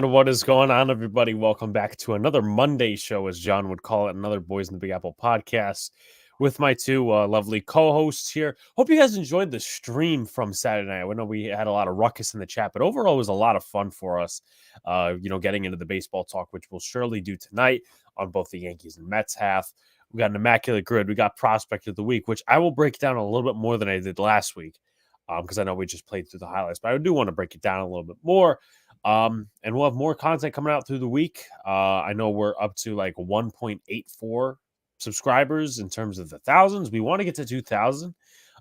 And what is going on, everybody? Welcome back to another Monday show, as John would call it, another Boys in the Big Apple podcast with my two lovely co-hosts here. Hope you guys enjoyed the stream from Saturday night. I know we had a lot of ruckus in the chat, but overall it was a lot of fun for us, getting into the baseball talk, which we'll surely do tonight on both the Yankees and Mets half. We got an immaculate grid. We got prospect of the week, which I will break down a little bit more than I did last week because I know we just played through the highlights, but I do want to break it down a little bit more. And we'll have more content coming out through the week. I know we're up to like 1.84 subscribers in terms of the thousands. We want to get to 2,000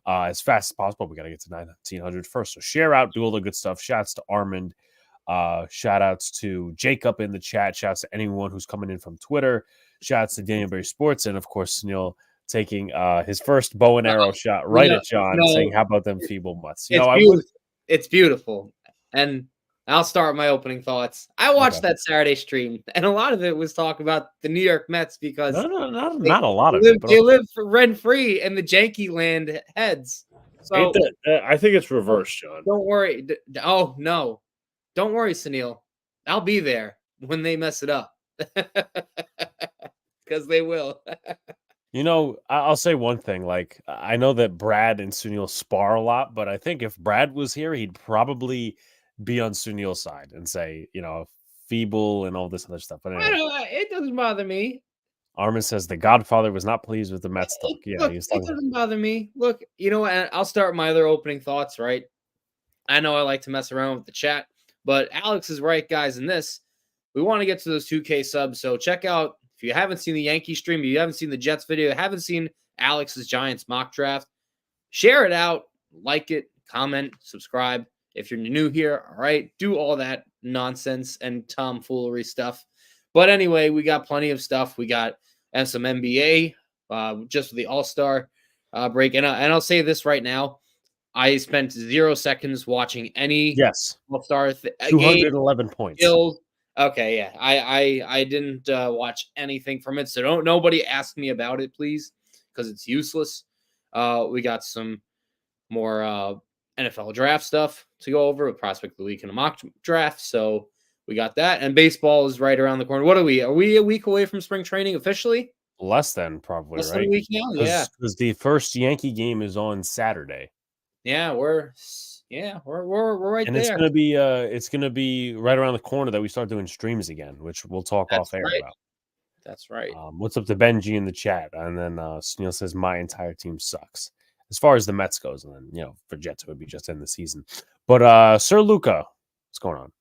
as fast as possible. We got to get to 1,900 first. So share out, do all the good stuff. Shouts to Armand. Shout outs to Jacob in the chat. Shouts to anyone who's coming in from Twitter. Shouts to Daniel Berry Sports. And of course, Sunil taking his first bow and arrow shot right at John, saying, "How about them feeble mutts?" It's beautiful. And I'll start my opening thoughts. I watched that Saturday stream, and a lot of it was talk about the New York Mets because not a lot of it. They live rent-free in the Janky land heads. So I think it's reversed, John. Don't worry. Oh, no. Don't worry, Sunil. I'll be there when they mess it up. Because they will. I'll say one thing. Like, I know that Brad and Sunil spar a lot, but I think if Brad was here, he'd probably be on Sunil's side and say, feeble and all this other stuff. But anyway, it doesn't bother me. Armin says the Godfather was not pleased with the Mets talk. Look, it doesn't bother me. Look, I'll start my other opening thoughts, right? I know I like to mess around with the chat, but Alex is right, guys, in this. We want to get to those 2K subs, so check out, if you haven't seen the Yankee stream, you haven't seen the Jets video, haven't seen Alex's Giants mock draft, share it out, like it, comment, subscribe. If you're new here, all right, do all that nonsense and tomfoolery stuff. But anyway, we got plenty of stuff. We got some NBA, just the All-Star break. And I'll say this right now. I spent 0 seconds watching any All-Star 211 points. Okay, yeah. I didn't watch anything from it. So nobody ask me about it, please, because it's useless. We got some more NFL draft stuff to go over with Prospect of the Week and a mock draft. So we got that. And baseball is right around the corner. What are we? Are we a week away from spring training officially? Less than, probably, Less right? than a week now, yeah. Because the first Yankee game is on Saturday. Yeah, we're right and there. And it's gonna be right around the corner that we start doing streams again, which we'll talk off air about. That's right. What's up to Benji in the chat? And then Sunil says my entire team sucks. As far as the Mets goes, and then, for Jets, it would be just in the season. But Sir Luca, what's going on?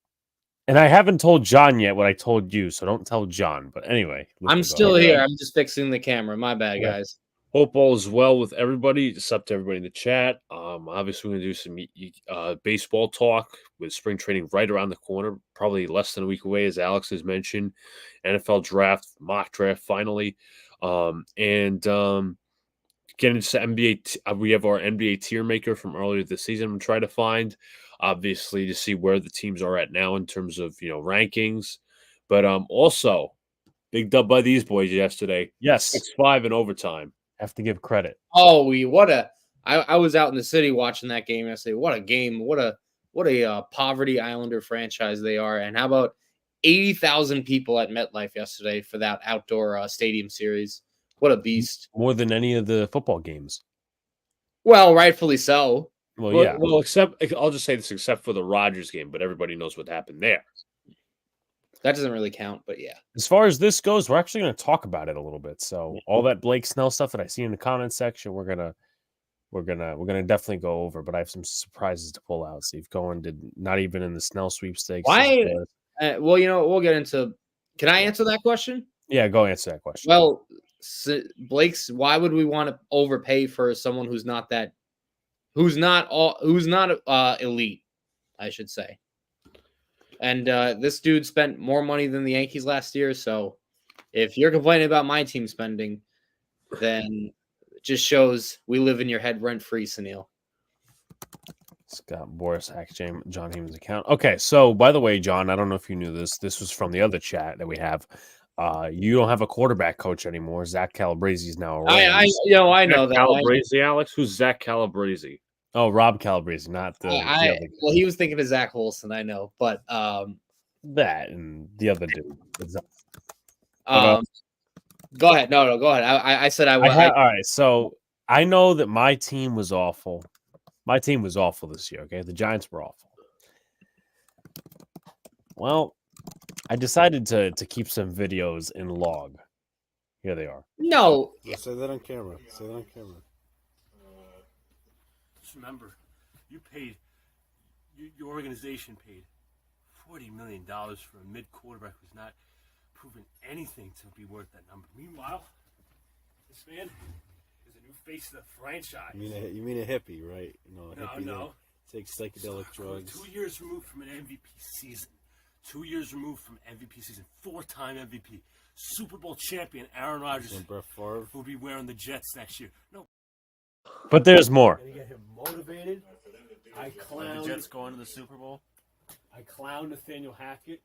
And I haven't told John yet what I told you, so don't tell John. But anyway. Luca, I'm still here. I'm just fixing the camera. My bad, guys. Hope all is well with everybody. It's up to everybody in the chat. Obviously, we're going to do some baseball talk with spring training right around the corner, probably less than a week away, as Alex has mentioned. NFL draft, mock draft, finally. Getting into NBA, we have our NBA tier maker from earlier this season. I'm trying to find, obviously, to see where the teams are at now in terms of rankings. But also, big dub by these boys yesterday. Yes, 6-5 in overtime. Have to give credit. Oh, I was out in the city watching that game yesterday. What a game! What a poverty Islander franchise they are. And how about 80,000 people at MetLife yesterday for that outdoor stadium series? What a beast. More than any of the football games. Well, rightfully so. Well, except I'll just say this, except for the Rodgers game, but everybody knows what happened there. That doesn't really count, but yeah. As far as this goes, we're actually going to talk about it a little bit. So all that Blake Snell stuff that I see in the comment section, we're gonna definitely go over. But I have some surprises to pull out. Steve Cohen did not even in the Snell sweepstakes. Why? We'll get into. Can I answer that question? Yeah, go answer that question. Well, Blake's. Why would we want to overpay for someone who's not elite? I should say. And this dude spent more money than the Yankees last year. So if you're complaining about my team spending, then it just shows we live in your head rent-free, Sunil. Scott Boris hacked John Heyman's account. Okay, so by the way, John, I don't know if you knew this. This was from the other chat that we have. You don't have a quarterback coach anymore. Zach Calabrese is now around. I know that. Calabrese, Alex? Who's Zach Calabrese? Oh, Rob Calabrese, not the. Well, he was thinking of Zach Olson, I know, but that and the other dude. Um, go ahead. No, go ahead. I said all right. So I know that my team was awful. My team was awful this year. Okay, the Giants were awful. Well, I decided to keep some videos in log. Here they are. No. Say that on camera. Say that on camera. Just remember, your organization paid $40 million for a mid-quarterback who's not proven anything to be worth that number. Meanwhile, this man is a new face of the franchise. You mean a hippie, right? No. That takes psychedelic drugs. 2 years removed from an MVP season. 2 years removed from MVP season. 4-time MVP. Super Bowl champion Aaron Rodgers. And Brett Favre will be wearing the Jets next year. No. But there's more. Gonna get him motivated. I clown the Jets going to the Super Bowl. I clown Nathaniel Hackett.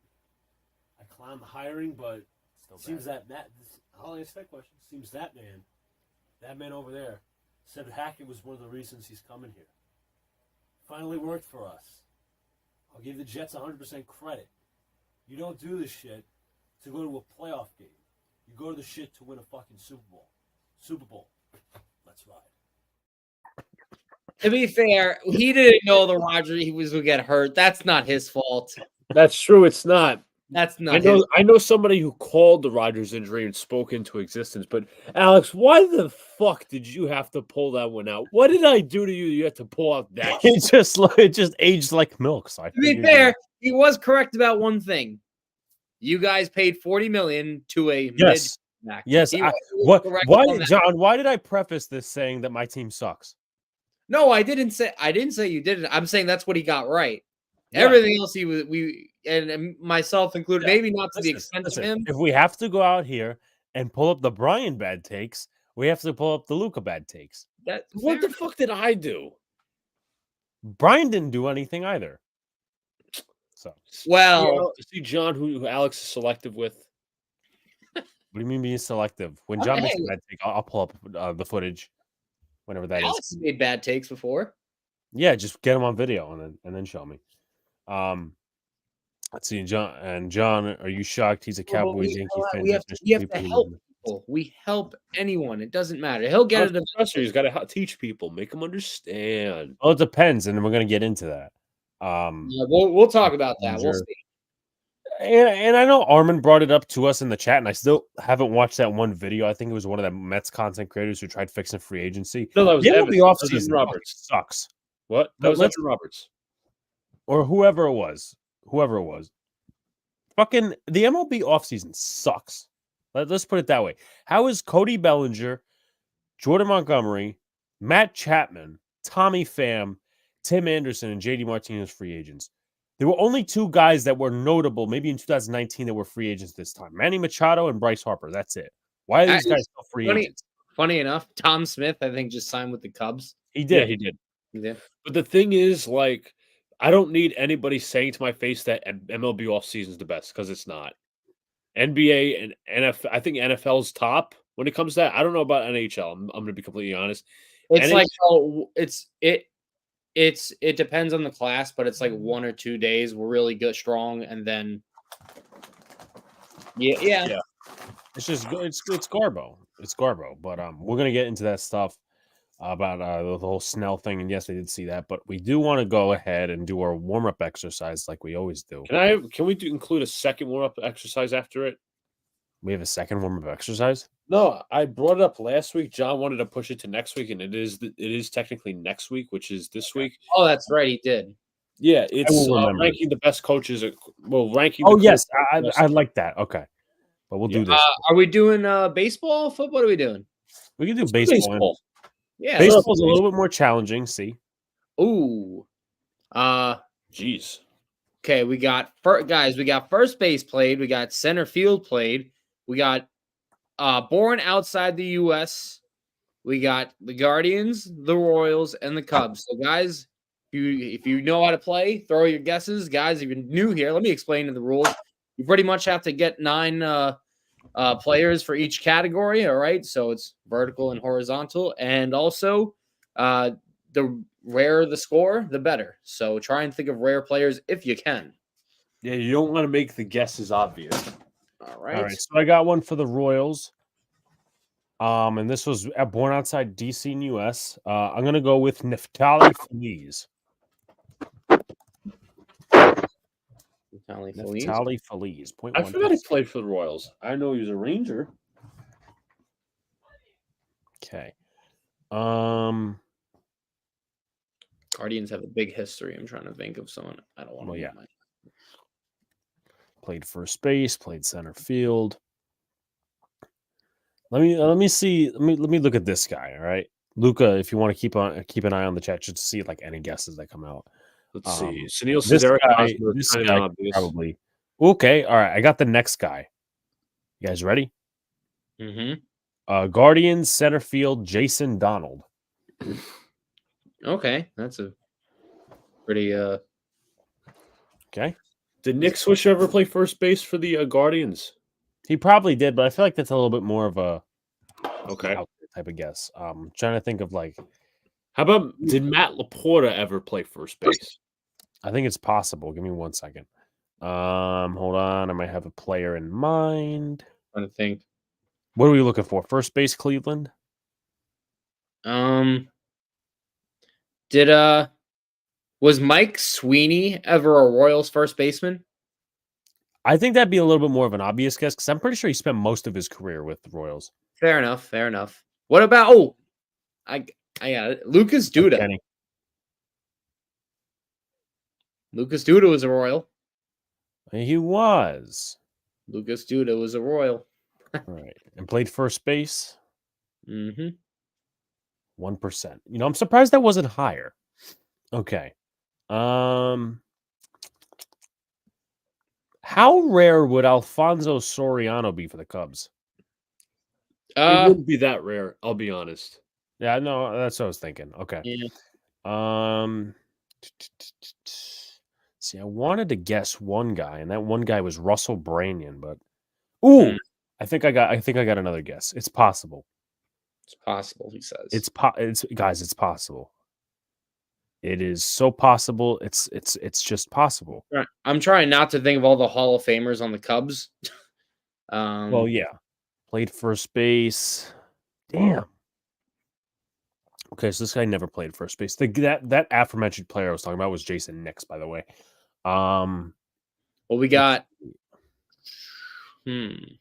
I clown the hiring, but seems that I'll answer that question. Seems that man over there, said Hackett was one of the reasons he's coming here. Finally worked for us. I'll give the Jets 100% credit. You don't do this shit to go to a playoff game. You go to the shit to win a fucking Super Bowl. Super Bowl. Let's ride. To be fair, he didn't know the Rodgers he was going to get hurt. That's not his fault. That's true. It's not. That's not. I know somebody who called the Rodgers injury and spoke into existence. But Alex, why the fuck did you have to pull that one out? What did I do to you? You had to pull out that. It just aged like milk. So to be fair, he was correct about one thing. You guys paid $40 million to a yes. mid-back. Yes. Why, John? Why did I preface this saying that my team sucks? No, I didn't say you didn't. I'm saying that's what he got right. Yeah. Everything else and myself included, maybe not to the extent of him. If we have to go out here and pull up the Brian bad takes, we have to pull up the Luca bad takes. What the fuck did I do? Brian didn't do anything either. So see John who Alex is selective with. What do you mean being selective? When John makes a bad take, I'll pull up the footage. Whenever that Alex has made bad takes before. Yeah, just get them on video and then show me. Let's see, John, are you shocked? He's a Cowboys Yankee fan. We have to help people. We help anyone. It doesn't matter. He'll get it. He's got to teach people, make them understand. Well, it depends, and we're going to get into that. We'll talk about that. We'll see. And I know Armin brought it up to us in the chat, and I still haven't watched that one video. I think it was one of the Mets content creators who tried fixing free agency. No, that was the offseason. Roberts sucks. What? That was Evan Roberts. Or whoever it was. Fucking the MLB offseason sucks. Let's put it that way. How is Cody Bellinger, Jordan Montgomery, Matt Chapman, Tommy Pham, Tim Anderson, and JD Martinez free agents? There were only two guys that were notable, maybe in 2019, that were free agents this time. Manny Machado and Bryce Harper. That's it. Why are these guys still free agents? Funny enough, Tom Smith, I think, just signed with the Cubs. He did. Yeah, he did. But the thing is, like, I don't need anybody saying to my face that MLB offseason is the best, because it's not. NBA and NFL, I think NFL's top when it comes to that. I don't know about NHL. I'm going to be completely honest. It's it depends on the class, but it's like 1 or 2 days. We're really good, strong, and then yeah. It's just it's Garbo. It's Garbo. But we're gonna get into that stuff about the whole Snell thing. And yes, I did see that, but we do want to go ahead and do our warm up exercise like we always do. Can we include a second warm up exercise after it? We have a second warm up exercise. No, I brought it up last week. John wanted to push it to next week, and it is technically next week, which is this week. Oh, that's right, he did. Yeah, it's ranking the best coaches. Ranking. Oh, yes, I like that. Okay, but we'll do this. Are we doing baseball, football? What are we doing? We can do baseball. Yeah, baseball's a little bit more challenging. See. Ooh. Jeez. Okay, we got first base played. We got center field played. We got born outside the U.S. We got the Guardians, the Royals, and the Cubs. So, guys, if you know how to play, throw your guesses. Guys, if you're new here, let me explain the rules. You pretty much have to get 9 players for each category, all right? So it's vertical and horizontal. And also, the rarer the score, the better. So try and think of rare players if you can. Yeah, you don't want to make the guesses obvious. All All right. right, so I got one for the Royals. And this was born outside DC and US. I'm gonna go with Neftali Feliz. Neftali Feliz. I forgot he played for the Royals. I know he was a Ranger. Okay. Guardians have a big history. I'm trying to think of someone. I don't want to. Well, yeah. Played first base. Played center field. Let me see. Let me look at this guy. All right, Luca. If you want to keep an eye on the chat just to see like any guesses that come out. Let's see. Sunil This says Eric guy, Hosmer, this kind guy of obvious. probably. Okay, all right. I got the next guy. You guys ready? Mm-hmm. Guardians center field Jason Donald. Okay, that's a pretty. Okay, Did Nick Swisher ever play first base for the Guardians? he probably did, but I feel like that's a little bit more of a Okay. out there type of guess. Trying to think of like. How about did Matt Laporta ever play first base? I think it's possible. Give me 1 second. Hold on. I might have a player in mind. Trying to think. What are we looking for? First base, Cleveland. Did was Mike Sweeney ever a Royals first baseman? I think that'd be a little bit more of an obvious guess because I'm pretty sure he spent most of his career with the Royals. Fair enough. Fair enough. What about? I got it. Lucas Duda. Kenny. Lucas Duda was a Royal. He was. Lucas Duda was a Royal. All right. And played first base. Mm-hmm. 1%. You know, I'm surprised that wasn't higher. Okay. How rare would Alfonso Soriano be for the Cubs? It wouldn't be that rare, I'll be honest. Yeah, no, that's what I was thinking. Okay. Yeah. See, I wanted to guess one guy, and that one guy was Russell Branyan, but I think I got another guess. It's possible. It's possible, he says. It's possible. It is so possible. It's just possible. Right. I'm trying not to think of all the Hall of Famers on the Cubs. Well, yeah. Played first base. Damn. Okay, so this guy never played first base. That aforementioned player I was talking about was Jason Nix, by the way. Well, we got LI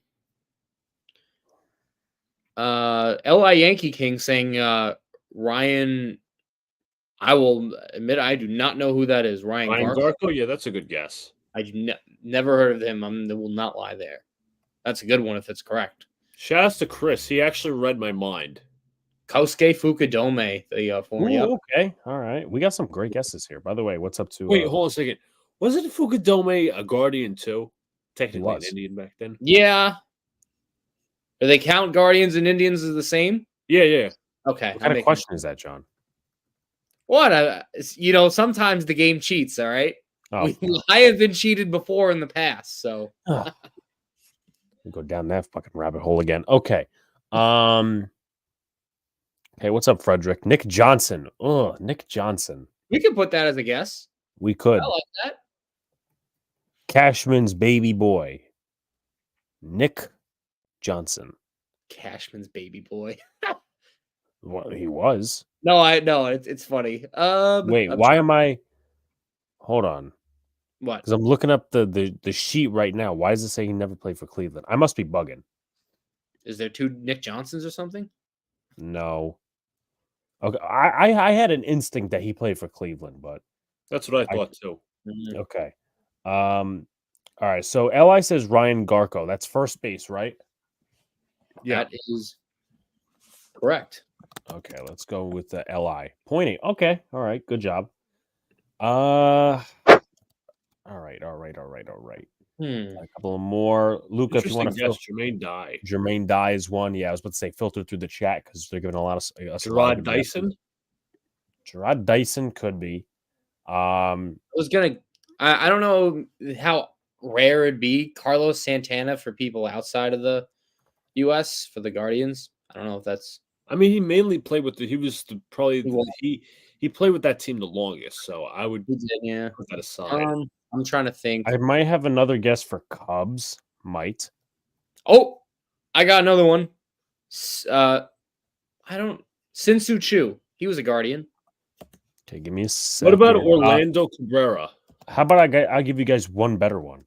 Yankee King saying Ryan. I will admit I do not know who that is. Ryan Garco? Yeah, that's a good guess. I never heard of him. I will not lie there. That's a good one if it's correct. Shout out to Chris. He actually read my mind. Kosuke Fukudome, the former. Okay, all right. We got some great guesses here. By the way, what's up to? Wait, hold on a second. Wasn't Fukudome a Guardian too? Technically an was. Indian back then. Yeah. Do they count Guardians and Indians as the same? Yeah. Okay. What kind of question is that, John? What? Sometimes the game cheats, all right? Oh, I have been cheated before in the past, so. We'll go down that fucking rabbit hole again. Okay. Hey, what's up, Frederick? Nick Johnson. Oh, Nick Johnson. We could put that as a guess. We could. I like that. Cashman's baby boy. Nick Johnson. Cashman's baby boy. Well, he was. No, I know. It's funny. Wait, why am I? Hold on. What? Because I'm looking up the sheet right now. Why does it say he never played for Cleveland? I must be bugging. Is there two Nick Johnsons or something? No. Okay, I had an instinct that he played for Cleveland, but that's what I thought too. Okay. All right. So Li says Ryan Garco. That's first base, right? Yeah, that is correct. Okay, let's go with the Li. Pointing. Okay. All right. Good job. All right. A couple of more. Luca, if you want to guess, Jermaine Dye. Jermaine Dye is one. Yeah, I was about to say filter through the chat because they're giving a lot of Gerard Dyson. Gerard Dyson could be. I don't know how rare it'd be. Carlos Santana for people outside of the U.S. for the Guardians. I don't know if that's. I mean, he mainly played with he played with that team the longest, so I would put that aside. I'm trying to think. I might have another guess for Cubs. Might. Oh, I got another one. Sinsu Chu. He was a Guardian. Okay, give me a second. What about Orlando Cabrera? How about I'll give you guys one better one.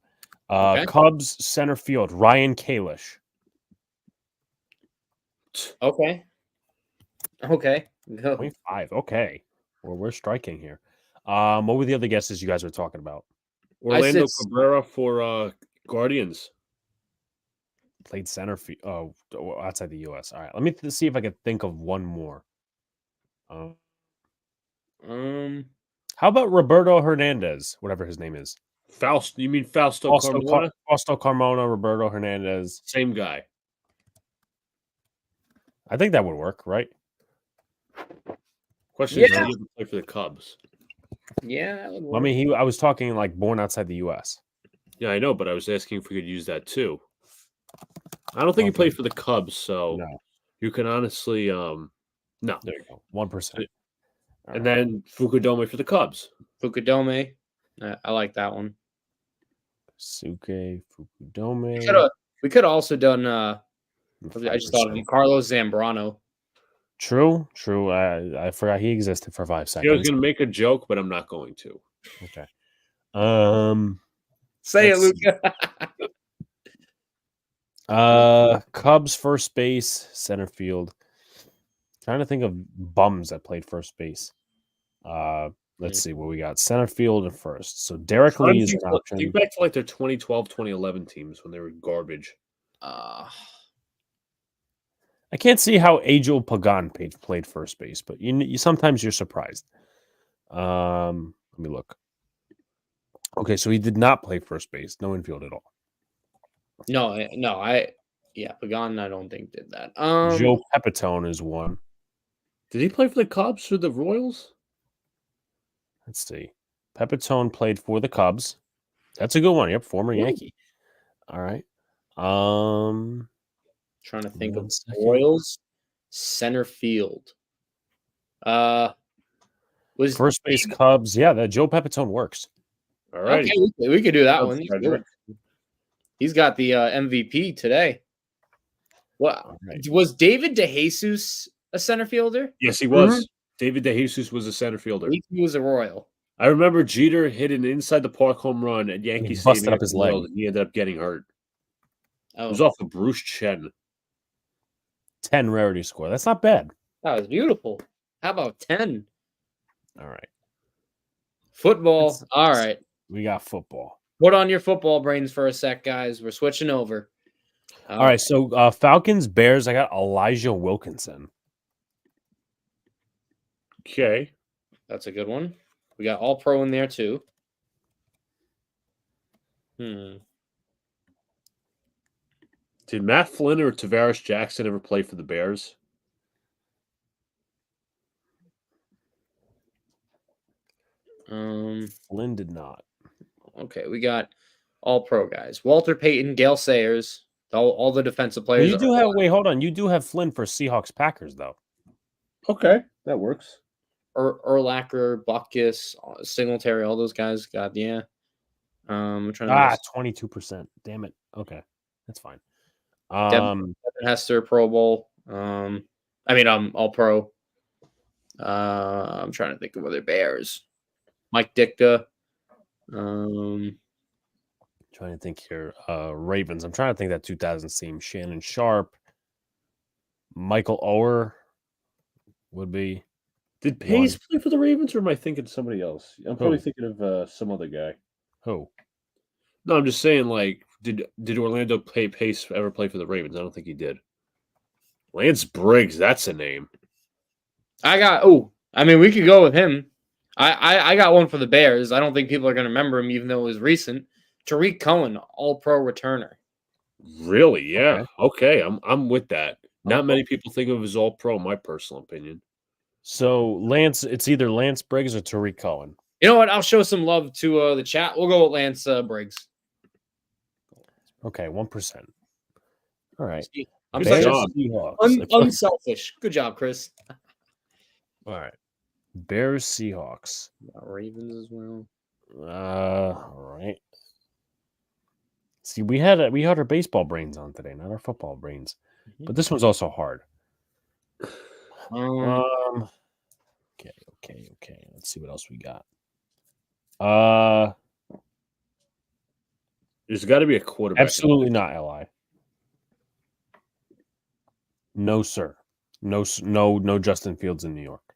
Okay. Cubs center field, Ryan Kalish. Okay. Go. 25. Okay. Well, we're striking here. What were the other guesses you guys were talking about? Orlando said- Cabrera for Guardians. Played center field. Oh, outside the U.S. All right. Let me see if I can think of one more. How about Roberto Hernandez, whatever his name is? Fausto, you mean Fausto Carmona? Fausto Carmona, Roberto Hernandez. Same guy. I think that would work, right? Question is, Yeah. did he ever play for the Cubs? Yeah, that would work. I mean, I was talking like born outside the U.S. Yeah, I know, but I was asking if we could use that too. I don't think he played for the Cubs, so No. you can honestly, no. There you go. 1%. And then Fukudome for the Cubs. Fukudome. I like that one. Suke Fukudome. We could have also done. I just thought of him. Carlos Zambrano. True. I forgot he existed for 5 I was seconds. going to make a joke, but I'm not going to. Okay. Say it, Let's Luca. Cubs first base, center field. Trying to think of bums that played first base. Let's see what we got. Center field and first. So Derek Lee is an option. Think back to like their 2012, 2011 teams when they were garbage. I can't see how Angel Pagan played first base, but you sometimes you're surprised. Let me look. Okay, so he did not play first base, no infield at all. Pagan, I don't think did that. Joe Pepitone is one. Did he play for the Cubs or the Royals? Let's see. Pepitone played for the Cubs. That's a good one. Yep, former Yankee. All right. Trying to think of 1 second. Royals center field. Was First base Cubs. Yeah, that Joe Pepitone works. All right. Okay, we could do that Cubs, one. Frederick. He's got the MVP today. What right. Was David DeJesus a center fielder? Yes, he was. David DeJesus was a center fielder. He was a Royal. I remember Jeter hit an inside the park home run at Yankee He busted Stadium up his leg. and he ended up getting hurt. Oh, It was off of Bruce Chen. 10 rarity score. That's not bad. that was beautiful. How about 10? All right. Football. All right. We got football. Put on your football brains for a sec, guys. We're switching over. All right. So Falcons, Bears, I got Elijah Wilkinson. Okay. That's a good one. We got all pro in there too. Did Matt Flynn or Tavares Jackson ever play for the Bears? Flynn did not. Okay, we got all pro guys. Walter Payton, Gale Sayers, all the defensive Well, players. you do have hold on. You do have Flynn for Seahawks Packers though. Okay, that works. Urlacher, Buckus, Singletary, all those guys got I'm trying to 22%. Damn it. Okay. That's fine. Devin Hester, Pro Bowl. All pro. I'm trying to think of other Bears. Mike Ditka. Trying to think here. Ravens. I'm trying to think that 2000 team. Shannon Sharp. Michael Oher would be. Did Pace play for the Ravens, or am I thinking of somebody else? I'm probably thinking of some other guy. Who? No, I'm just saying, like, did Orlando Pace ever play for the Ravens? I don't think he did. Lance Briggs, that's a name. We could go with him. I got one for the Bears. I don't think people are going to remember him, even though it was recent. Tariq Cohen, all-pro returner. Really? Yeah. Okay. I'm with that. Not many people think of him as all-pro, in my personal opinion. So Lance, it's either Lance Briggs or Tariq Cohen. You know what? I'll show some love to the chat. We'll go with Lance Briggs. Okay, 1%. All right. I'm Good such job. unselfish. Good job, Chris. All right. Bears, Seahawks. Ravens as well. All right. See, we had our baseball brains on today, not our football brains. But this one's also hard. Okay. Let's see what else we got. There's got to be a quarterback. Absolutely not, Li. No, sir. No Justin Fields in New York.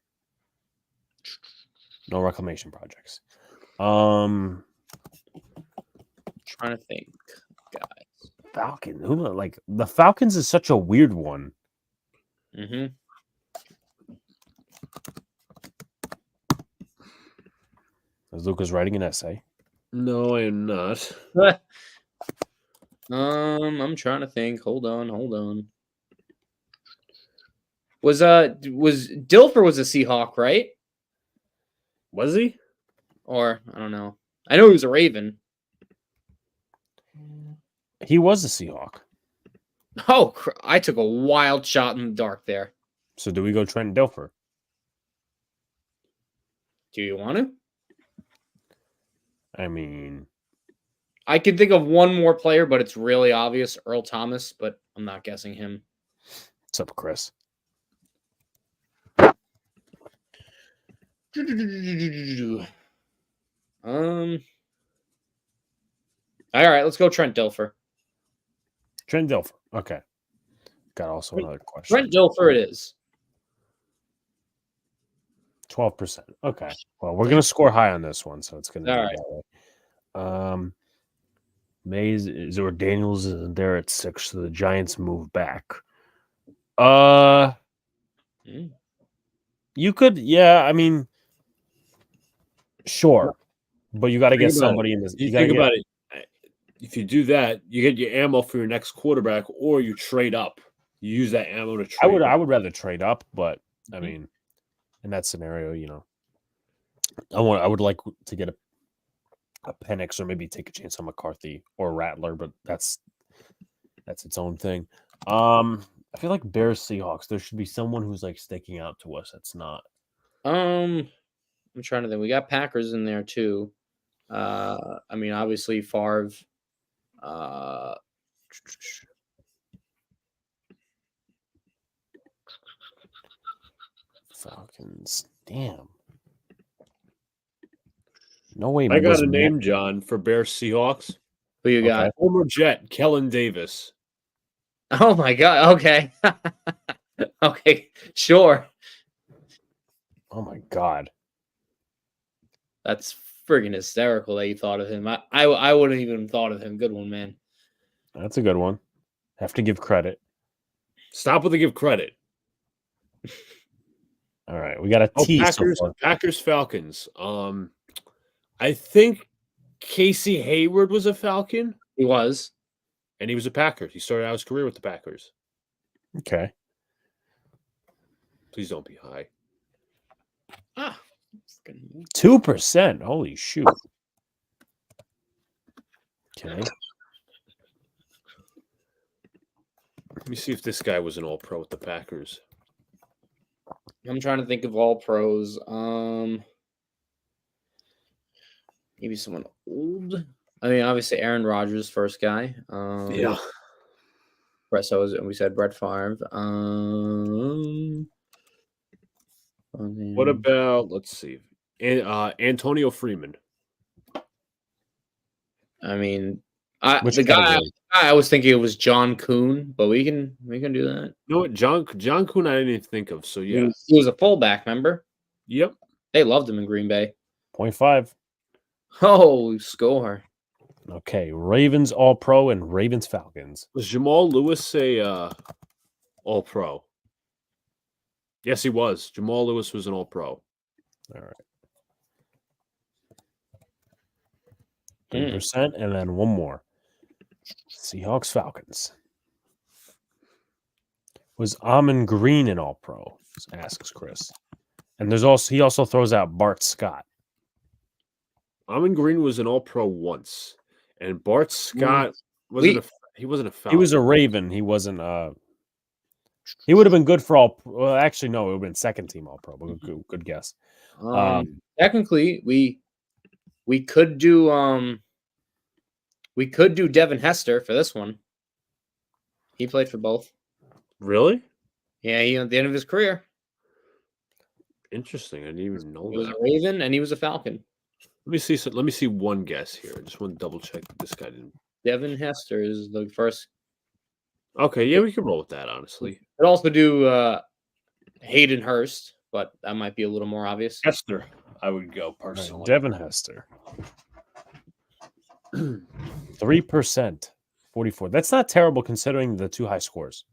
No reclamation projects. Trying to think, guys. Falcon. Like the Falcons is such a weird one. Mm-hmm. Is Lucas writing an essay? No, I am not. I'm trying to think. Hold on. Was Dilfer was a Seahawk, right? Was he? Or I don't know. I know he was a Raven. He was a Seahawk. Oh, I took a wild shot in the dark there. So do we go Trent Dilfer? Do you want to? I mean, I could think of one more player, but it's really obvious. Earl Thomas, but I'm not guessing him. what's up, Chris? All right, let's go Trent Dilfer. Trent Dilfer. Okay. Got also another question. Trent Dilfer it is. 12%. Okay. Well, we're gonna score high on this one, so it's gonna be All right. that way. Mays is or Daniels isn't there at 6, so the Giants move back. You could, yeah. I mean, sure, but you got to get somebody in this. You think about it. If you do that, you get your ammo for your next quarterback, or you trade up. You use that ammo to trade. I would rather trade up, but I mean, in that scenario, you know, I would like to get a Penix or maybe take a chance on McCarthy or Rattler, but that's its own thing. I feel like Bears Seahawks. There should be someone who's like sticking out to us. That's not. I'm trying to think. We got Packers in there too. I mean, obviously Favre. Falcons. Damn. No way. I got a name, John, for Bears Seahawks. Who you got? Former Jet, Kellen Davis. Oh my God. Okay. Okay. Sure. Oh my God. That's friggin' hysterical that you thought of him. I wouldn't even thought of him. Good one, man. That's a good one. Have to give credit. Stop with the give credit. All right, we got a T. Packers Falcons. I think Casey Hayward was a Falcon. He was. And he was a Packer. He started out his career with the Packers. Okay. Please don't be high. 2%. Holy shoot. Okay. Let me see if this guy was an All-Pro with the Packers. I'm trying to think of all pros. Maybe someone old. I mean, obviously Aaron Rodgers, first guy. Yeah. We said Brett Favre. What about, let's see, Antonio Freeman? I mean, the guy I was thinking it was John Kuhn, but we can do that. You know what, John Kuhn I didn't even think of. So yeah, he was a fullback. Remember? Yep. They loved him in Green Bay. 0.5. Oh, score. Okay, Ravens All-Pro and Ravens Falcons. Was Jamal Lewis a All-Pro? Yes, he was. Jamal Lewis was an All-Pro. All right. 3%, and then one more. Seahawks Falcons. Was Amon Green an All-Pro? Asks Chris. And he also throws out Bart Scott. Amon Green was an All-Pro once, and Bart Scott wasn't a Falcon. He was a Raven. He wasn't. He would have been good for all. Well, actually, no, it would have been second team All-Pro. But good guess. Technically, we We could do Devin Hester for this one. He played for both. Really? Yeah, he at the end of his career. Interesting. I didn't even know He was that. a Raven and he was a Falcon. Let me see. So, let me see one guess here. I just want to double check that this guy didn't. Devin Hester is the first. Okay, yeah, we can roll with that. Honestly, Could also do Hayden Hurst, but that might be a little more obvious. Hester, I would go All right, personally. Devin Hester. 3%, 44. That's not terrible considering the two high scores.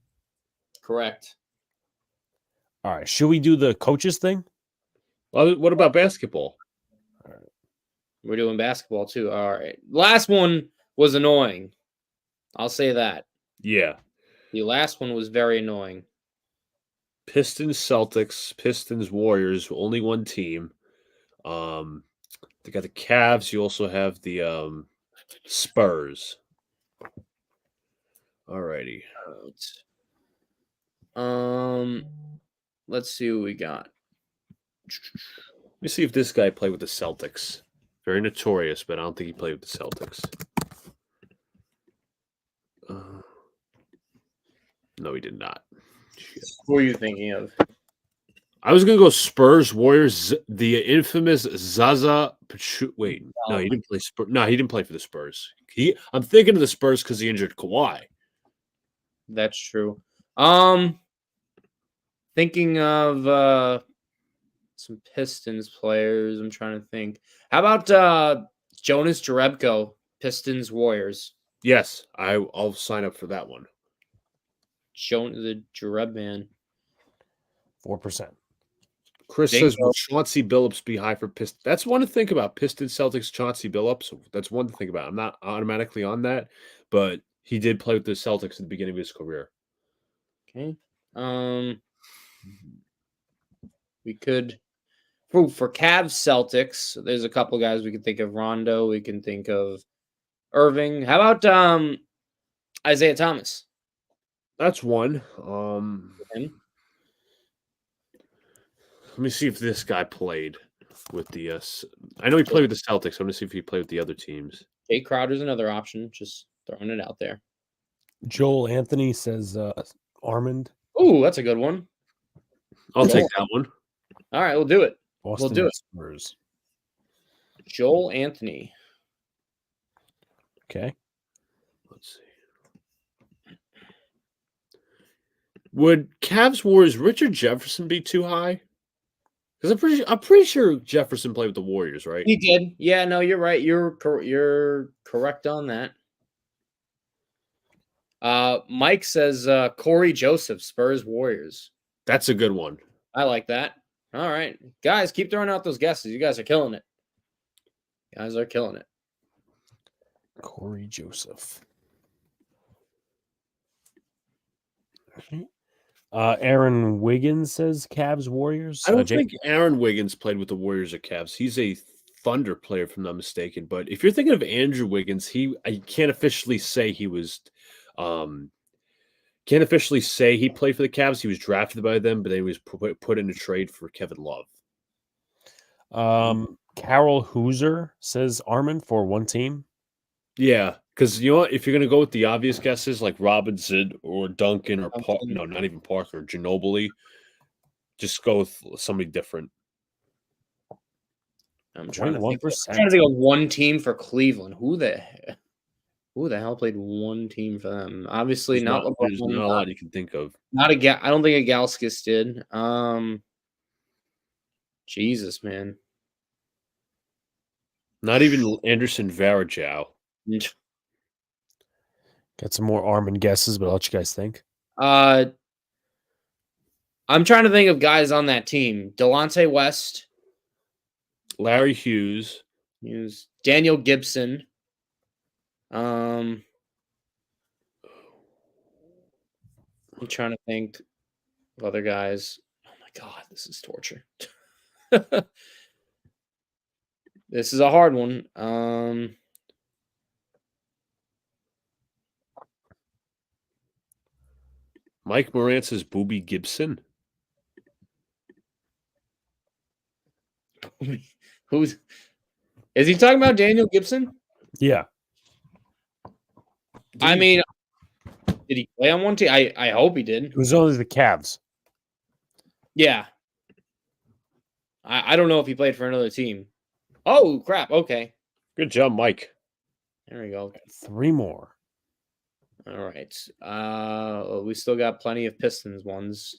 Correct. All right. Should we do the coaches thing? Well, what about basketball? We're doing basketball too. All right. Last one was annoying. I'll say that. Yeah, The last one was very annoying. Pistons, Celtics, Pistons, Warriors. Only one team. They got the Cavs. You also have the Spurs. Alrighty. Let's see what we got. Let me see if this guy played with the Celtics. Very notorious, but I don't think he played with the Celtics. No, he did not. Shit. Who are you thinking of? I was gonna go Spurs, Warriors, the infamous Zaza. Wait, no, he didn't play Spurs. No, he didn't play for the Spurs. I'm thinking of the Spurs because he injured Kawhi. That's true. Thinking of some Pistons players. I'm trying to think. How about Jonas Jerebko, Pistons Warriors? Yes, I'll sign up for that one. The Jereb man. 4%. Chris Bingo. says, will Chauncey Billups be high for Pistons? That's one to think about. Pistons, Celtics, Chauncey Billups. That's one to think about. I'm not automatically on that, but he did play with the Celtics at the beginning of his career. Okay. We could for Cavs Celtics. There's a couple guys we can think of. Rondo. We can think of Irving. How about Isaiah Thomas? That's one. Him? Let me see if this guy played with the. I know he played with the Celtics. I'm gonna see if he played with the other teams. Jay Crowder's another option. Just throwing it out there. Joel Anthony says Armand. Ooh, that's a good one. I'll take that one. All right, we'll do it. Boston do it. Spurs. Joel Anthony. Okay. Let's see. Would Cavs Warriors Richard Jefferson be too high? Because I'm pretty sure Jefferson played with the Warriors, right? He did. Yeah, no, you're right. You're correct on that. Mike says Corey Joseph, Spurs Warriors. That's a good one. I like that. All right. Guys, keep throwing out those guesses. You guys are killing it. Guys are killing it. Corey Joseph. Aaron Wiggins says Cavs Warriors. I don't think Aaron Wiggins played with the Warriors or Cavs. He's a Thunder player, if I'm not mistaken. But if you're thinking of Andrew Wiggins, I can't officially say he was. Can't officially say he played for the Cavs. He was drafted by them, but then he was put in a trade for Kevin Love. Carol Hooser says Armand for one team. Yeah, because you know what? If you're going to go with the obvious guesses like Robinson or Duncan or no, not even Parker, Ginobili, just go with somebody different. I'm trying to 21%. think of one team for Cleveland. Who the hell played one team for them? Obviously, There's not a LeBron, lot you can think of. I don't think a Galskis did. Jesus, man. Not even Anderson Varejao. Got some more Armand guesses, but I'll let you guys think. I'm trying to think of guys on that team. Delonte West. Larry Hughes. Daniel Gibson. I'm trying to think of other guys. Oh my God, this is torture. This is a hard one. Mike Morant says Boobie Gibson. Who's Is he talking about Daniel Gibson? Yeah. I mean, did he play on one team? I hope he did. It was only the Cavs. Yeah. I don't know if he played for another team. Oh, crap. Okay. Good job, Mike. There we go. 3 more. All right. We still got plenty of Pistons ones.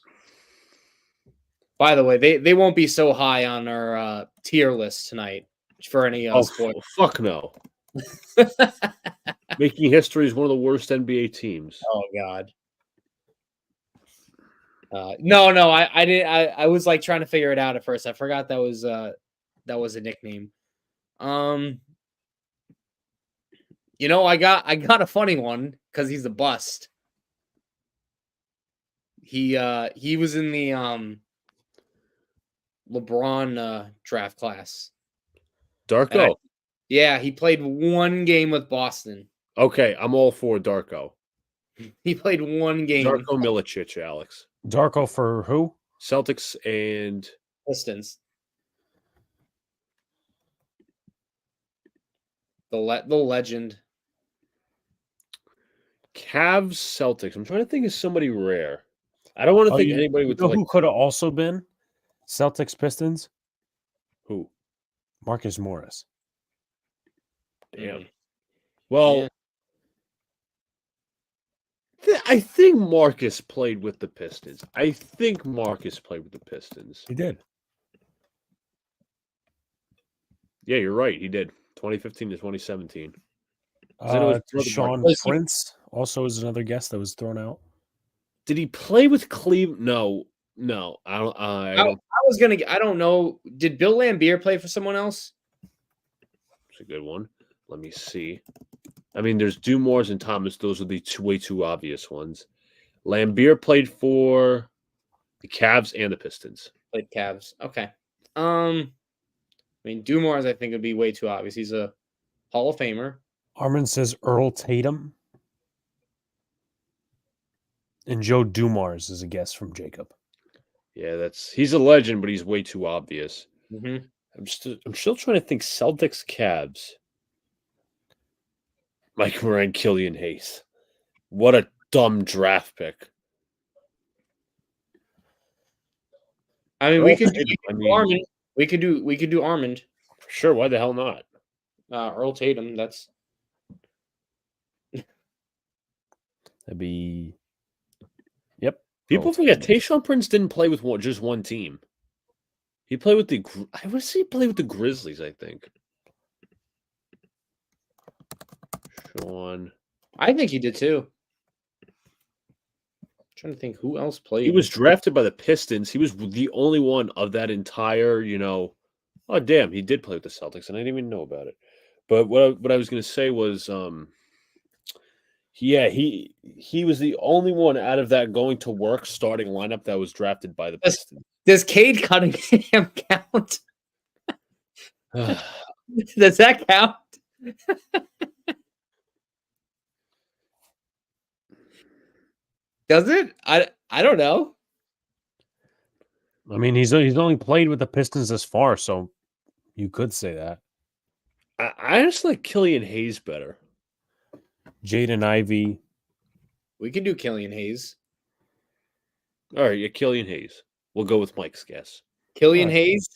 By the way, they won't be so high on our tier list tonight for any spoilers. Fuck no. Making history is one of the worst NBA teams. Oh God. No, I didn't. I was like trying to figure it out at first. I forgot that was a nickname. You know, I got a funny one because he's a bust. He was in the LeBron draft class. Darko. Yeah, he played 1 game with Boston. Okay, I'm all for Darko. He played 1 game. Darko Milicic, Alex. Darko for who? Celtics and Pistons. The legend. Cavs, Celtics. I'm trying to think of somebody rare. I don't want to think anybody with who could have also been Celtics Pistons? Who? Marcus Morris. Damn. Well, I think Marcus played with the Pistons. He did. Yeah, you're right. He did. 2015 to 2017. Sean Prince also is another guest that was thrown out. Did he play with Cleveland? No. I don't. I don't know. Did Bill Laimbeer play for someone else? It's a good one. Let me see. I mean, there's Dumars and Thomas. Those are the way too obvious ones. Laimbeer played for the Cavs and the Pistons. Played Cavs. Okay. I mean, Dumars, I think, would be way too obvious. He's a Hall of Famer. Armin says Earl Tatum. And Joe Dumars is a guest from Jacob. Yeah, he's a legend, but he's way too obvious. Mm-hmm. I'm still trying to think Celtics, Cavs. Mike Moran, Killian Hayes. What a dumb draft pick. I mean, we could do Armand. We could do Armand. Sure, why the hell not? Earl Tatum. That'd be. Yep. People forget Tayshaun Prince didn't play with just one team. He played with the. I would say he played with the Grizzlies. I think. Sean. I think he did too. I'm trying to think who else played. He was drafted by the Pistons. He was the only one of that entire, Oh, damn, he did play with the Celtics, and I didn't even know about it. But what I was going to say was, he was the only one out of that going to work starting lineup that was drafted by the Pistons. Does Cade Cunningham count? Does that count? Does it? I don't know. I mean, he's only played with the Pistons this far, so you could say that. I just like Killian Hayes better. Jaden Ivey. We can do Killian Hayes. All right, yeah, Killian Hayes. We'll go with Mike's guess. Killian Hayes?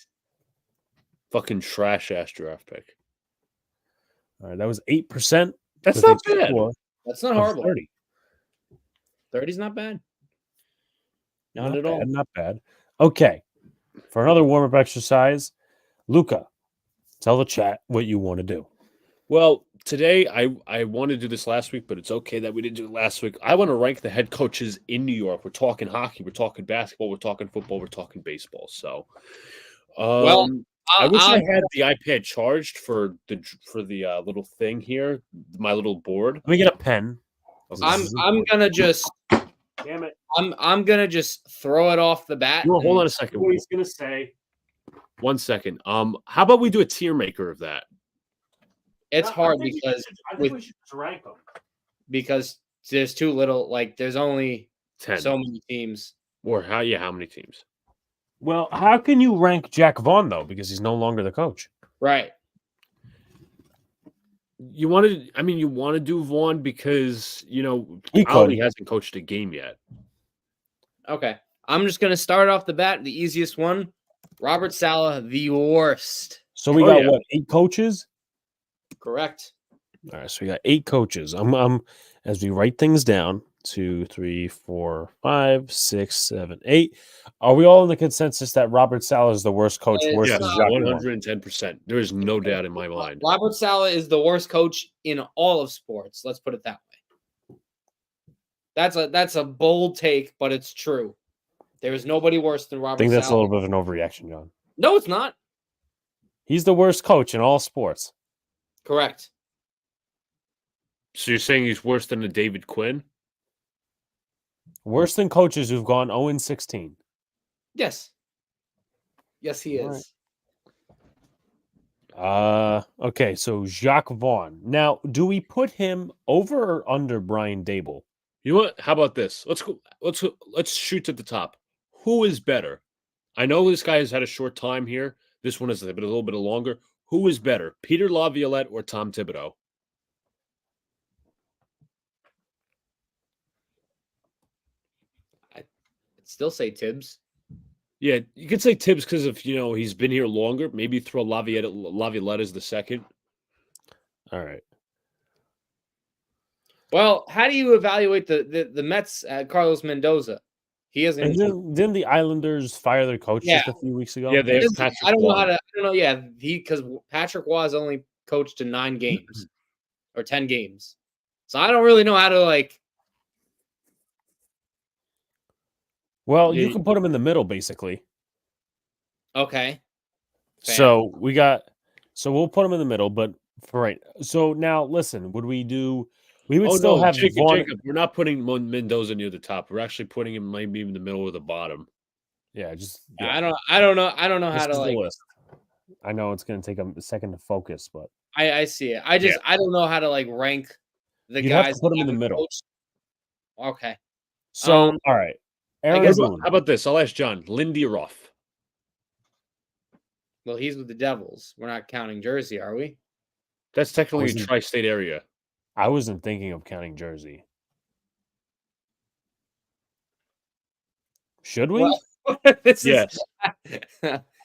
Fucking trash-ass draft pick. All right, that was 8%. That's not bad. That's not horrible. 30. 30's not bad. Not at all. Not bad. Okay. For another warm-up exercise, Luca, tell the chat what you want to do. Well, today I wanted to do this last week, but it's okay that we didn't do it last week. I want to rank the head coaches in New York. We're talking hockey, we're talking basketball, we're talking football, we're talking baseball. So, I wish I had the iPad charged for the little thing here, my little board. Let me get a pen. I'm gonna just. Damn it! I'm gonna just throw it off the bat. No, hold on a second. What he's gonna say. 1 second. How about we do a tier maker of that? It's hard I think we should just rank them. because there's too little. Like there's only 10. so many teams. Or how many teams? Well, how can you rank Jack Vaughn, though? Because he's no longer the coach. Right. You want to? I mean, you want to do Vaughn because He Ali could. hasn't coached a game yet. Okay. I'm just gonna start off the bat. The easiest one. Robert Saleh, the worst. So we Oh, got yeah. what, 8 coaches? Correct. All right, so we got 8 coaches. I'm as we write things down. 2, 3, 4, 5, 6, 7, 8. Are we all in the consensus that Robert Saleh is the worst coach, Yes. worse Yes, than Jacques Vaughn? 110%. There is no doubt in my mind. Robert Saleh is the worst coach in all of sports. Let's put it that way. That's a bold take, but it's true. There is nobody worse than I Robert think that's a Saleh. little bit of an overreaction, John. No, it's not. He's the worst coach in all sports. Correct. So you're saying he's worse than a David Quinn? Worse than coaches who've gone 0-16. Yes. Yes, he All is. Okay, so Jacques Vaughn. Now, do we put him over or under Brian Dable? You know what? How about this? Let's shoot to the top. Who is better? I know this guy has had a short time here. This one is a little bit longer. Who is better, Peter Laviolette or Tom Thibodeau? I'd still say Tibbs. Yeah, you could say Tibbs because of he's been here longer. Maybe throw Laviolette as the second. All right. Well, how do you evaluate the Mets at Carlos Mendoza? He And hasn't. didn't the Islanders fire their coach Yeah. just a few weeks ago? Yeah, they have Just- Patrick I don't know Waugh. how to. I don't know. Yeah, because Patrick Waugh has only coached in 9 games or 10 games, so I don't really know how to like. Well, you Yeah. can put him in the middle, basically. Okay. Fair. So we'll put him in the middle, but for right. So now listen, would we do? We would Oh still no, have Vaughn. Jacob, we're not putting Mendoza near the top. We're actually putting him maybe in the middle or the bottom. Yeah, just I don't know. I don't know This how to is the like. list. I know it's going to take a second to focus, but I see it. I don't know how to like rank the You'd have guys. to put that him in the haven't middle. coached. Okay. so Um, all right. I Aaron guess- Boone. How about this? I'll ask John. Lindy Ruff. Well, he's with the Devils. We're not counting Jersey, are we? That's technically a Wasn't- tri-state area. I wasn't thinking of counting Jersey. Should we? Well, this Yes. is.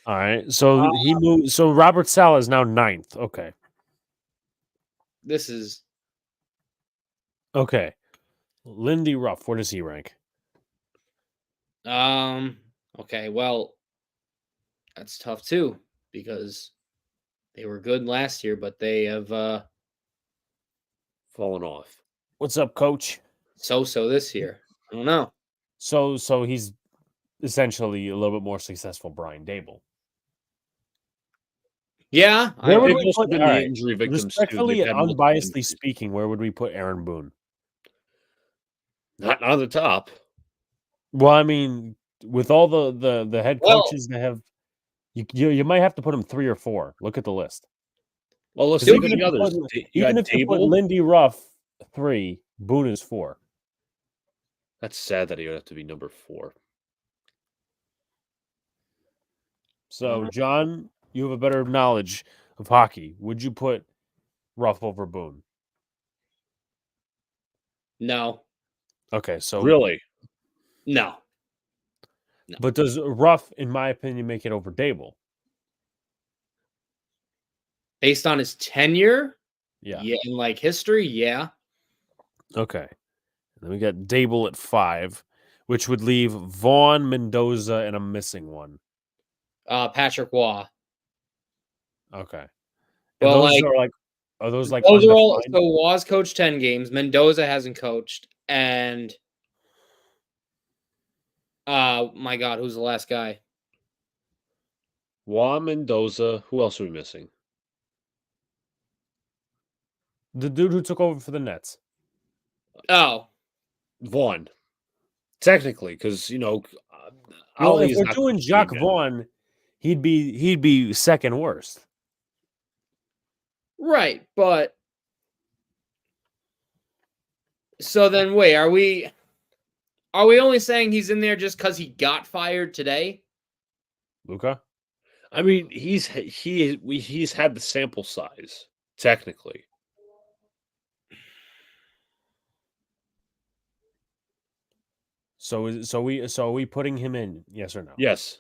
All right. So he moved. So Robert Saleh is now 9th. Okay. This is Okay. Lindy Ruff. Where does he rank? okay, well, that's tough too because they were good last year, but they have Fallen off. What's up, Coach? so this year. I don't know. So he's essentially a little bit more successful Brian Dable. Yeah, Where would They've we also put- been all the right. injury victims too. Respectfully They've and had multiple unbiasedly injuries. speaking, where would we put Aaron Boone? Not on the top. Well, I mean, with all the head Well- coaches that have, you might have to put him 3 or 4. Look at the list. Well, let's 'Cause look at even the if you others. put- You Even got if you put Dable. Lindy Ruff 3, Boone is 4. That's sad that he would have to be number 4. So, John, you have a better knowledge of hockey. Would you put Ruff over Boone? No, Okay, so Really? no. but does Ruff, in my opinion, make it over Dable? Based on his tenure, Yeah. in like history, yeah. Okay. And then we got Dable at 5, which would leave Vaughn, Mendoza, and a missing one. Patrick Waugh. Okay. And Well, those like- are those like Those are all. undefined? So Waugh's coached 10 games. Mendoza hasn't coached, and my God, who's the last guy? Juan Mendoza. Who else are we missing? The dude who took over for the Nets. Oh, Vaughn. Technically, because Well, Ali if is we're not doing coaching Jacques yet. Vaughn, he'd be second worst. right. But so then, wait, are we only saying he's in there just because he got fired today? Luca? I mean, he's had the sample size technically. So are we putting him in? Yes or no? Yes.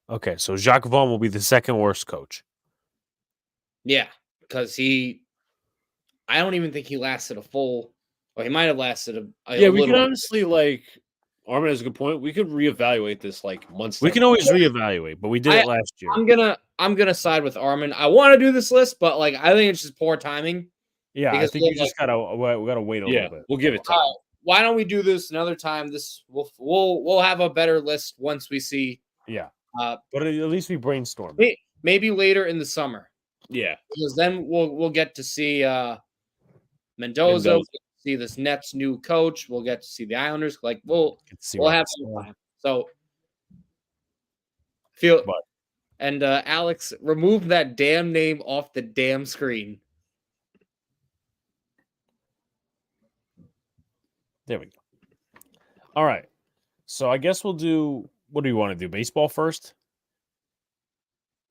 Okay, so Jacques Vaughn will be the second worst coach. Yeah, because I don't even think he lasted a full, or he might have lasted a Yeah, we can little. honestly Armin has a good point. We could reevaluate this like months. We down can the always line. reevaluate, but we did it last year. I'm gonna side with Armin. I want to do this list, but like I think it's just poor timing. Yeah, I because think we you have, just gotta wait a Yeah, little bit. we'll give it All time. right, why don't we do this another time? This we'll have a better list once we see. Yeah, Uh, but at least we brainstorm. maybe later in the summer, Yeah. because then we'll get to see Mendoza. We'll get to see this Nets new coach. We'll get to see the Islanders. Like we'll have some time. So feel. But- And Alex, remove that damn name off the damn screen. There we go. All right. So I guess we'll do. What do you want to do? Baseball first?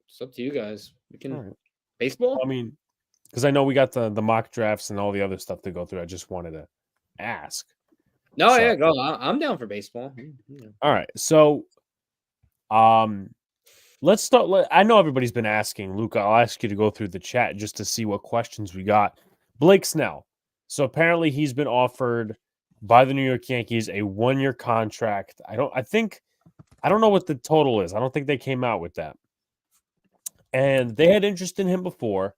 It's up to you guys. We can All right. baseball. I mean, because I know we got the mock drafts and all the other stuff to go through. I just wanted to ask. No, so- yeah, go. I'm down for baseball. Yeah. All right. So, let's start. I know everybody's been asking, Luca. I'll ask you to go through the chat just to see what questions we got. Blake Snell. So apparently he's been offered by the New York Yankees a 1-year contract. I don't know what the total is. I don't think they came out with that. And they had interest in him before.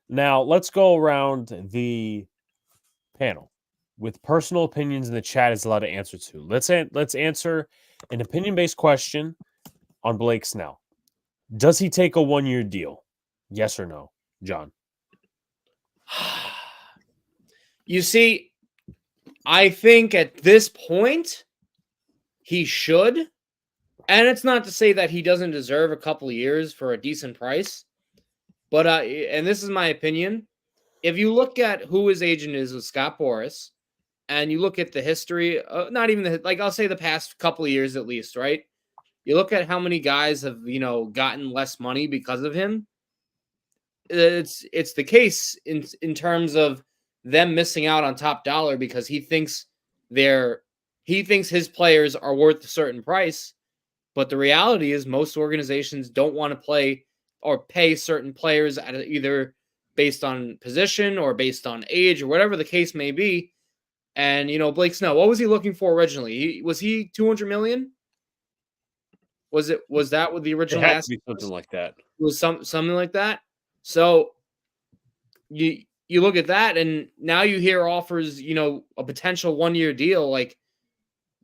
Now let's go around the panel with personal opinions in the chat is allowed to answer to. Let's answer an opinion-based question on Blake Snell. Does he take a 1-year deal? Yes or no, John? You see, I think at this point he should, and it's not to say that he doesn't deserve a couple of years for a decent price, but and this is my opinion. If you look at who his agent is with Scott Boras, and you look at the history, not even I'll say the past couple of years at least, right? You look at how many guys have gotten less money because of him. It's the case in terms of them missing out on top dollar because he thinks his players are worth a certain price, but the reality is most organizations don't want to play or pay certain players at either based on position or based on age or whatever the case may be. And Blake Snell, what was he looking for originally? Was he $200 million? Was that what the original It had ask to be something like that. It was something like that? So you look at that, and now you hear offers, a potential 1-year deal. Like,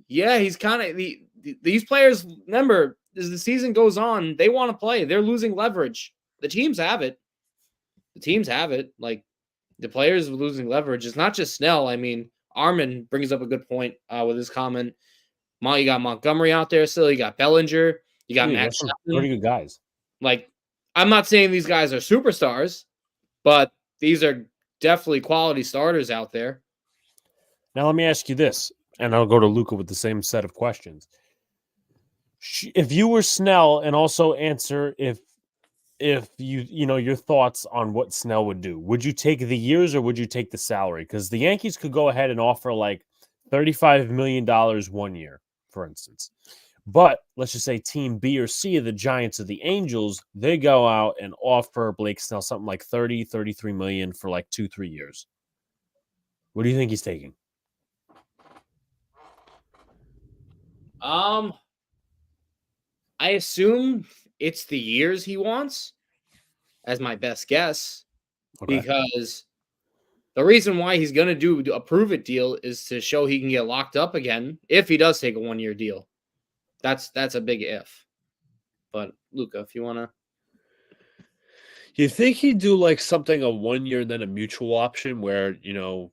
yeah, he's kind of these players. Remember, as the season goes on, they want to play. They're losing leverage. The teams have it. Like the players are losing leverage. It's not just Snell. I mean, Armin brings up a good point with his comment. You got Montgomery out there still. You got Bellinger. You got Max. Pretty good guys. Like, I'm not saying these guys are superstars, but these are definitely quality starters out there. Now let me ask you this, and I'll go to Luca with the same set of questions. If you were Snell, and also answer if your thoughts on what Snell would do, would you take the years or would you take the salary? Because the Yankees could go ahead and offer like $35 million 1 year, for instance. But let's just say team B or C, the Giants or the Angels, they go out and offer Blake Snell something like 30, 33 million for like 2-3 years. What do you think he's taking? I assume it's the years he wants as my best guess, because the reason why he's going to do a prove it deal is to show he can get locked up again if he does take a 1-year deal. That's a big if. But Luca, if you want to. You think he'd do like something a 1 year and then a mutual option where, the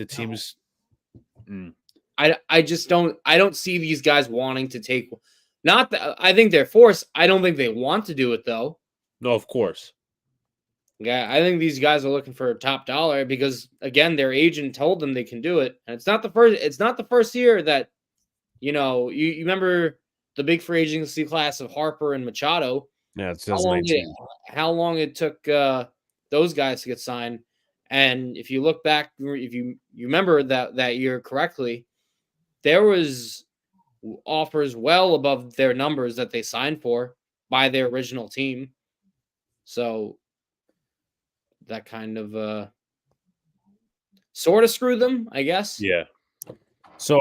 teams. I just don't see these guys wanting to take. Not that I think they're forced. I don't think they want to do it though. No, of course. Yeah, I think these guys are looking for top dollar because again, their agent told them they can do it, and it's not the first year that you remember the big free agency class of Harper and Machado. Yeah, it's 2019. How long it took those guys to get signed, and if you look back, if you remember that year correctly, there was offers well above their numbers that they signed for by their original team. So that kind of sort of screwed them, I guess. Yeah. So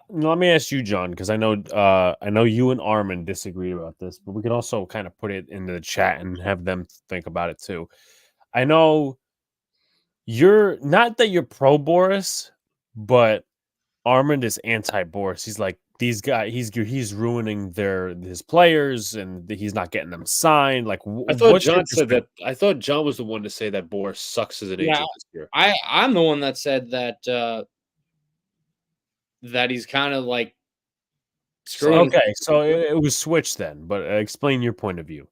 let me ask you, John, because I know you and Armin disagreed about this, but we could also kind of put it into the chat and have them think about it too. I know you're not that you're pro Boris, but Armin is anti Boris. He's like, these guys, he's ruining his players and he's not getting them signed. Like, I thought what's your John said perspective? that. I thought John was the one to say that Boris sucks as an Yeah. agent this year. I'm the one that said that that he's kind of like screwing. Okay, so it was switched then, but explain your point of view.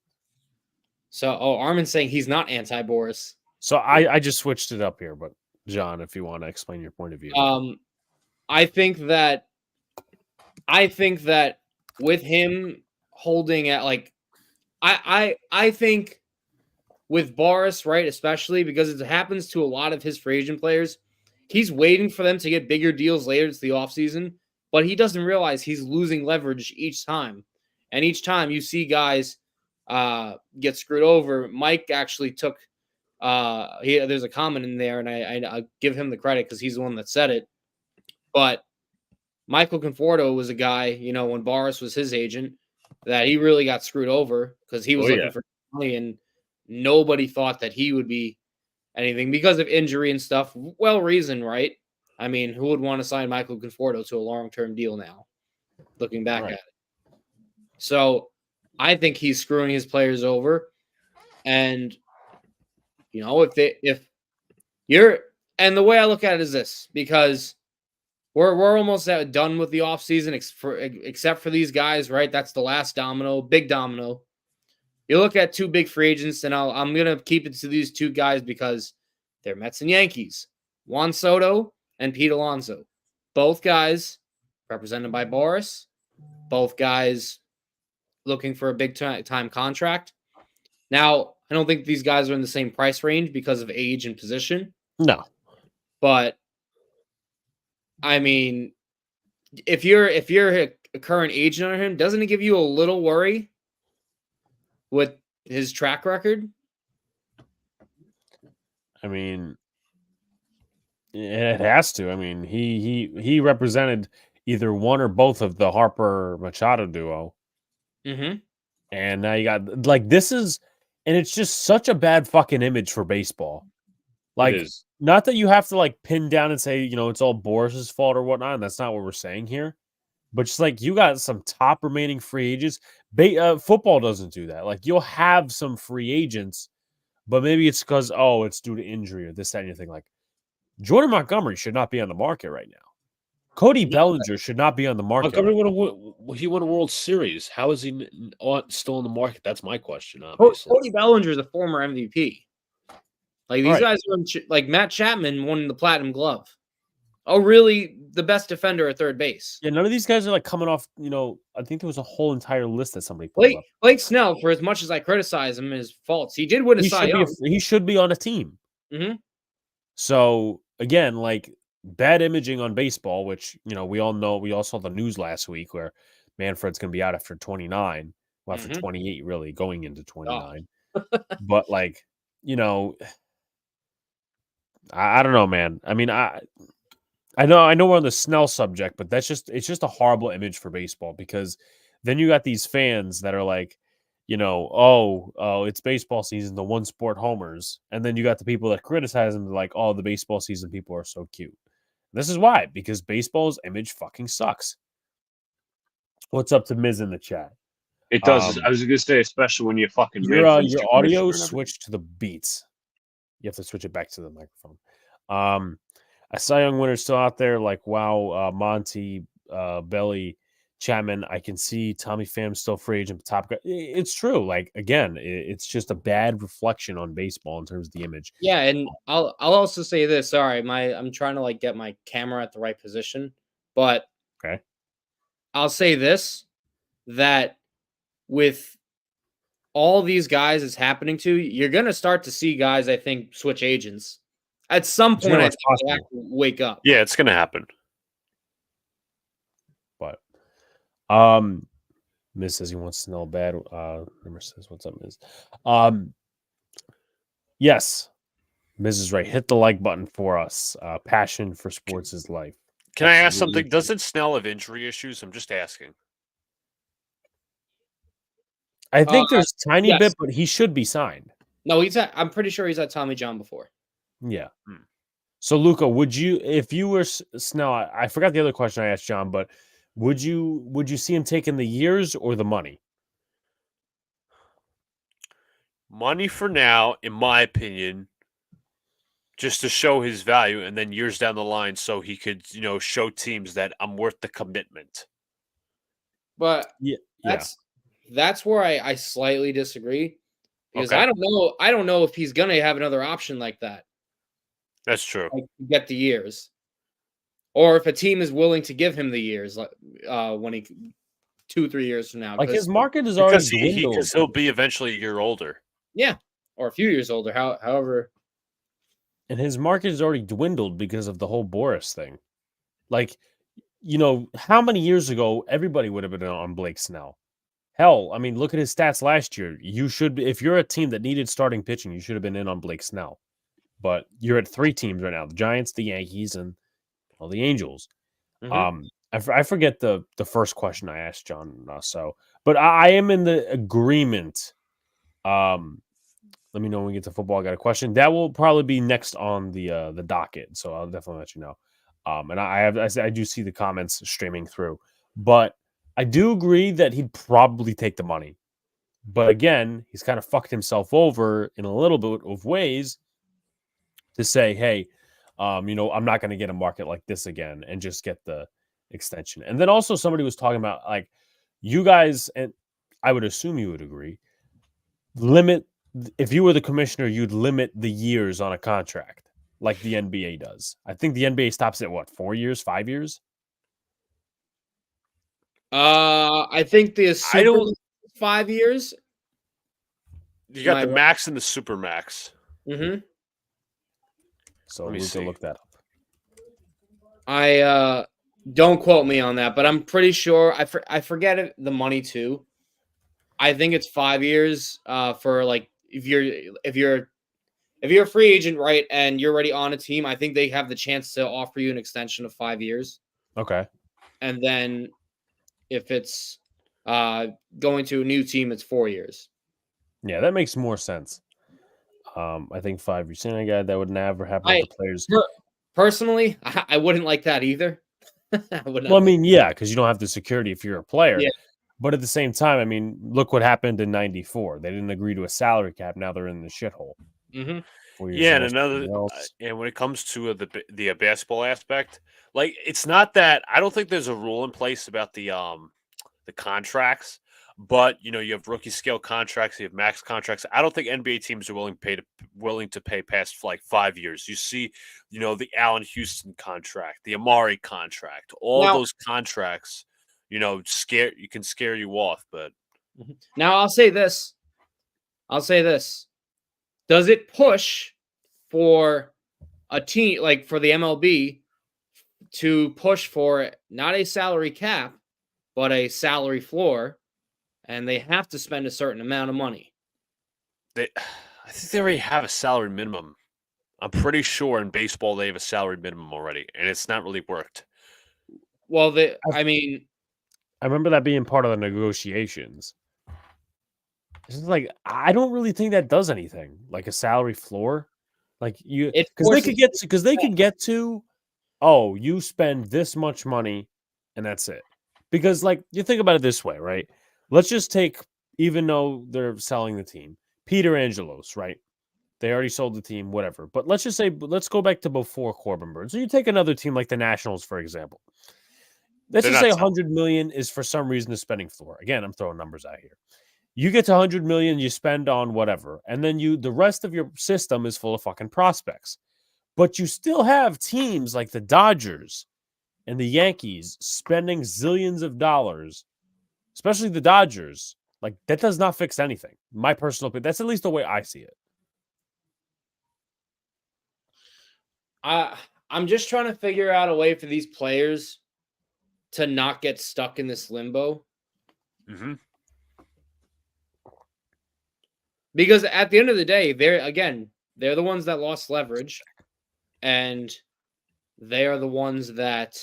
So, Armin's saying he's not anti-Boris. So I just switched it up here, but John, if you want to explain your point of view. I think that with him holding at like I think with Boris, right, especially because it happens to a lot of his free agent players, he's waiting for them to get bigger deals later to the offseason, but he doesn't realize he's losing leverage each time. And each time you see guys get screwed over. Mike actually took there's a comment in there, and I give him the credit because he's the one that said it. But Michael Conforto was a guy, when Boris was his agent, that he really got screwed over because he was looking for money, and nobody thought that he would be anything because of injury and stuff. Well reasoned, right? I mean, who would want to sign Michael Conforto to a long-term deal now, looking back at it? So I think he's screwing his players over. And, if you're, and the way I look at it is this, because we're almost done with the offseason except for these guys, right? That's the last domino, big domino. You look at two big free agents, and I'm going to keep it to these two guys because they're Mets and Yankees. Juan Soto and Pete Alonso. Both guys represented by Boris. Both guys looking for a big time contract. Now, I don't think these guys are in the same price range because of age and position. No. But I mean, if you're a current agent on him, doesn't it give you a little worry with his track record? I mean, it has to. I mean, he represented either one or both of the Harper Machado duo. Mm-hmm. And now you got this is, and it's just such a bad fucking image for baseball. Like, It is. Not that you have to pin down and say, it's all Boris's fault or whatnot. And that's not what we're saying here. But just you got some top remaining free agents. Football doesn't do that. You'll have some free agents, but maybe it's because, it's due to injury or this, that, and anything. Jordan Montgomery should not be on the market right now. Cody Bellinger should not be on the market. Montgomery won a World Series. How is he still in the market? That's my question, obviously. Cody Bellinger is a former MVP. These guys are Matt Chapman won the Platinum Glove. Oh, really? The best defender at third base. Yeah, none of these guys are coming off. I think there was a whole entire list that somebody put up. Blake Snell, for as much as I criticize him, his faults, he did win a Cy Young. He should be on a team. Mm-hmm. So again, bad imaging on baseball, which we all know. We all saw the news last week where Manfred's going to be out after 29, well, after 28, really going into 29. But I don't know, man. I mean, I know we're on the Snell subject, but it's just a horrible image for baseball because then you got these fans that are it's baseball season, the one sport homers. And then you got the people that criticize them the baseball season people are so cute. This is why, because baseball's image fucking sucks. What's up to Miz in the chat? It does. I was going to say, especially when you fucking your audio switched to the beats. You have to switch it back to the microphone. A Cy Young winner still out there. Wow, Monty, Belly, Chapman. I can see Tommy Pham still free agent, top guy. It's true. Again, it's just a bad reflection on baseball in terms of the image. Yeah, and I'll also say this. Sorry, I'm trying to get my camera at the right position, but okay, I'll say this, that with all these guys it's happening to, you're gonna start to see guys, I think, switch agents at some point. I think they have to wake up. Yeah, it's gonna happen. Miz says he wants to know bad. Number says, "What's up, Miz?" Yes, Miz is right. Hit the like button for us. Passion for sports is life. Can I ask Absolutely. something? Doesn't Snell have injury issues? I'm just asking. I think there's tiny yes. bit, but he should be signed. No, I'm pretty sure he's at Tommy John before. Yeah. Hmm. So, Luca, would you, if you were Snell, I forgot the other question I asked John, but would you see him taking the years or the money? Money for now, in my opinion, just to show his value, and then years down the line, so he could, show teams that I'm worth the commitment. But Yeah. that's where I slightly disagree because Okay. I don't know if he's gonna have another option like that. That's true. Like get the years, or if a team is willing to give him the years, like when he 2-3 years from now, Like his market is already dwindled. Because he'll be eventually a year older. yeah, or a few years older. However, and his market is already dwindled because of the whole Boris thing. Like, how many years ago everybody would have been on Blake Snell? Hell, I mean, look at his stats last year. You should, if you're a team that needed starting pitching, you should have been in on Blake Snell. But you're at 3 teams right now: the Giants, the Yankees, and the Angels. mm-hmm. I forget the first question I asked John. But I am in the agreement. Let me know when we get to football. I got a question that will probably be next on the docket, so I'll definitely let you know. And I do see the comments streaming through, but I do agree that he'd probably take the money. But again, he's kind of fucked himself over in a little bit of ways to say, hey, I'm not going to get a market like this again and just get the extension. And then also somebody was talking about, like, you guys, and I would assume you would agree, if you were the commissioner, you'd limit the years on a contract like the NBA does. I think the NBA stops at 4 years, 5 years? I think the super 5 years. You got the max and the super max. Mm-hmm. So we can look that up. I don't quote me on that, but I'm pretty sure I forget the money too. I think it's 5 years for like if you're a free agent, right, and you're already on a team, I think they have the chance to offer you an extension of 5 years. Okay. And then if it's going to a new team, it's 4 years. Yeah, that makes more sense. I think 5 years. Seeing a guy that would never happen with the players. Personally, I wouldn't like that either. Well, I mean, yeah, because you don't have the security if you're a player. Yeah. But at the same time, I mean, look what happened in '94. They didn't agree to a salary cap. Now they're in the shithole. Mm-hmm. Yeah, and when it comes to the basketball aspect, like, it's not that I don't think there's a rule in place about the contracts, but you have rookie scale contracts, you have max contracts. I don't think NBA teams are willing to pay past like 5 years. You see, the Allen Houston contract, the Amari contract, all those contracts, can scare you off. But now I'll say this. Does it push for a team, like for the MLB, to push for not a salary cap, but a salary floor, and they have to spend a certain amount of money? I think they already have a salary minimum. I'm pretty sure in baseball they have a salary minimum already, and it's not really worked. Well, I remember that being part of the negotiations. It's like, I don't really think that does anything, like a salary floor. Like, because they could get to, oh, you spend this much money and that's it. Because, like, you think about it this way, right? Let's just take, even though they're selling the team, Peter Angelos, right? They already sold the team, whatever. But let's just say, let's go back to before Corbin Burns. So you take another team like the Nationals, for example. Let's just say 100 million is for some reason a spending floor. Again, I'm throwing numbers out here. You get to 100 million, you spend on whatever, and then the rest of your system is full of fucking prospects. But you still have teams like the Dodgers and the Yankees spending zillions of dollars, especially the Dodgers. Like, that does not fix anything. My personal opinion. That's at least the way I see it. I'm just trying to figure out a way for these players to not get stuck in this limbo. Mm-hmm. Because at the end of the day, they're the ones that lost leverage, and they are the ones that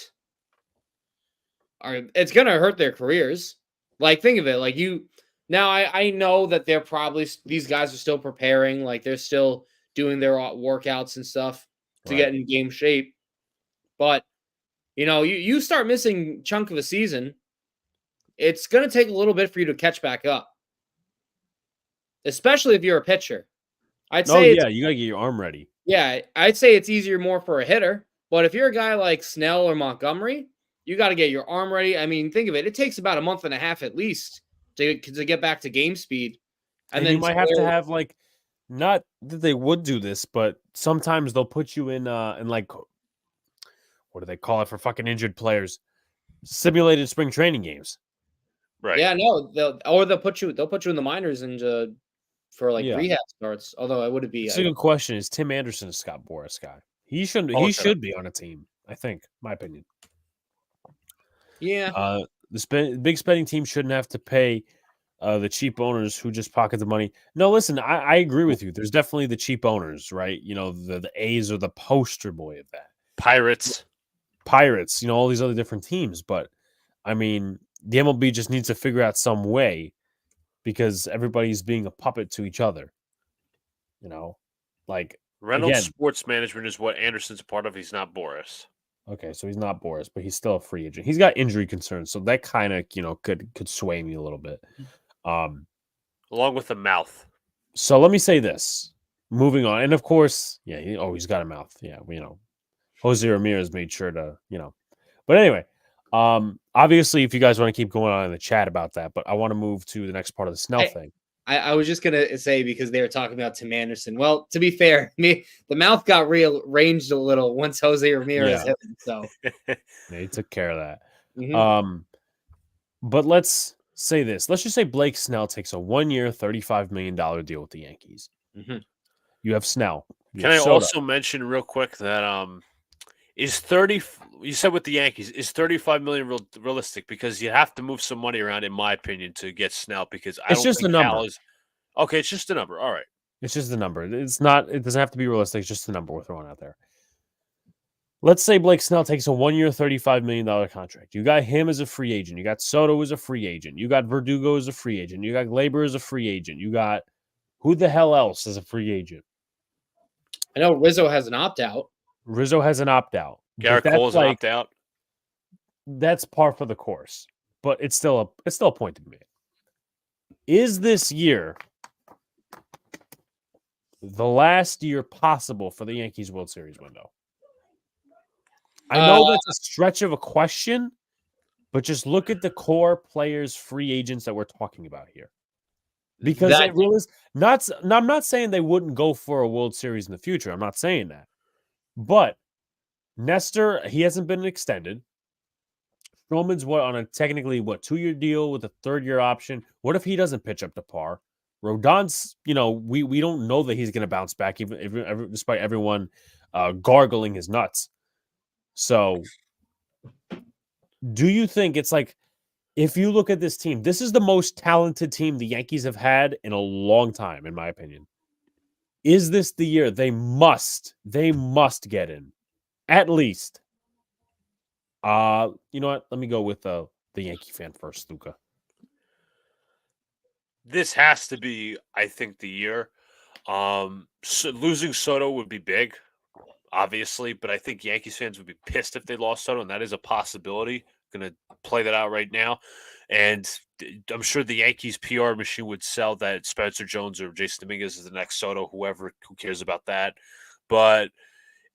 it's going to hurt their careers. Like, think of it. Like, now I know that they're probably, these guys are still preparing. Like, they're still doing their workouts and stuff to get in game shape. But, you start missing chunk of a season, it's going to take a little bit for you to catch back up. Especially if you're a pitcher. You gotta get your arm ready. Yeah, I'd say it's easier more for a hitter. But if you're a guy like Snell or Montgomery, you got to get your arm ready. I mean, think of it. It takes about a month and a half at least to get back to game speed. And then you might have to have, like, not that they would do this, but sometimes they'll put you in like, what do they call it for fucking injured players? Simulated spring training games. Right. Yeah, no, they'll put you in the minors and for rehab starts. Although I wouldn't be. It's a good question. Is Tim Anderson a Scott Boras guy? He shouldn't. He should be on a team. I think, my opinion. Yeah. The big spending team shouldn't have to pay the cheap owners who just pocket the money. No, listen, I agree with you. There's definitely the cheap owners, right? The A's are the poster boy of that. Pirates, all these other different teams. But I mean, the MLB just needs to figure out some way, because everybody's being a puppet to each other. Like, Reynolds Sports Management is what Anderson's a part of. He's not Boras. Okay, so he's not Boras, but he's still a free agent. He's got injury concerns, so that kind of could sway me a little bit. Along with the mouth. So let me say this. Moving on, and of course, yeah, he's got a mouth. Yeah, Jose Ramirez made sure to, But anyway, obviously, if you guys want to keep going on in the chat about that, but I want to move to the next part of the Snell thing. I was just gonna say, because they were talking about Tim Anderson. Well, to be fair, the mouth got rearranged a little once Jose Ramirez hit him. So yeah, he took care of that. Mm-hmm. But let's say this. Let's just say Blake Snell takes a 1-year, $35 million deal with the Yankees. Mm-hmm. You have Snell. Can I also mention real quick that is 30? You said with the Yankees, is 35 million realistic? Because you have to move some money around, in my opinion, to get Snell. Because it's just a number. Okay, it's just a number. All right, it's just a number. It's not. It doesn't have to be realistic. It's just a number we're throwing out there. Let's say Blake Snell takes a 1-year, $35 million contract. You got him as a free agent. You got Soto as a free agent. You got Verdugo as a free agent. You got Gleyber as a free agent. You got who the hell else as a free agent? I know Rizzo has an opt-out. Garrett Cole's an opt-out. That's par for the course, but it's still a point to be made. Is this year the last year possible for the Yankees World Series window? I know that's a stretch of a question, but just look at the core players, free agents that we're talking about here. Because it really is not. I'm not saying they wouldn't go for a World Series in the future. I'm not saying that. But Nestor, he hasn't been extended. Stroman's on a technically 2-year deal with a 3rd-year option. What if he doesn't pitch up to par? Rodon's, we don't know that he's going to bounce back, even despite everyone gargling his nuts. So, do you think it's like, if you look at this team, this is the most talented team the Yankees have had in a long time, in my opinion. Is this the year they must get in? At least. You know what? Let me go with the Yankee fan first, Luca. This has to be, I think, the year. So losing Soto would be big, obviously, but I think Yankees fans would be pissed if they lost Soto, and that is a possibility. Going to play that out right now. And I'm sure the Yankees PR machine would sell that Spencer Jones or Jason Dominguez is the next Soto, who cares about that. But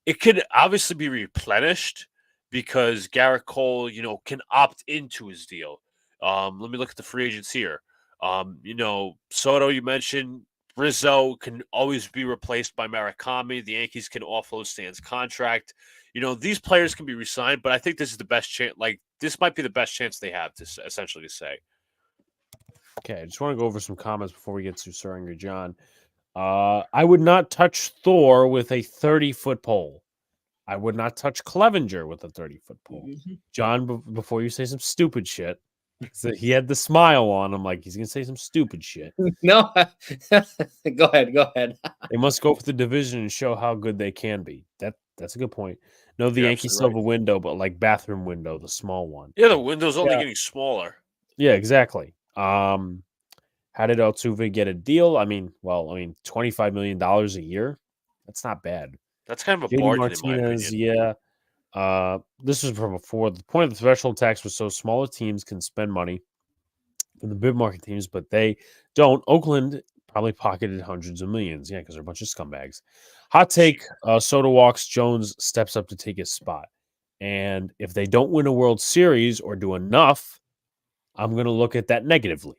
it could obviously be replenished because Garrett Cole, can opt into his deal. Let me look at the free agents here. Soto, you mentioned. Rizzo can always be replaced by Murakami. The Yankees can offload Stan's contract. These players can be re-signed, but I think this is the best chance. This might be the best chance they have to essentially say. Okay, I just want to go over some comments before we get to Sir Angry John. I would not touch Thor with a 30-foot pole. I would not touch Clevenger with a 30-foot pole. John, before you say some stupid shit, so he had the smile on. I'm like, he's gonna say some stupid shit. No, go ahead. They must go for the division and show how good they can be. That's a good point. No, the You're Yankees absolutely still have a window, but like bathroom window, the small one. Yeah, the window's only Yeah. getting smaller. Yeah, exactly. How did Altuve get a deal? $25 million a year. That's not bad. That's kind of a JD bargain, in my Martinez, opinion. yeah. This was from before. The point of the threshold tax was so smaller teams can spend money from the big market teams, but they don't. Oakland probably pocketed hundreds of millions. Yeah, because they're a bunch of scumbags. Hot take: Soto walks. Jones steps up to take his spot. And if they don't win a World Series or do enough, I'm going to look at that negatively.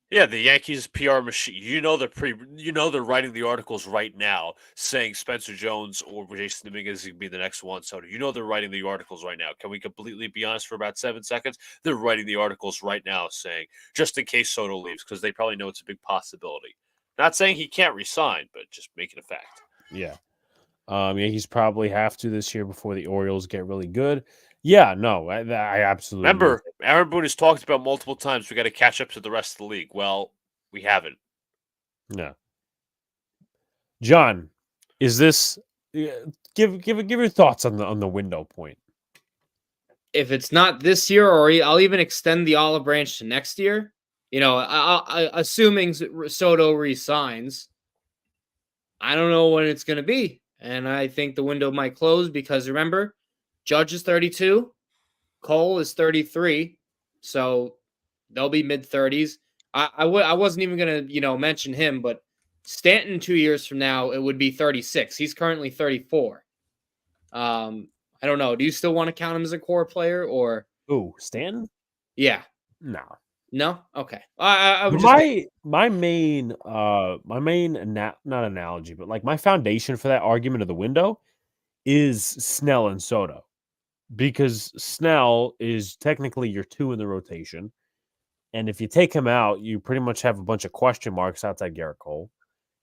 Yeah, the Yankees PR machine. They're writing the articles right now saying Spencer Jones or Jason Dominguez is going to be the next one. So they're writing the articles right now. Can we completely be honest for about 7 seconds? They're writing the articles right now saying just in case Soto leaves because they probably know it's a big possibility. Not saying he can't resign, but just making a fact. Yeah. Yankees probably have to this year before the Orioles get really good. Yeah, no, I absolutely Remember, Aaron Boone has talked about multiple times we got to catch up to the rest of the league. Well, we haven't. No. John, is this give your thoughts on the window point? If it's not this year, or I'll even extend the olive branch to next year. Assuming Soto resigns, I don't know when it's going to be, and I think the window might close because remember, Judge is 32, Cole is 33, so they'll be mid-30s. I wasn't even going to mention him, but Stanton 2 years from now it would be 36. He's currently 34. I don't know. Do you still want to count him as a core player or? Ooh, Stanton? Yeah. No. Okay. I would just my main not analogy, but like my foundation for that argument of the window is Snell and Soto, because Snell is technically your 2 in the rotation, and if you take him out, you pretty much have a bunch of question marks outside Garrett Cole.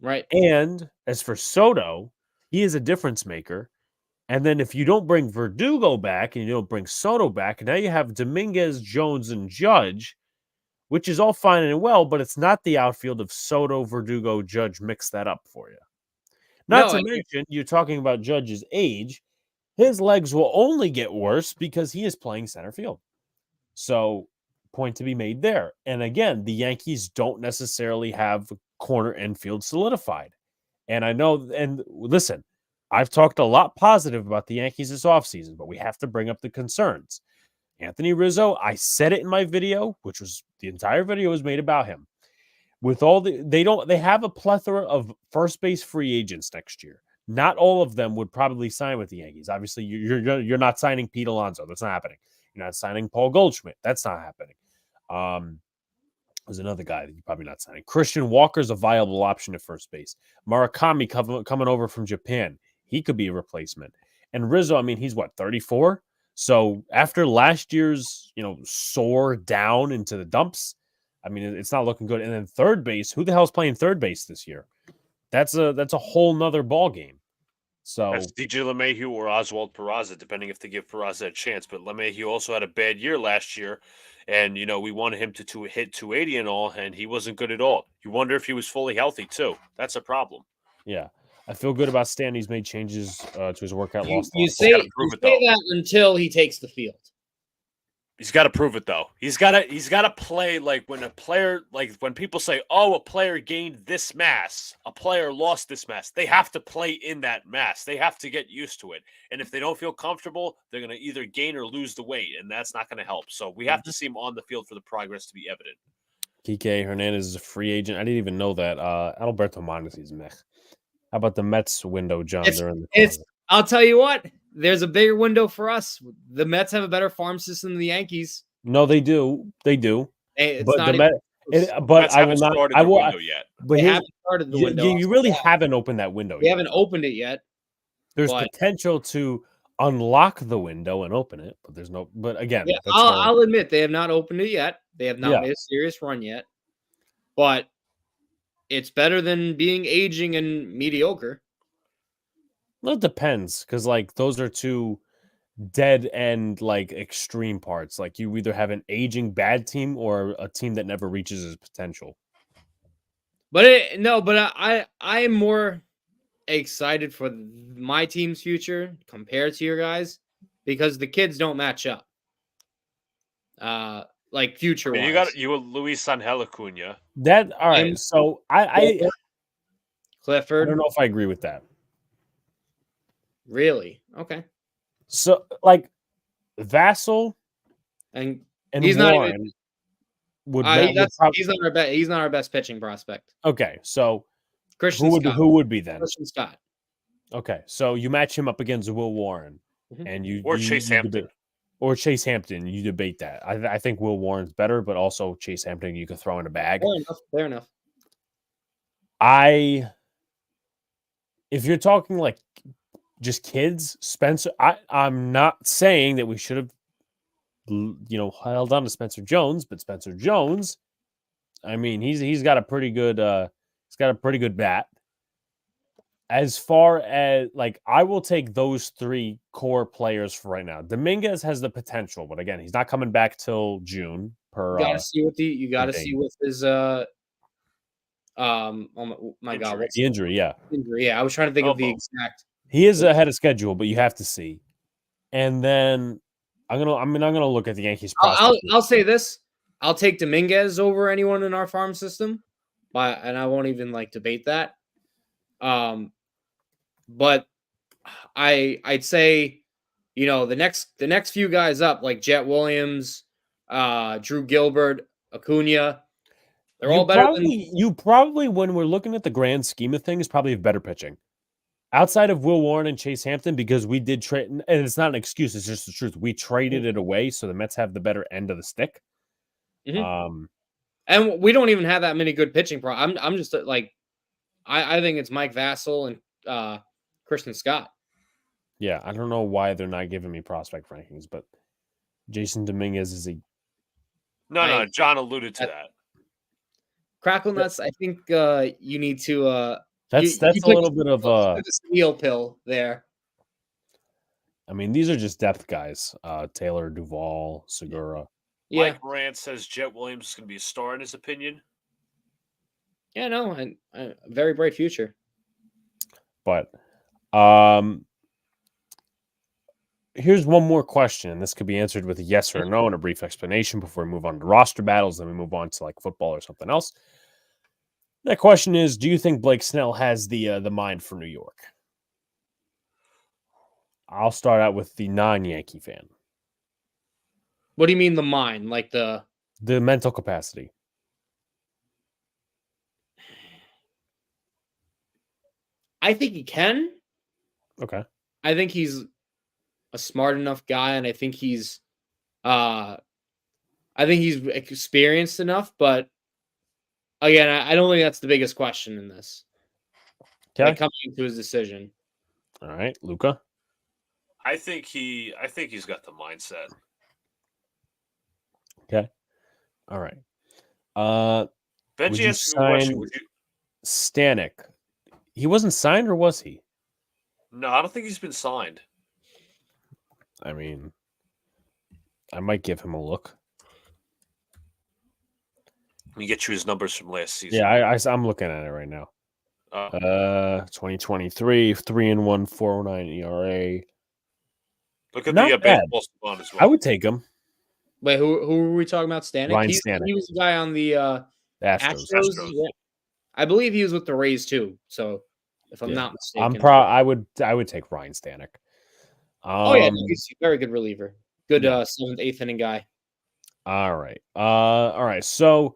right. And as for Soto, he is a difference maker. And then if you don't bring Verdugo back and you don't bring Soto back, now you have Dominguez, Jones, and Judge, which is all fine and well, but it's not the outfield of Soto, Verdugo, Judge. Mix that up for you. Not to mention, you're talking about Judge's age. His legs will only get worse because he is playing center field. So, point to be made there. And again, the Yankees don't necessarily have corner infield solidified. And I know, and listen, I've talked a lot positive about the Yankees this offseason, but we have to bring up the concerns. Anthony Rizzo, I said it in my video, which was the entire video was made about him. With all they have a plethora of first base free agents next year. Not all of them would probably sign with the Yankees. Obviously, you're not signing Pete Alonso. That's not happening. You're not signing Paul Goldschmidt. That's not happening. There's another guy that you're probably not signing. Christian Walker's a viable option at first base. Murakami coming over from Japan. He could be a replacement. And Rizzo, he's 34? So after last year's, soar down into the dumps, it's not looking good. And then third base, who the hell's playing third base this year? That's a whole nother ball game. So that's DJ LeMahieu or Oswald Peraza, depending if they give Peraza a chance. But LeMahieu also had a bad year last year, and we wanted him to hit 280 and all, and he wasn't good at all. You wonder if he was fully healthy too. That's a problem. Yeah, I feel good about Stan. He's made changes to his workout. You say that until he takes the field. He's got to prove it though. He's got to play like when people say, "Oh, a player gained this mass, a player lost this mass." They have to play in that mass. They have to get used to it. And if they don't feel comfortable, they're going to either gain or lose the weight, and that's not going to help. So we have to see him on the field for the progress to be evident. Kike Hernandez is a free agent. I didn't even know that. Alberto Mondesi's meh. How about the Mets window, John? I'll tell you what. There's a bigger window for us. The Mets have a better farm system than the Yankees. No, they do. They do. It's but not the Mets I will not. I will yet. But they haven't started the window. You really haven't opened that window. We haven't opened it yet. There's potential to unlock the window and open it, but there's no. But again, I'll admit they have not opened it yet. They have not made a serious run yet. But it's better than being aging and mediocre. Well, it depends because like those are two dead end like extreme parts. Like you either have an aging bad team or a team that never reaches its potential. But I am more excited for my team's future compared to your guys because the kids don't match up. Like future I mean, wise. you Luis Angel Acuna. That all right. So I Clifford. don't know if I agree with that. Really? Okay. So like Vassal And and he's not even Warren would, he's not our best pitching prospect. okay. So Christian Scott. who would be then? Christian Scott. Okay, so you match him up against Will Warren, Mhm. and you Or you- Chase you Hampton. debate- or Chase Hampton. You debate that. I think Will Warren's better, but also Chase Hampton you could throw in a bag. Fair enough. Fair enough. If you're talking like just kids, Spencer, I'm not saying that we should have, held on to Spencer Jones, but Spencer Jones, I mean, he's got a pretty good bat. As far as like, I will take those three core players for right now. Dominguez has the potential, but again, he's not coming back till June. You gotta see with his oh my god, what's the injury, yeah. injury? Yeah, I was trying to think of the Elbow. exact. He is ahead of schedule, but you have to see. And then I'm gonna look at the Yankees. I'll say this: I'll take Dominguez over anyone in our farm system, and I won't even like debate that. But I'd say, the next few guys up like Jet Williams, Drew Gilbert, Acuna, they're all better than you. Probably when we're looking at the grand scheme of things, probably have better pitching. Outside of Will Warren and Chase Hampton, because we did trade, and it's not an excuse, it's just the truth. We traded it away, so the Mets have the better end of the stick. Mhm. And we don't even have that many good pitching. I'm just like, I think it's Mike Vassal and Christian Scott. Yeah, I don't know why they're not giving me prospect rankings, but Jason Dominguez is a No, John alluded to that. Crackle Nuts. I think you need to. That's you a little bit of a steel pill there. I mean, these are just depth guys. Taylor, Duvall, Segura. Yeah. Mike Morant says Jet Williams is going to be a star in his opinion. Yeah, no, and a very bright future. But here's one more question, and this could be answered with a yes or a no and a brief explanation before we move on to roster battles. Then we move on to like football or something else. That question is: do you think Blake Snell has the mind for New York? I'll start out with the non-Yankee fan. What do you mean the mind? Like the mental capacity? I think he can. Okay. I think he's a smart enough guy, and I think he's experienced enough. But again, I don't think that's the biggest question in this. Okay. Like coming to his decision. All right, Luca. I think he's got the mindset. Okay. All right. Benji asked me a question. Would you? Stanek. He wasn't signed, or was he? No, I don't think he's been signed. I mean, I might give him a look. Let me get you his numbers from last season. Yeah, I'm looking at it right now. 2023, 3-1, 4.09 ERA. Look at Not the bad. baseball spawn as well. I would take him. Wait, who were we talking about? Stanek? Ryan Stanek. He was the guy on the Astros. Yeah. I believe he was with the Rays too. So if I'm not mistaken, I would take Ryan Stanek. He's a very good reliever. Good 7th, 8th inning guy. All right. So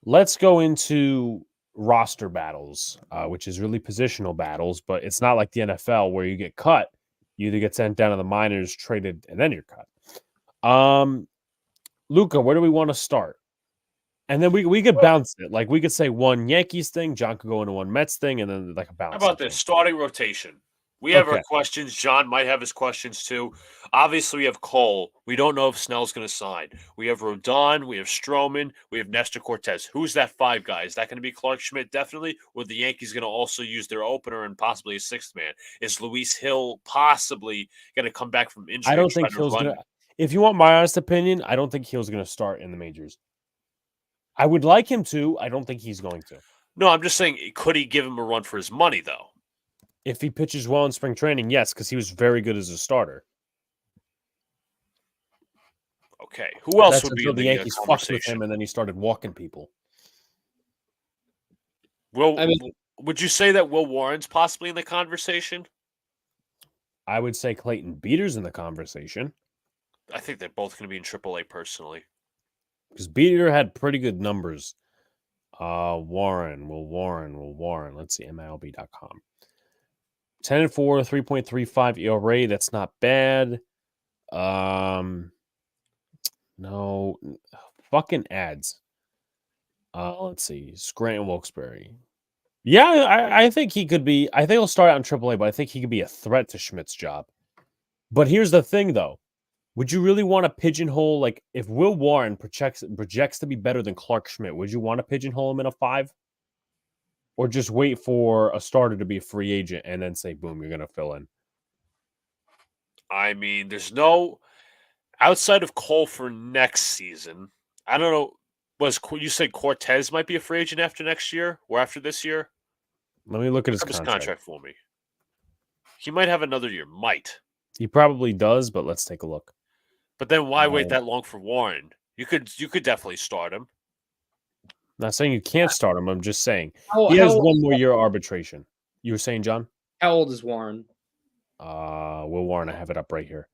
let's go into roster battles, which is really positional battles, but it's not like the NFL where you get cut. You either get sent down to the minors, traded, and then you're cut. Luca, where do we want to start? And then we could bounce it. Like we could say one Yankees thing, John could go into one Mets thing, and then like a bounce. How about this starting rotation? We have our Okay. questions. John might have his questions too. Obviously, we have Cole. We don't know if Snell's going to sign. We have Rodon. We have Stroman. We have Nestor Cortez. Who's that 5 guy? Is that going to be Clark Schmidt? Definitely. Or the Yankees going to also use their opener and possibly a 6th man? Is Luis Hill possibly going to come back from injury? I don't and try think to Hill's run? gonna. If you want my honest opinion, I don't think Hill's gonna start in the majors. I would like him to. I don't think he's going to. No, I'm just saying, could he give him a run for his money, though? If he pitches well in spring training, yes, because he was very good as a starter. Okay. Who else That's would be until in the the Yankees fucked with conversation? him, and then he started walking people. Will, I mean- would you say that Will Warren's possibly in the conversation? I would say Clayton Beater's in the conversation I think they're both going to be in AAA personally. because Beater had pretty good numbers. Will Warren. Let's see, MLB.com. 10-4, 3.35 ERA. That's not bad. No, fucking ads. Let's see, Scranton Wilkes-Barre. Yeah, I think he could be. I think he'll start out in AAA, but I think he could be a threat to Schmidt's job. But here's the thing, though. Would you really want to pigeonhole, like, if Will Warren projects to be better than Clark Schmidt, would you want to pigeonhole him in a 5? Or just wait for a starter to be a free agent and then say, boom, you're going to fill in? I mean, there's no outside of Cole for next season. I don't know. You said Cortez might be a free agent after next year or after this year? Let me look at his Look up contract. for me. He might have another year. Might. He probably does, but let's take a look. But then why wait that long for Warren? You could definitely start him. Not saying you can't start him. I'm just saying How, he has how, one more year arbitration. You were saying, John? how old is Warren? Will Warren, I have it up right here.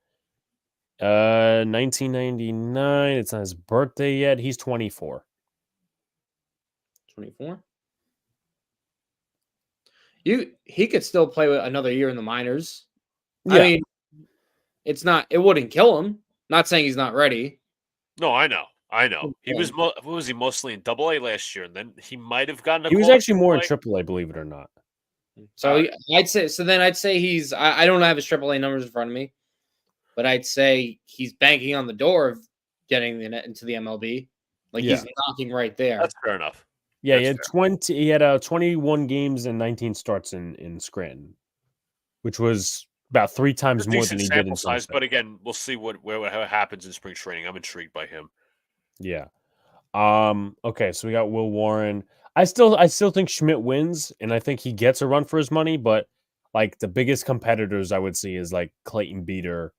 1999. It's not his birthday yet. He's 24. 24. He could still play with another year in the minors. Yeah. I mean, it wouldn't kill him. Not saying he's not ready. No, I know. He was Yeah. what was he mostly in AA last year, and then he might have gotten a He was call actually more in AAA. AAA, believe it or not. So I'd say he's I don't have his AAA numbers in front of me, but I'd say he's banking on the door of getting into the MLB. Like Yeah. he's knocking right there. That's fair enough. Yeah, That's he had 21 games and 19 starts in Scranton, which was about 3 times A more decent than he did in sample size, Sunset. but again, we'll see what happens in spring training. I'm intrigued by him. Yeah. Okay, so we got Will Warren. I still think Schmidt wins, and I think he gets a run for his money, but like the biggest competitors I would see is like Clayton Beater,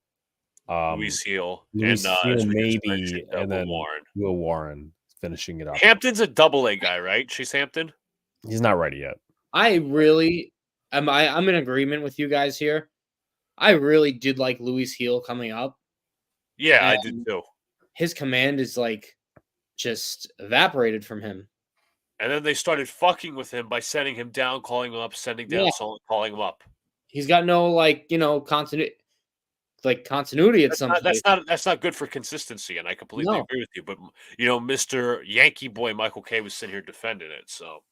Luis Hill, Luis and Hill as we just maybe, mentioned, and then Warren. Will Warren finishing it up. Hampton's a AA guy, right? Chase Hampton. He's not ready yet. I really I'm in agreement with you guys here. I really did like Luis Hill coming up. Yeah, I did too. His command is like just evaporated from him. And then they started fucking with him by sending him down, calling him up, sending down, Yeah. calling him up. He's got no continuity at some point. That's not good for consistency, and I completely No. agree with you. But Mr. Yankee boy Michael K was sitting here defending it. So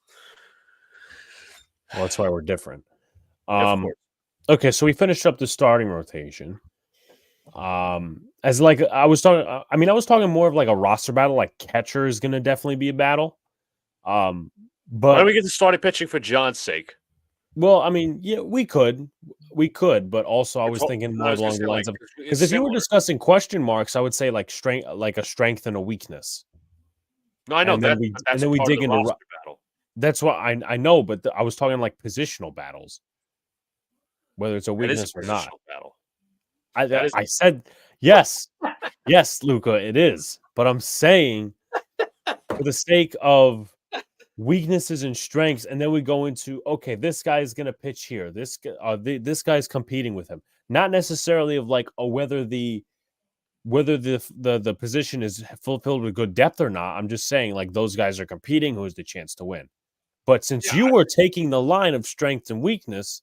Well, that's why we're different. of course. Okay, so we finished up the starting rotation. As like I was talking more of like a roster battle. Like catcher is gonna definitely be a battle. Why But don't we get the starting pitching for John's sake? well, I mean, yeah, we could, but also I was thinking more along the lines of because if you were discussing question marks, I would say like strength, like a strength and a weakness. No, I know and then that's we part dig of the into roster battle. That's what I know, but I was talking like positional battles, whether it's a That is a weakness or not. positional battle. I said yes, yes, Luca, it is. But I'm saying for the sake of weaknesses and strengths, and then we go into okay, this guy's gonna pitch here. This guy's competing with him, not necessarily of like whether the position is fulfilled with good depth or not. I'm just saying like those guys are competing. Who has the chance to win? But since you were taking the line of strength and weakness,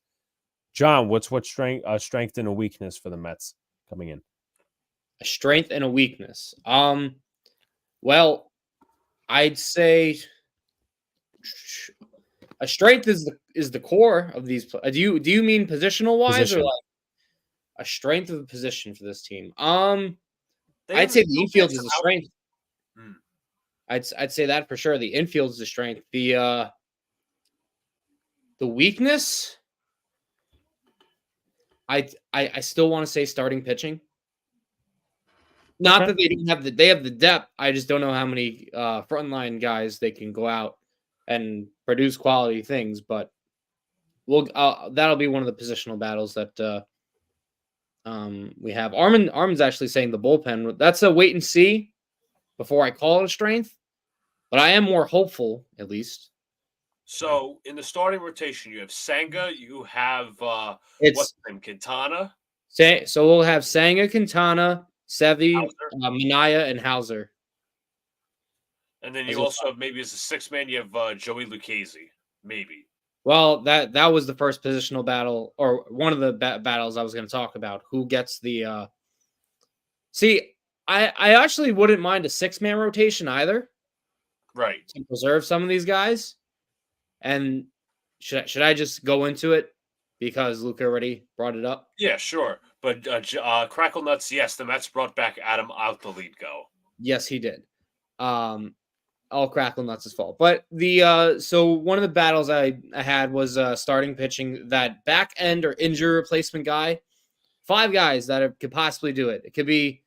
John, what's strength and a weakness for the Mets coming in? A strength and a weakness. Well, I'd say A strength is the core of these. Do you mean positional wise or Position. like a strength of a position for this team? They I'd have say the the infield is offensive a strength. Hmm. I'd say that for sure. The infield is a strength. The weakness, I still want to say starting pitching. Not Okay. that they don't have they have the depth. I just don't know how many frontline guys they can go out and produce quality things. But that'll be one of the positional battles that we have. Armin's actually saying the bullpen. That's a wait and see before I call it a strength. But I am more hopeful, at least. So in the starting rotation, you have Senga, you have It's what's his name, Quintana, so we'll have Sanga, Quintana, Sevi, Hauser, Minaya, and Hauser. and then As you a- also have maybe as a sixth man, you have Joey Lucchese, maybe. Well, that was the first positional battle, or one of the battles I was going to talk about. Who gets the? See, I actually wouldn't mind a 6-man rotation either Right. to preserve some of these guys. And should I just go into it because Luke already brought it up? Yeah, sure. But Crackle Nuts, yes, the Mets brought back Adam out the lead go. Yes, he did. All Crackle Nuts' fault. But the so one of the battles I had was starting pitching, that back end or injury replacement guy. 5 guys that could possibly do it. It could be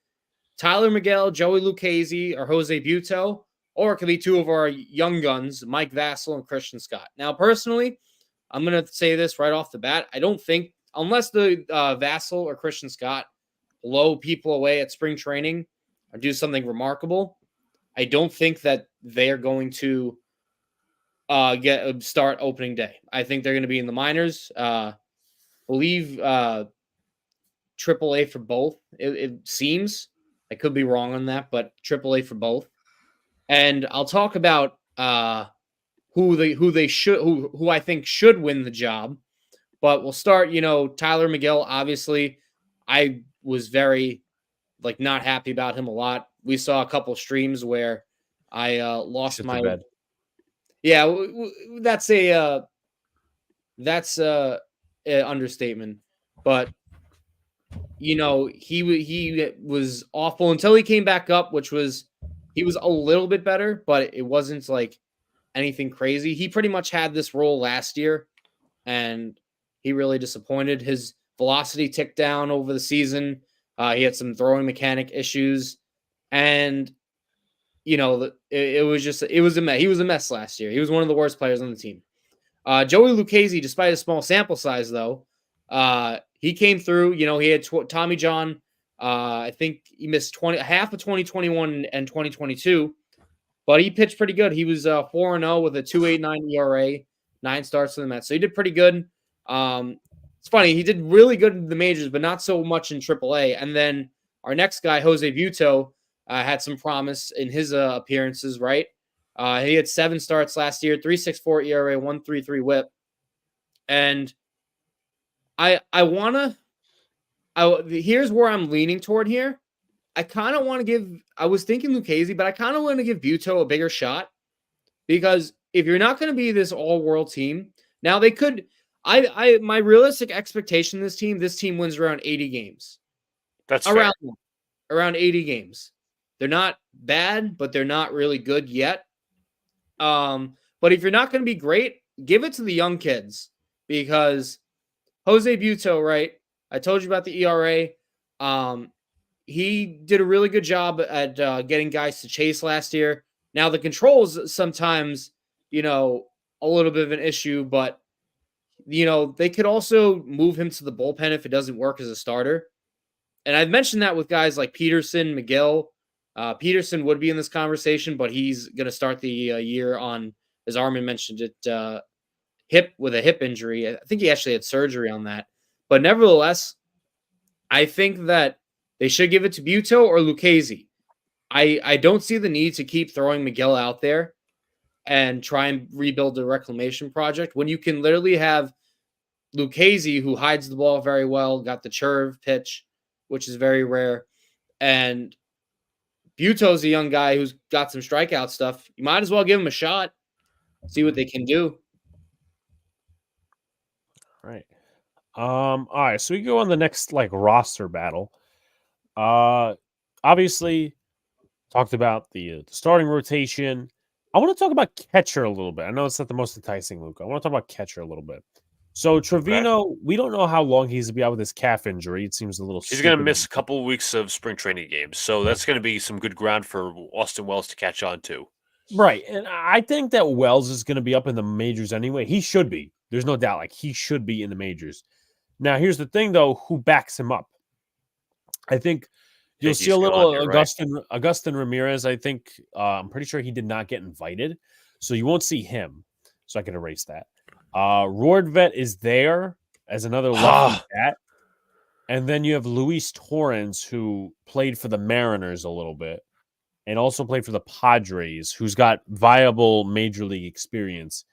Tyler Miguel, Joey Lucchese, or Jose Buto, or it could be 2 of our young guns, Mike Vassell and Christian Scott. Now, personally, I'm going to say this right off the bat. I don't think, unless the Vassell or Christian Scott blow people away at spring training or do something remarkable, I don't think that they're going to start opening day. I think they're going to be in the minors. Believe AAA for both. It seems. I could be wrong on that, but AAA for both. And I'll talk about who I think should win the job. But we'll start, Tyler Miguel. Obviously, I was very not happy about him a lot. We saw a couple streams where I lost Shit my the bed. Yeah, that's a understatement. But he was awful until he came back up, he was a little bit better, but it wasn't like anything crazy. He pretty much had this role last year, and he really disappointed. His velocity ticked down over the season. He had some throwing mechanic issues, and it was a mess. He was a mess last year. He was one of the worst players on the team. Joey Lucchese, despite a small sample size, though, he came through. He had Tommy John. I think he missed half of 2021 and 2022, but he pitched pretty good. He was 4-0 with a 2.89 ERA, 9 starts for the Mets, so he did pretty good. It's funny, he did really good in the majors, but not so much in AAA. And then our next guy, Jose Buto, had some promise in his appearances. Right, he had 7 starts last year, 3.64 ERA, 1.33 WHIP, and here's where I'm leaning toward here. I kind of want to give. I was thinking Lucchese, but I kind of want to give Buto a bigger shot, because if you're not going to be this all-world team, now they could. My realistic expectation this team wins around 80 games. That's around fair. around 80 games. They're not bad, but they're not really good yet. But if you're not going to be great, give it to the young kids, because Jose Buto, right? I told you about the ERA. He did a really good job at getting guys to chase last year. Now the controls sometimes, a little bit of an issue, but they could also move him to the bullpen if it doesn't work as a starter. And I've mentioned that with guys like Peterson, Miguel. Peterson would be in this conversation, but he's going to start the year on, as Armin mentioned it, with a hip injury. I think he actually had surgery on that. But nevertheless, I think that they should give it to Buto or Lucchese. I don't see the need to keep throwing Miguel out there and try and rebuild the reclamation project when you can literally have Lucchese, who hides the ball very well, got the curve pitch, which is very rare, and Buto's a young guy who's got some strikeout stuff. You might as well give him a shot, see what they can do. right. All right. So we go on the next like roster battle. Obviously talked about the starting rotation. I want to talk about catcher a little bit. I know it's not the most enticing, Luca. I want to talk about catcher a little bit. So Trevino, we don't know how long he's to be out with his calf injury. It seems a little. He's going to stupid. miss a couple weeks of spring training games, so that's going to be some good ground for Austin Wells to catch on to. Right. And I think that Wells is going to be up in the majors anyway. He should be. There's no doubt. Like, he should be in the majors. Now, here's the thing, though. Who backs him up? I think you'll see a little Augustin Ramirez. I think I'm pretty sure he did not get invited. So you won't see him. So I can erase that. Roordvet is there as another lefty bat. And then you have Luis Torrens, who played for the Mariners a little bit. And also played for the Padres, who's got viable major league experience.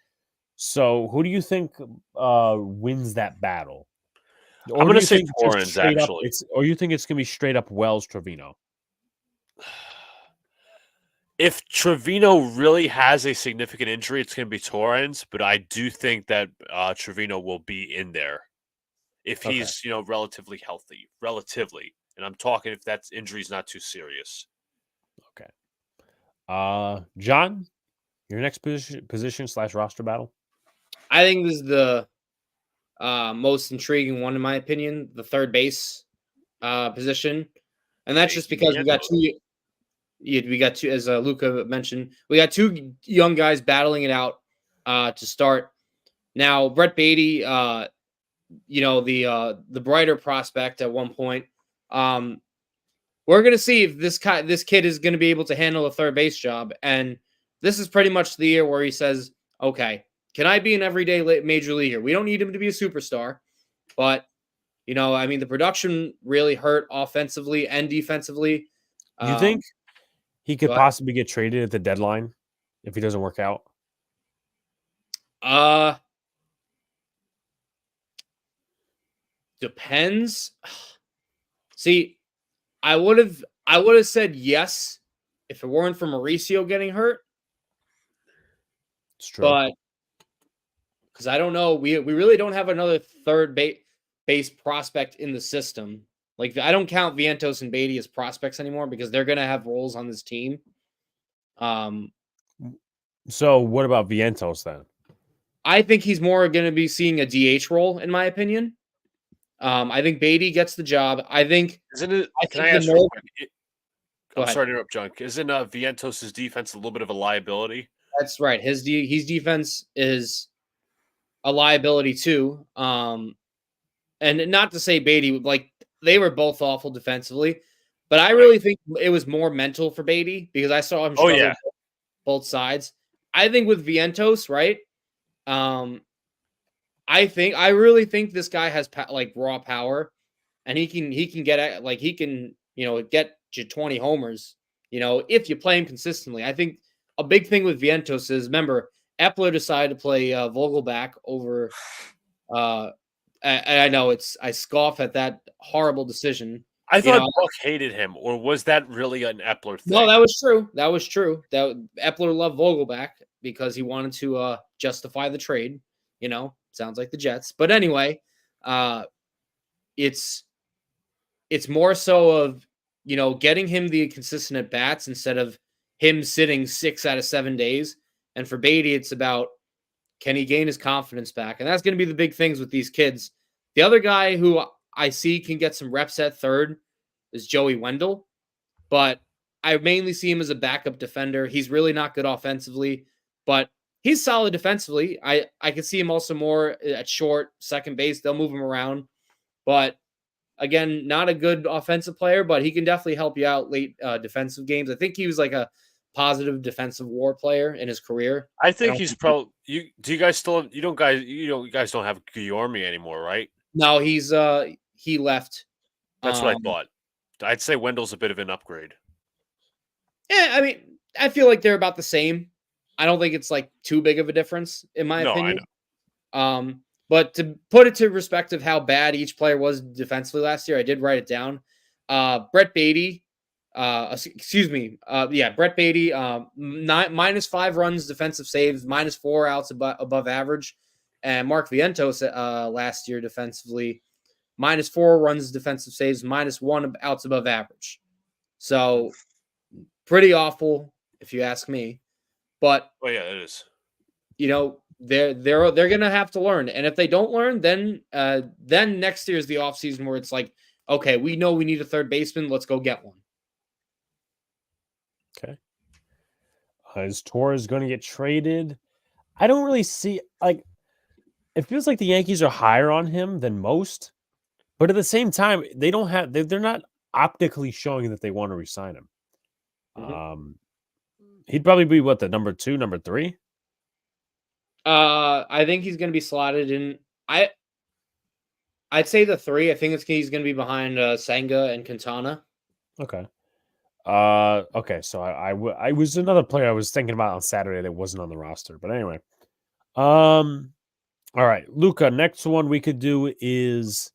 So, who do you think wins that battle? Or I'm going to say Torrens, actually. Or you think it's going to be straight up Wells Trevino? If Trevino really has a significant injury, it's going to be Torrens. But I do think that Trevino will be in there if he's relatively healthy, and I'm talking if that injury is not too serious. Okay. John, your next position / roster battle? I think this is the most intriguing one, in my opinion, the third base position. And that's just because we got two, as Luca mentioned, we got two young guys battling it out to start. Now, Brett Beatty, the brighter prospect at one point. We're going to see if this kid is going to be able to handle a third base job. And this is pretty much the year where he says, okay, can I be an everyday major leaguer? We don't need him to be a superstar. But, the production really hurt offensively and defensively. You think he could possibly get traded at the deadline if he doesn't work out? Depends. See, I would have said yes if it weren't for Mauricio getting hurt. It's true. But because I don't know, we really don't have another third base prospect in the system. Like, I don't count Vientos and Beatty as prospects anymore because they're going to have roles on this team. So what about Vientos then? I think he's more going to be seeing a DH role, in my opinion. I think Beatty gets the job. I think. Isn't it? Can I ask real quick? I'm sorry to interrupt, John. Isn't Vientos' defense a little bit of a liability? That's right. His defense is a liability too. And not to say Beatty, like, they were both awful defensively, but I really think it was more mental for Beatty because I saw him struggle both sides. I think with Vientos, right? I really think this guy has raw power, and he can get get you 20 homers, if you play him consistently. I think a big thing with Vientos is, remember, Epler decided to play Vogelback over. I know I scoff at that horrible decision. I thought Buck hated him, or was that really an Epler thing? No, that was true. That Epler loved Vogelback because he wanted to justify the trade. Sounds like the Jets. But anyway, it's more so of, getting him the consistent at bats instead of him sitting 6 out of 7 days. And for Beatty, it's about, can he gain his confidence back? And that's going to be the big things with these kids. The other guy who I see can get some reps at third is Joey Wendell, but I mainly see him as a backup defender. He's really not good offensively, but he's solid defensively. I can see him also more at short, second base. They'll move him around. But again, not a good offensive player, but he can definitely help you out late defensive games. I think he was like a positive defensive WAR player in his career. I think he's probably. Do you guys still? You guys don't have Guillorme anymore, right? No, he left. That's what I thought. I'd say Wendell's a bit of an upgrade. Yeah, I mean, I feel like they're about the same. I don't think it's like too big of a difference, in my opinion. I know. But to put it to perspective how bad each player was defensively last year, I did write it down. Brett Beatty, Brett Beatty, -5 runs, defensive saves, -4 outs above average. And Mark Vientos last year defensively, -4 runs defensive saves, -1 outs above average. So pretty awful, if you ask me. But Oh yeah, it is. they're gonna have to learn, and if they don't learn, then next year is the offseason where it's like, okay, we know we need a third baseman, let's go get one. Okay. Is Torres going to get traded? I don't really see it feels like the Yankees are higher on him than most, but at the same time, they're not optically showing that they want to resign him. He'd probably be the number 2, number 3. I think he's going to be slotted in. I'd say the 3. I think he's going to be behind Senga and Quintana. Okay. Okay. So I was another player I was thinking about on Saturday that wasn't on the roster, but anyway. All right, Luca. Next one we could do is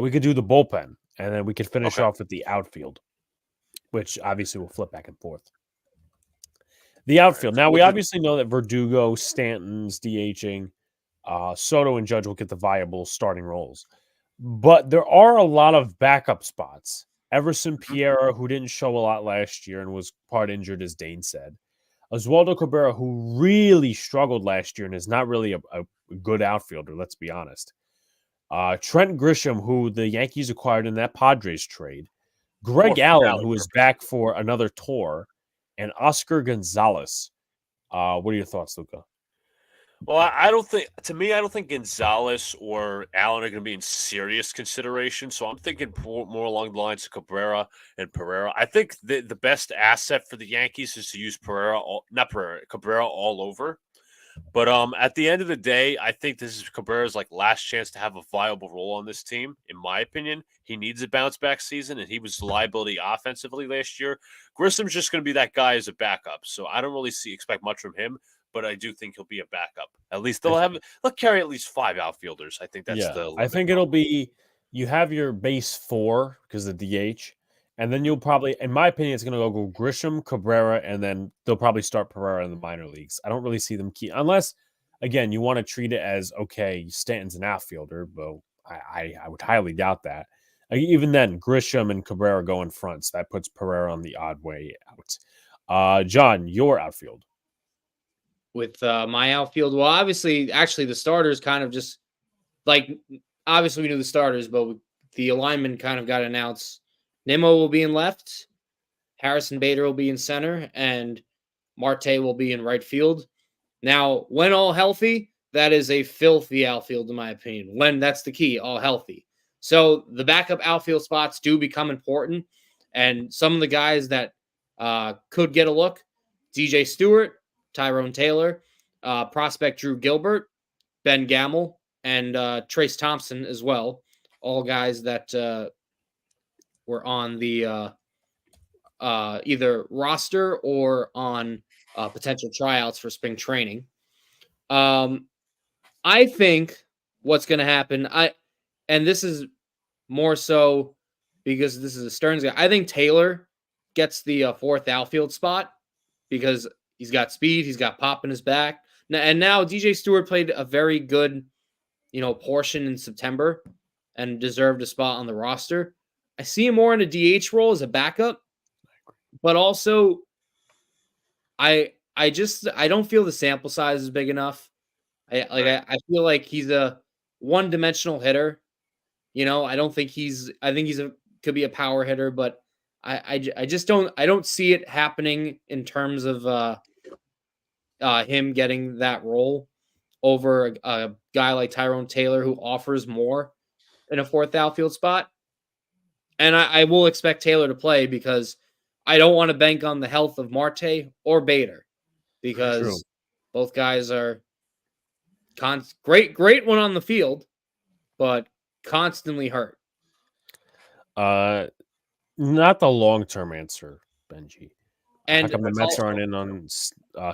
we could do the bullpen, and then we could finish off with the outfield, which obviously will flip back and forth. The outfield. Now we obviously know that Verdugo, Stanton's DHing, Soto and Judge will get the viable starting roles, but there are a lot of backup spots. Everson Piera, who didn't show a lot last year and was part injured, as Dane said. Oswaldo Cabrera, who really struggled last year and is not really a good outfielder, let's be honest. Trent Grisham, who the Yankees acquired in that Padres trade. Greg Allen, who is back for another tour. And Oscar Gonzalez. What are your thoughts, Luca? Well, I don't think Gonzalez or Allen are going to be in serious consideration. So I'm thinking more along the lines of Cabrera and Pereira. I think the best asset for the Yankees is to use Cabrera all over. But at the end of the day, I think this is Cabrera's last chance to have a viable role on this team. In my opinion, he needs a bounce back season, and he was a liability offensively last year. Grissom's just going to be that guy as a backup, so I don't really expect much from him. But I do think he'll be a backup. At least they'll carry at least 5 outfielders. I think that's the limit. I think it'll be you have your base 4 because of DH, and then you'll probably, in my opinion, it's going to go Grisham, Cabrera, and then they'll probably start Pereira in the minor leagues. I don't really see them unless, again, you want to treat it as okay, Stanton's an outfielder, but I would highly doubt that. Even then, Grisham and Cabrera go in front, so that puts Pereira on the odd way out. John, your outfield. With my outfield, well, obviously, the starters kind of just obviously we knew the starters, but the alignment kind of got announced. Nimmo will be in left, Harrison Bader will be in center, and Marte will be in right field. Now, when all healthy, that is a filthy outfield, in my opinion. When that's the key, all healthy. So the backup outfield spots do become important, and some of the guys that could get a look: DJ Stewart, Tyrone Taylor, prospect Drew Gilbert, Ben Gamel, and Trace Thompson as well. All guys that were on the either roster or on potential tryouts for spring training. I think what's going to happen, and this is more so because this is a Stearns guy, I think Taylor gets the 4th outfield spot because he's got speed. He's got pop in his back. And now DJ Stewart played a very good, portion in September and deserved a spot on the roster. I see him more in a DH role as a backup, but also I don't feel the sample size is big enough. I feel like he's a one-dimensional hitter. I think could be a power hitter, but I just don't see it happening in terms of him getting that role over a guy like Tyrone Taylor who offers more in a 4th outfield spot. And I will expect Taylor to play because I don't want to bank on the health of Marte or Bader because both guys are great one on the field, but constantly hurt. Not the long-term answer, Benji. And how come the Mets aren't in on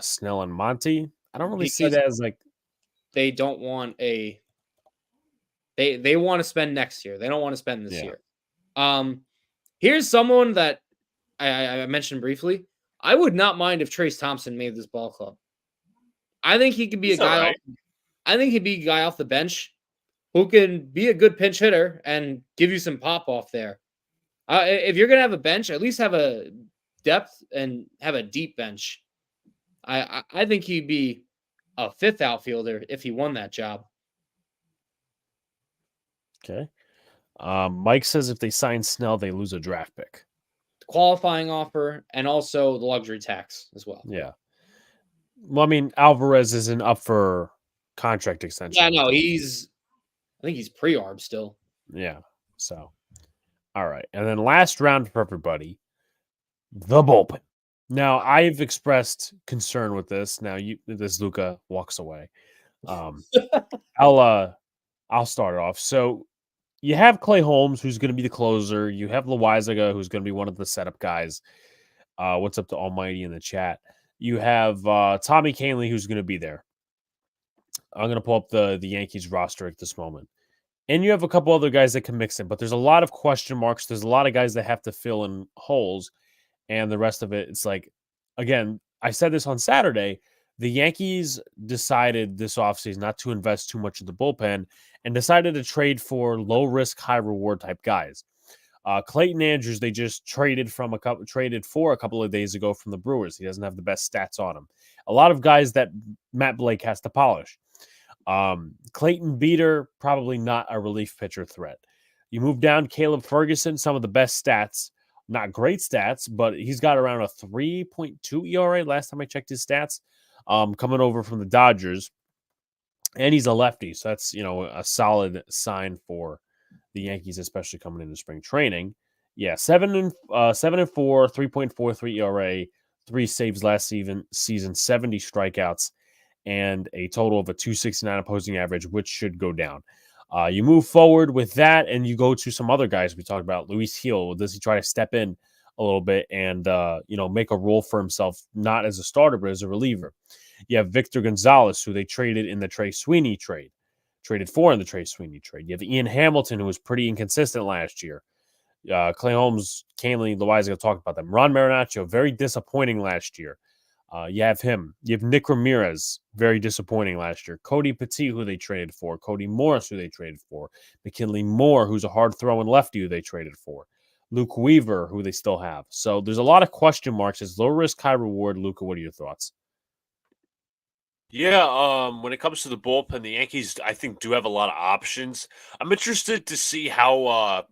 Snell and Monty? I don't really see that as they don't want they want to spend next year. They don't want to spend this year. Here's someone that I mentioned briefly. I would not mind if Trace Thompson made this ball club. I think he could be a guy. Right. I think he'd be a guy off the bench who can be a good pinch hitter and give you some pop off there. If you're gonna have a bench, at least have a depth and have a deep bench. I think he'd be a fifth outfielder if he won that job. Okay. Mike says if they sign Snell, they lose a draft pick. Qualifying offer and also the luxury tax as well. Yeah. Well, I mean, Alvarez isn't up for contract extension. Yeah, no, I think he's pre-arb still. Yeah. So, all right. And then last round for everybody, the bullpen. Now, I've expressed concern with this. Now, this Luca walks away. I'll start it off. So, you have Clay Holmes, who's going to be the closer. You have Loaizaga, who's going to be one of the setup guys. What's up to Almighty in the chat? You have Tommy Kahnle, who's going to be there. I'm going to pull up the Yankees roster at this moment. And you have a couple other guys that can mix in, but there's a lot of question marks. There's a lot of guys that have to fill in holes. And the rest of it, it's like, again, I said this on Saturday. The Yankees decided this offseason not to invest too much in the bullpen and decided to trade for low risk, high reward type guys. Clayton Andrews, they just traded for a couple of days ago from the Brewers. He doesn't have the best stats on him. A lot of guys that Matt Blake has to polish. Clayton Beater, probably not a relief pitcher threat. You move down Caleb Ferguson, some of the best stats. Not great stats, but he's got around a 3.2 ERA last time I checked his stats. Coming over from the Dodgers. And he's a lefty, so that's, a solid sign for the Yankees, especially coming into spring training. Yeah, 7-4, 3.43 ERA, 3 saves last season, 70 strikeouts, and a total of a 269 opposing average, which should go down. You move forward with that, and you go to some other guys we talked about. Luis Gil, does he try to step in a little bit and make a role for himself, not as a starter but as a reliever? You have Victor Gonzalez, who they traded in the Trey Sweeney trade, traded for in the Trey Sweeney trade. You have Ian Hamilton, who was pretty inconsistent last year. Clay Holmes, Kahnle, Loaizaga talked about them. Ron Marinaccio, very disappointing last year. You have him. You have Nick Ramirez, very disappointing last year. Cody Petit, who they traded for. Cody Morris, who they traded for. McKinley Moore, who's a hard-throwing lefty, who they traded for. Luke Weaver, who they still have. So there's a lot of question marks. It's low risk, high reward. Luca, what are your thoughts? Yeah, when it comes to the bullpen, the Yankees, I think, do have a lot of options. I'm interested to see how I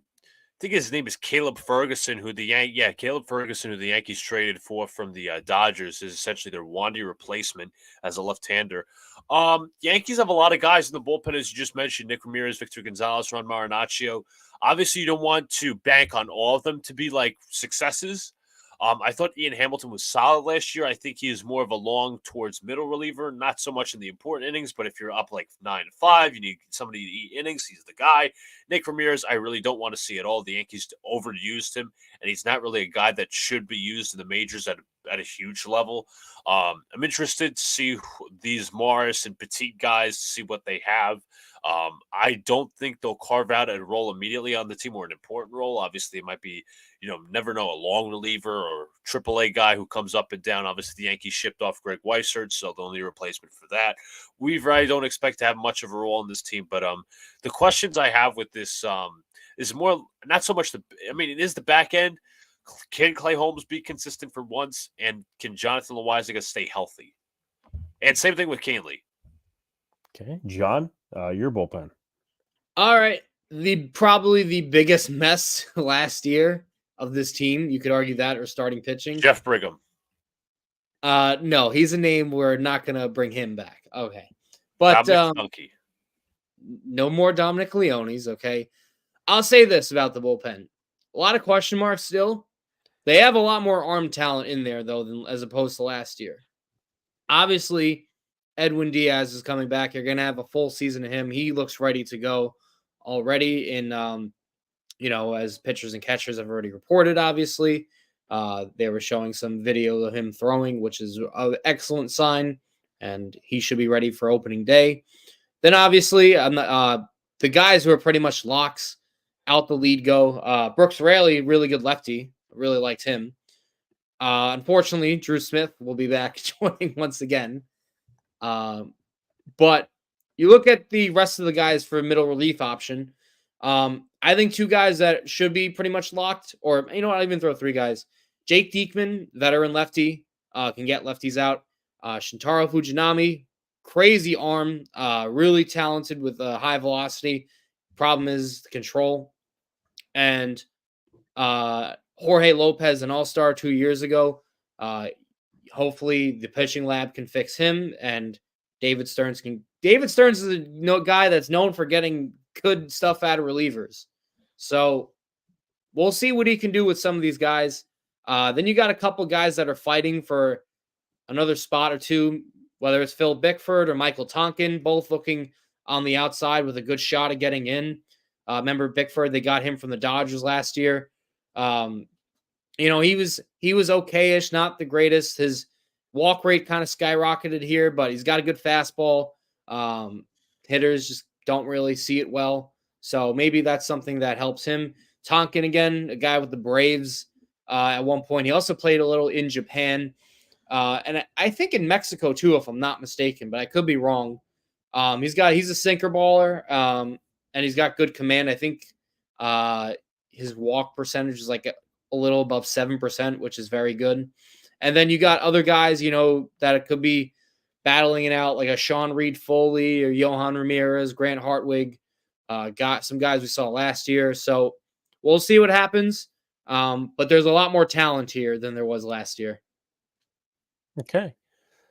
think his name is Caleb Ferguson, who the Yankees traded for from the Dodgers, is essentially their Wandy replacement as a left-hander. Yankees have a lot of guys in the bullpen, as you just mentioned: Nick Ramirez, Victor Gonzalez, Ron Marinaccio. Obviously, you don't want to bank on all of them to be like successes. I thought Ian Hamilton was solid last year. I think he is more of a long towards middle reliever, not so much in the important innings, but if you're up like 9-5, you need somebody to eat innings. He's the guy. Nick Ramirez, I really don't want to see at all. The Yankees overused him, and he's not really a guy that should be used in the majors at a huge level. I'm interested to see these Morris and Petit guys, to see what they have. I don't think they'll carve out a role immediately on the team or an important role. Obviously, it might be, never know, a long reliever or AAA guy who comes up and down. Obviously, the Yankees shipped off Greg Weissert, so they'll need a replacement for that. I don't expect to have much of a role in this team, but the questions I have with this is more, not so much it is the back end. Can Clay Holmes be consistent for once, and can Jonathan Loaizaga stay healthy? And same thing with Kahnle. Okay, John, your bullpen. All right. Probably the biggest mess last year of this team. You could argue that, or starting pitching. Jeff Brigham. No, he's a name we're not going to bring him back. Okay. But no more Dominic Leones, okay? I'll say this about the bullpen. A lot of question marks still. They have a lot more arm talent in there, though, than as opposed to last year. Obviously, Edwin Diaz is coming back. You're going to have a full season of him. He looks ready to go already in, as pitchers and catchers have already reported, obviously. They were showing some video of him throwing, which is an excellent sign, and he should be ready for opening day. Then, obviously, the guys who are pretty much locks out the lead go. Brooks Raley, really good lefty. Really liked him. Unfortunately, Drew Smith will be back joining once again. But you look at the rest of the guys for a middle relief option. I think 2 guys that should be pretty much locked, or you know what, I'll even throw 3 guys. Jake Diekman, veteran lefty, can get lefties out. Shintaro Fujinami, crazy arm, really talented with high velocity. Problem is the control. And Jorge Lopez, an all-star 2 years ago. Hopefully the pitching lab can fix him, and David Stearns can. David Stearns is a guy that's known for getting good stuff out of relievers. So we'll see what he can do with some of these guys. Then you got a couple guys that are fighting for another spot or 2, whether it's Phil Bickford or Michael Tonkin, both looking on the outside with a good shot of getting in. Remember Bickford, they got him from the Dodgers last year. You know, he was okay-ish, not the greatest. His walk rate kind of skyrocketed here, but he's got a good fastball. Hitters just don't really see it well. So maybe that's something that helps him. Tonkin, again, a guy with the Braves at one point. He also played a little in Japan. And I think in Mexico too, if I'm not mistaken, but I could be wrong. He's a sinker baller, and he's got good command. I think his walk percentage is like a little above 7%, which is very good. And then you got other guys, you know, that it could be battling it out, like a Sean Reed Foley or Johan Ramirez, Grant Hartwig. Got some guys we saw last year. So we'll see what happens. But there's a lot more talent here than there was last year. Okay.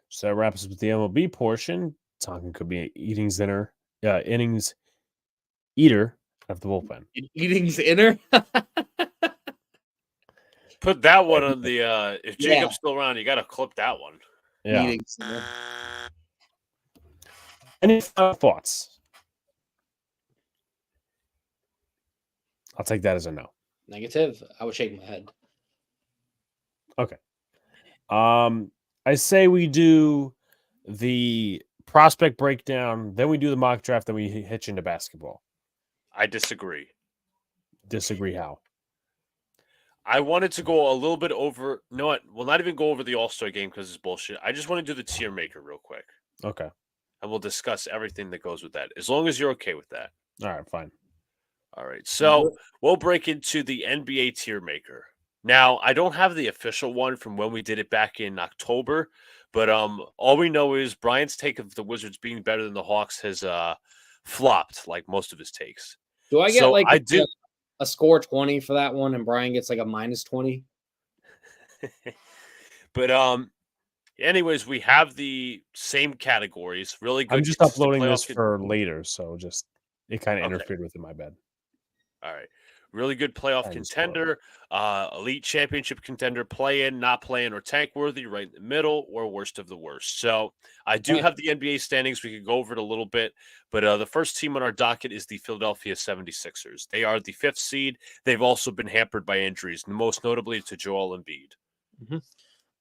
So that wraps up with the MLB portion. Tonkin could be an innings eater of the bullpen. Eating's inner. Put that one on the if Jacob's still around, you got to clip that one. Yeah. Eating's inner. Any final thoughts? I'll take that as a no. Negative. I would shake my head. Okay. I say we do the prospect breakdown, then we do the mock draft, then we hitch into basketball. I disagree. Disagree how? I wanted to go a little bit over. You know what? We'll not even go over the All-Star game because it's bullshit. I just want to do the tier maker real quick. Okay. And we'll discuss everything that goes with that, as long as you're okay with that. All right, fine. All right. So we'll break into the NBA tier maker. Now, I don't have the official one from when we did it back in October, but all we know is Brian's take of the Wizards being better than the Hawks has flopped, like most of his takes. Do I get So I do a score 20 for that one, and Brian gets like a minus 20? But anyways, we have the same categories. Really good. I'm just uploading this for later, so just it kind of interfered with it. My bad. All right. Really good playoff contender, elite championship contender, play-in, not play-in, or tank-worthy, right in the middle, or worst of the worst. So I do have the NBA standings. We could go over it a little bit, but the first team on our docket is the Philadelphia 76ers. They are the 5th seed. They've also been hampered by injuries, most notably to Joel Embiid.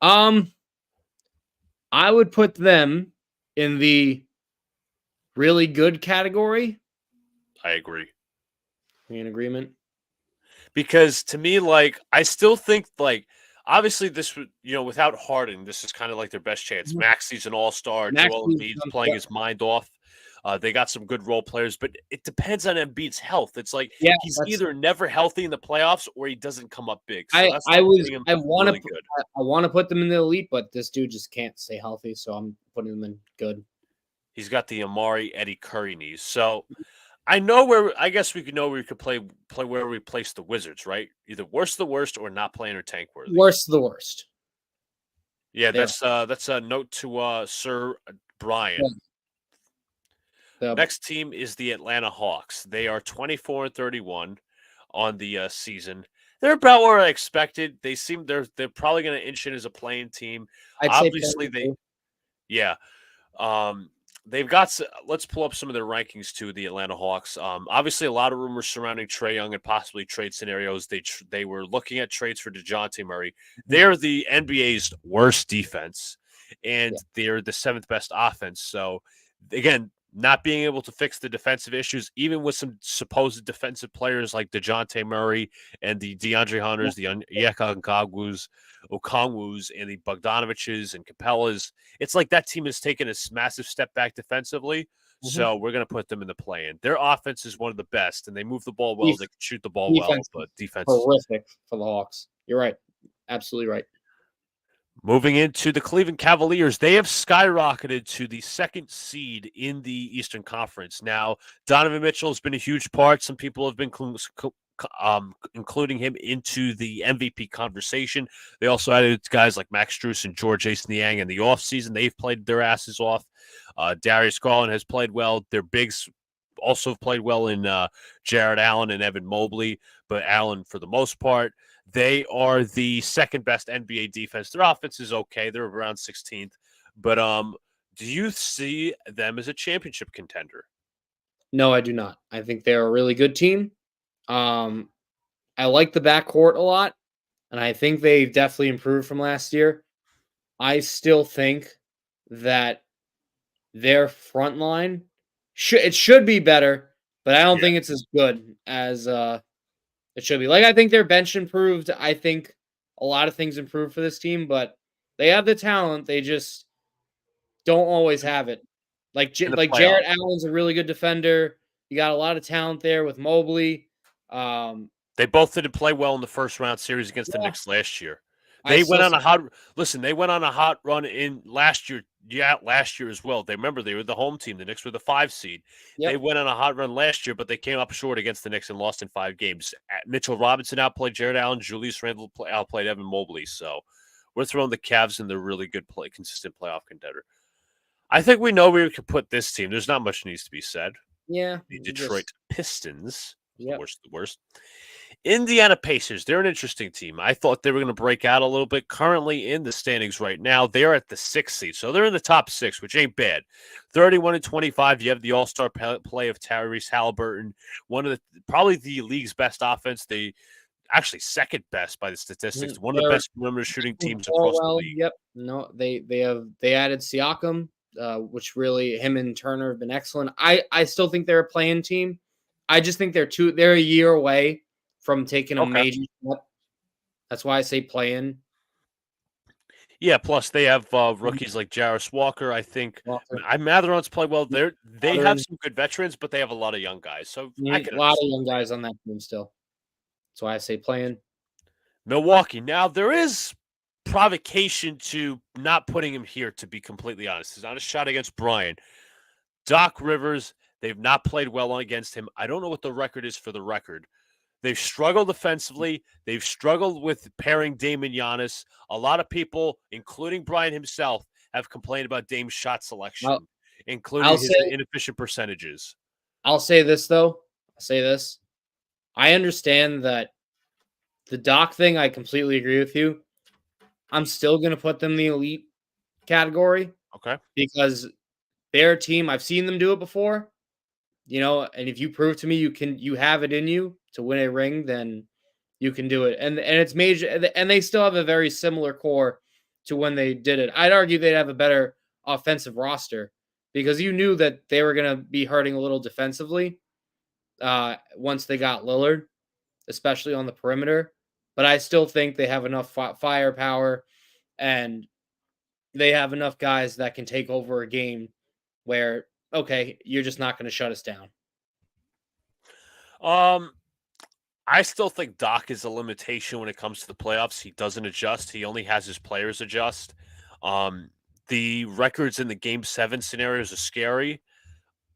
Mm-hmm. I would put them in the really good category. I agree. Are you in agreement? Because to me, like, I still think, like, obviously this would, without Harden, this is kind of like their best chance. Maxi's an all-star. Joel Embiid's playing his mind off. They got some good role players, but it depends on Embiid's health. It's like he's either never healthy in the playoffs or he doesn't come up big. So I want to put them in the elite, but this dude just can't stay healthy, so I'm putting them in good. He's got the Amari Eddie Curry knees. So I know where. I guess we could know where we could play where we place the Wizards, right? Either worst of the worst or not playing or tank worthy. Worst of the worst. Yeah, that's a note to Sir Brian. Yeah. Next team is the Atlanta Hawks. They are 24-31 on the season. They're about where I expected. They seem they're probably going to inch in as a playing team. Obviously, they've got. Let's pull up some of their rankings too. The Atlanta Hawks. Obviously, a lot of rumors surrounding Trae Young and possibly trade scenarios. They were looking at trades for DeJounte Murray. They're the NBA's worst defense, and they're the 7th best offense. So again, not being able to fix the defensive issues, even with some supposed defensive players like DeJounte Murray and the DeAndre Hunters, the Onyeka Okongwus, and the Bogdanoviches and Capellas. It's like that team has taken a massive step back defensively. So we're going to put them in the play-in. Their offense is one of the best, and they move the ball well. They can shoot the ball well, Defense but defense horrific for the Hawks. You're right. Absolutely right. Moving into the Cleveland Cavaliers, they have skyrocketed to the second seed in the Eastern Conference. Now, Donovan Mitchell has been a huge part. Some people have been including him into the MVP conversation. They also added guys like Max Strus and George Niang in the offseason. They've played their asses off. Darius Garland has played well. Their bigs also have played well in Jared Allen and Evan Mobley, but Allen for the most part. They are the second best NBA defense. Their offense is okay. They're around 16th. But do you see them as a championship contender? No, I do not. I think they're a really good team. I like the backcourt a lot, and I think they've definitely improved from last year. I still think that their front line should be better, but I don't think it's as good as it should be. Like, I think their bench improved. I think a lot of things improved for this team, but they have the talent. They just don't always have it. Like Jared Allen's a really good defender. You got a lot of talent there with Mobley. They both didn't play well in the first round series against the Knicks last year. They went on a hot run in last year. Yeah, last year as well. They were the home team. The Knicks were the 5 seed. Yep. They went on a hot run last year, but they came up short against the Knicks and lost in 5 games. Mitchell Robinson outplayed Jared Allen. Julius Randle outplayed Evan Mobley. So we're throwing the Cavs in the really good consistent playoff contender. I think we know where we could put this team. There's not much needs to be said. Yeah. The Detroit Pistons. Yep. The worst. Indiana Pacers, they're an interesting team. I thought they were going to break out a little bit. Currently in the standings right now, they're at the 6th seed. So they're in the top 6, which ain't bad. 31-25, you have the all-star play of Tyrese Halliburton, probably the league's best offense. They actually second best by the statistics. One of the best perimeter shooting teams across the league. Yep. No, they added Siakam, which really him and Turner have been excellent. I still think they're a play-in team. I just think they're a year away from taking a major step. That's why I say play-in. Yeah, plus they have rookies like Jarris Walker. I think Mathurin's play well. They have some good veterans, but they have a lot of young guys. So a lot of young guys on that team still. That's why I say play-in. Milwaukee. Now there is provocation to not putting him here, to be completely honest. It's not a shot against Brian. Doc Rivers, they've not played well against him. I don't know what the record is for the record. They've struggled defensively. They've struggled with pairing Dame and Giannis. A lot of people, including Brian himself, have complained about Dame's shot selection, including his inefficient percentages. I'll say this, though. I understand that the Doc thing, I completely agree with you. I'm still going to put them in the elite category. Okay. Because their team, I've seen them do it before. And if you prove to me you have it in you to win a ring, then you can do it. And it's major, and they still have a very similar core to when they did it. I'd argue they'd have a better offensive roster because you knew that they were going to be hurting a little defensively once they got Lillard, especially on the perimeter. But I still think they have enough firepower and they have enough guys that can take over a game where, okay, you're just not going to shut us down. I still think Doc is a limitation when it comes to the playoffs. He doesn't adjust. He only has his players adjust. The records in the Game 7 scenarios are scary.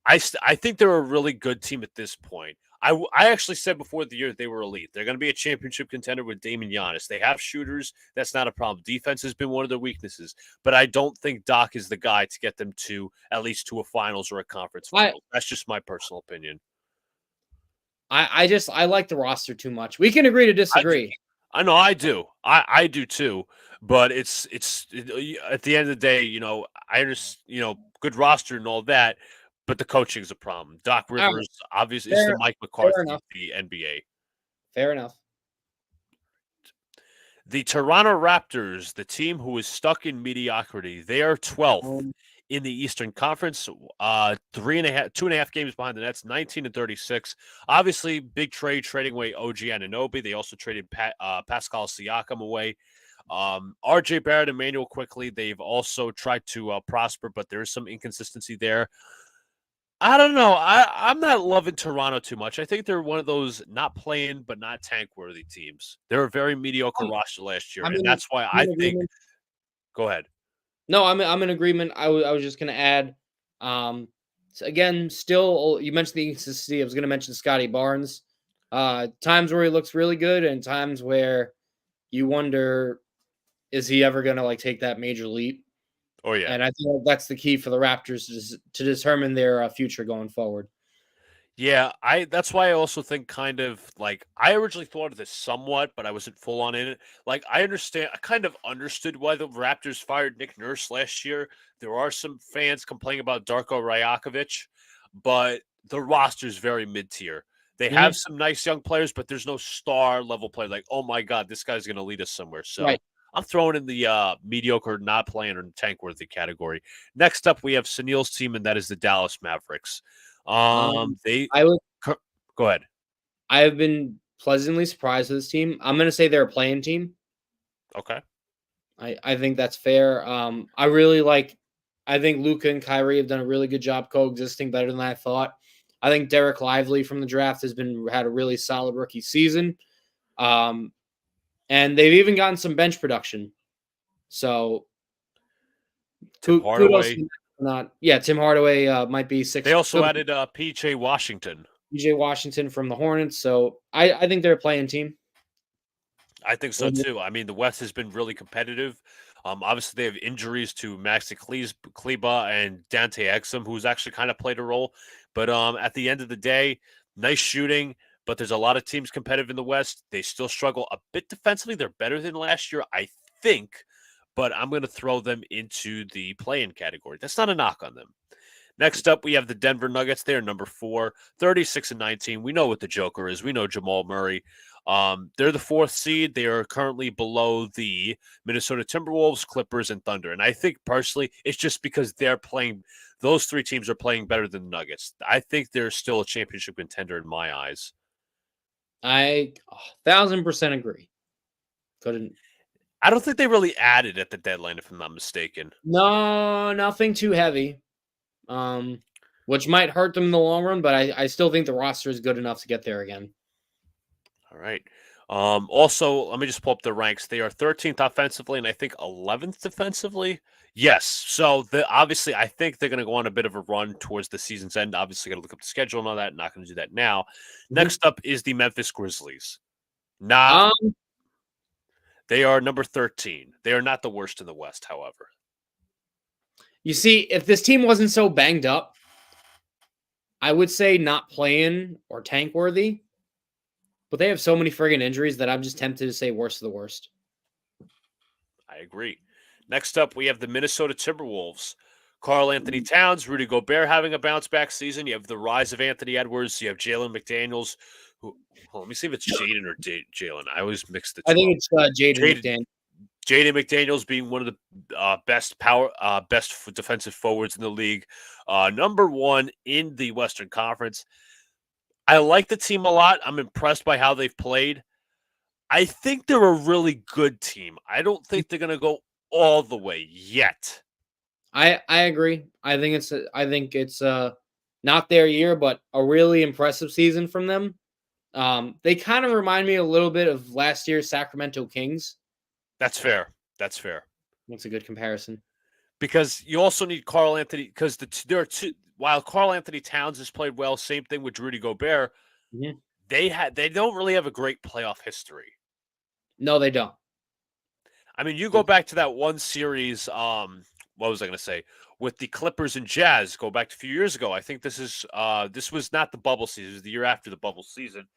I think they're a really good team at this point. I actually said before the year they were elite. They're going to be a championship contender with Dame and Giannis. They have shooters. That's not a problem. Defense has been one of their weaknesses. But I don't think Doc is the guy to get them to at least to a finals or a conference final. That's just my personal opinion. I like the roster too much. We can agree to disagree. I know I do. I do too. But it's at the end of the day, I understand, good roster and all that. But the coaching is a problem. Doc Rivers, obviously, is the Mike McCarthy of the NBA. Fair enough. The Toronto Raptors, the team who is stuck in mediocrity, they are 12th in the Eastern Conference. 2.5 games behind the Nets, 19-36. Obviously, big trade, trading away OG Anunoby. They also traded Pascal Siakam away. RJ Barrett, Emmanuel quickly. They've also tried to prosper, but there is some inconsistency there. I don't know. I'm not loving Toronto too much. I think they're one of those not playing but not tank worthy teams. They're a very mediocre Um, roster last year, I'm and in, that's why I'm I in think. agreement. Go ahead. No, I'm in agreement. I was just gonna add, again, still you mentioned the inconsistency. I was gonna mention Scotty Barnes. Times where he looks really good, and times where you wonder, is he ever gonna like take that major leap? Oh yeah. And I think that's the key for the Raptors to determine their future going forward. Yeah, that's why I also think kind of like I originally thought of this somewhat, but I wasn't full on in it. Like I kind of understood why the Raptors fired Nick Nurse last year. There are some fans complaining about Darko Rajakovic, but the roster's very mid-tier. They have Mhm. some nice young players, but there's no star level player like, oh my God, this guy's gonna lead us somewhere. So Right. I'm throwing in the mediocre, not playing or tank worthy category. Next up, we have Sunil's team, and that is the Dallas Mavericks. They I would. go ahead. I have been pleasantly surprised with this team. I'm gonna say they're a playing team. Okay. I think that's fair. I really like. I think Luca and Kyrie have done a really good job coexisting, better than I thought. I think Derek Lively from the draft had a really solid rookie season, um, and they've even gotten some bench production. So Tim kudos Hardaway. to not. Yeah, Tim Hardaway might be They also could be added PJ Washington. PJ Washington from the Hornets. So I think they're a playing team. I think so too. I mean, the West has been really competitive. Obviously, they have injuries to Maxi Kleba and Dante Exum, who's actually kind of played a role. But at the end of the day, nice shooting. But there's a lot of teams competitive in the West. They still struggle a bit defensively. They're better than last year, I think. But I'm going to throw them into the play-in category. That's not a knock on them. Next up, we have the Denver Nuggets. They're number 4, 36-19. We know what the Joker is. We know Jamal Murray. They're the 4th seed. They are currently below the Minnesota Timberwolves, Clippers, and Thunder. And I think personally, it's just because those 3 teams are playing better than the Nuggets. I think they're still a championship contender in my eyes. I 1,000% agree. Couldn't. I don't think they really added at the deadline, if I'm not mistaken. No, nothing too heavy. Which might hurt them in the long run, but I still think the roster is good enough to get there again. All right. Also, let me just pull up the ranks. They are 13th offensively and I think 11th defensively. Yes. So obviously, I think they're going to go on a bit of a run towards the season's end. Obviously, got to look up the schedule and all that. Not going to do that now. Next up is the Memphis Grizzlies. They are number 13. They are not the worst in the West, however. You see, if this team wasn't so banged up, I would say not playing or tank worthy. But they have so many friggin' injuries that I'm just tempted to say worst of the worst. I agree. Next up, we have the Minnesota Timberwolves. Karl Anthony Towns, Rudy Gobert having a bounce back season. You have the rise of Anthony Edwards. You have Jalen McDaniels. Let me see if it's Jaden or Jalen. I always mix the two. I think it's Jaden McDaniels. Jaden McDaniels being one of the best defensive forwards in the league, number 1 in the Western Conference. I like the team a lot. I'm impressed by how they've played. I think they're a really good team. I don't think they're going to go all the way yet. I agree. I think it's not their year, but a really impressive season from them. They kind of remind me a little bit of last year's Sacramento Kings. That's fair. That's fair. That's a good comparison. Because you also need Karl Anthony, because there are two. While Karl Anthony Towns has played well, same thing with Rudy Gobert. Mm-hmm. They don't really have a great playoff history. No, they don't. I mean, you go back to that one series. What was I going to say? With the Clippers and Jazz, go back to a few years ago. I think this was not the bubble season. It was the year after the bubble season.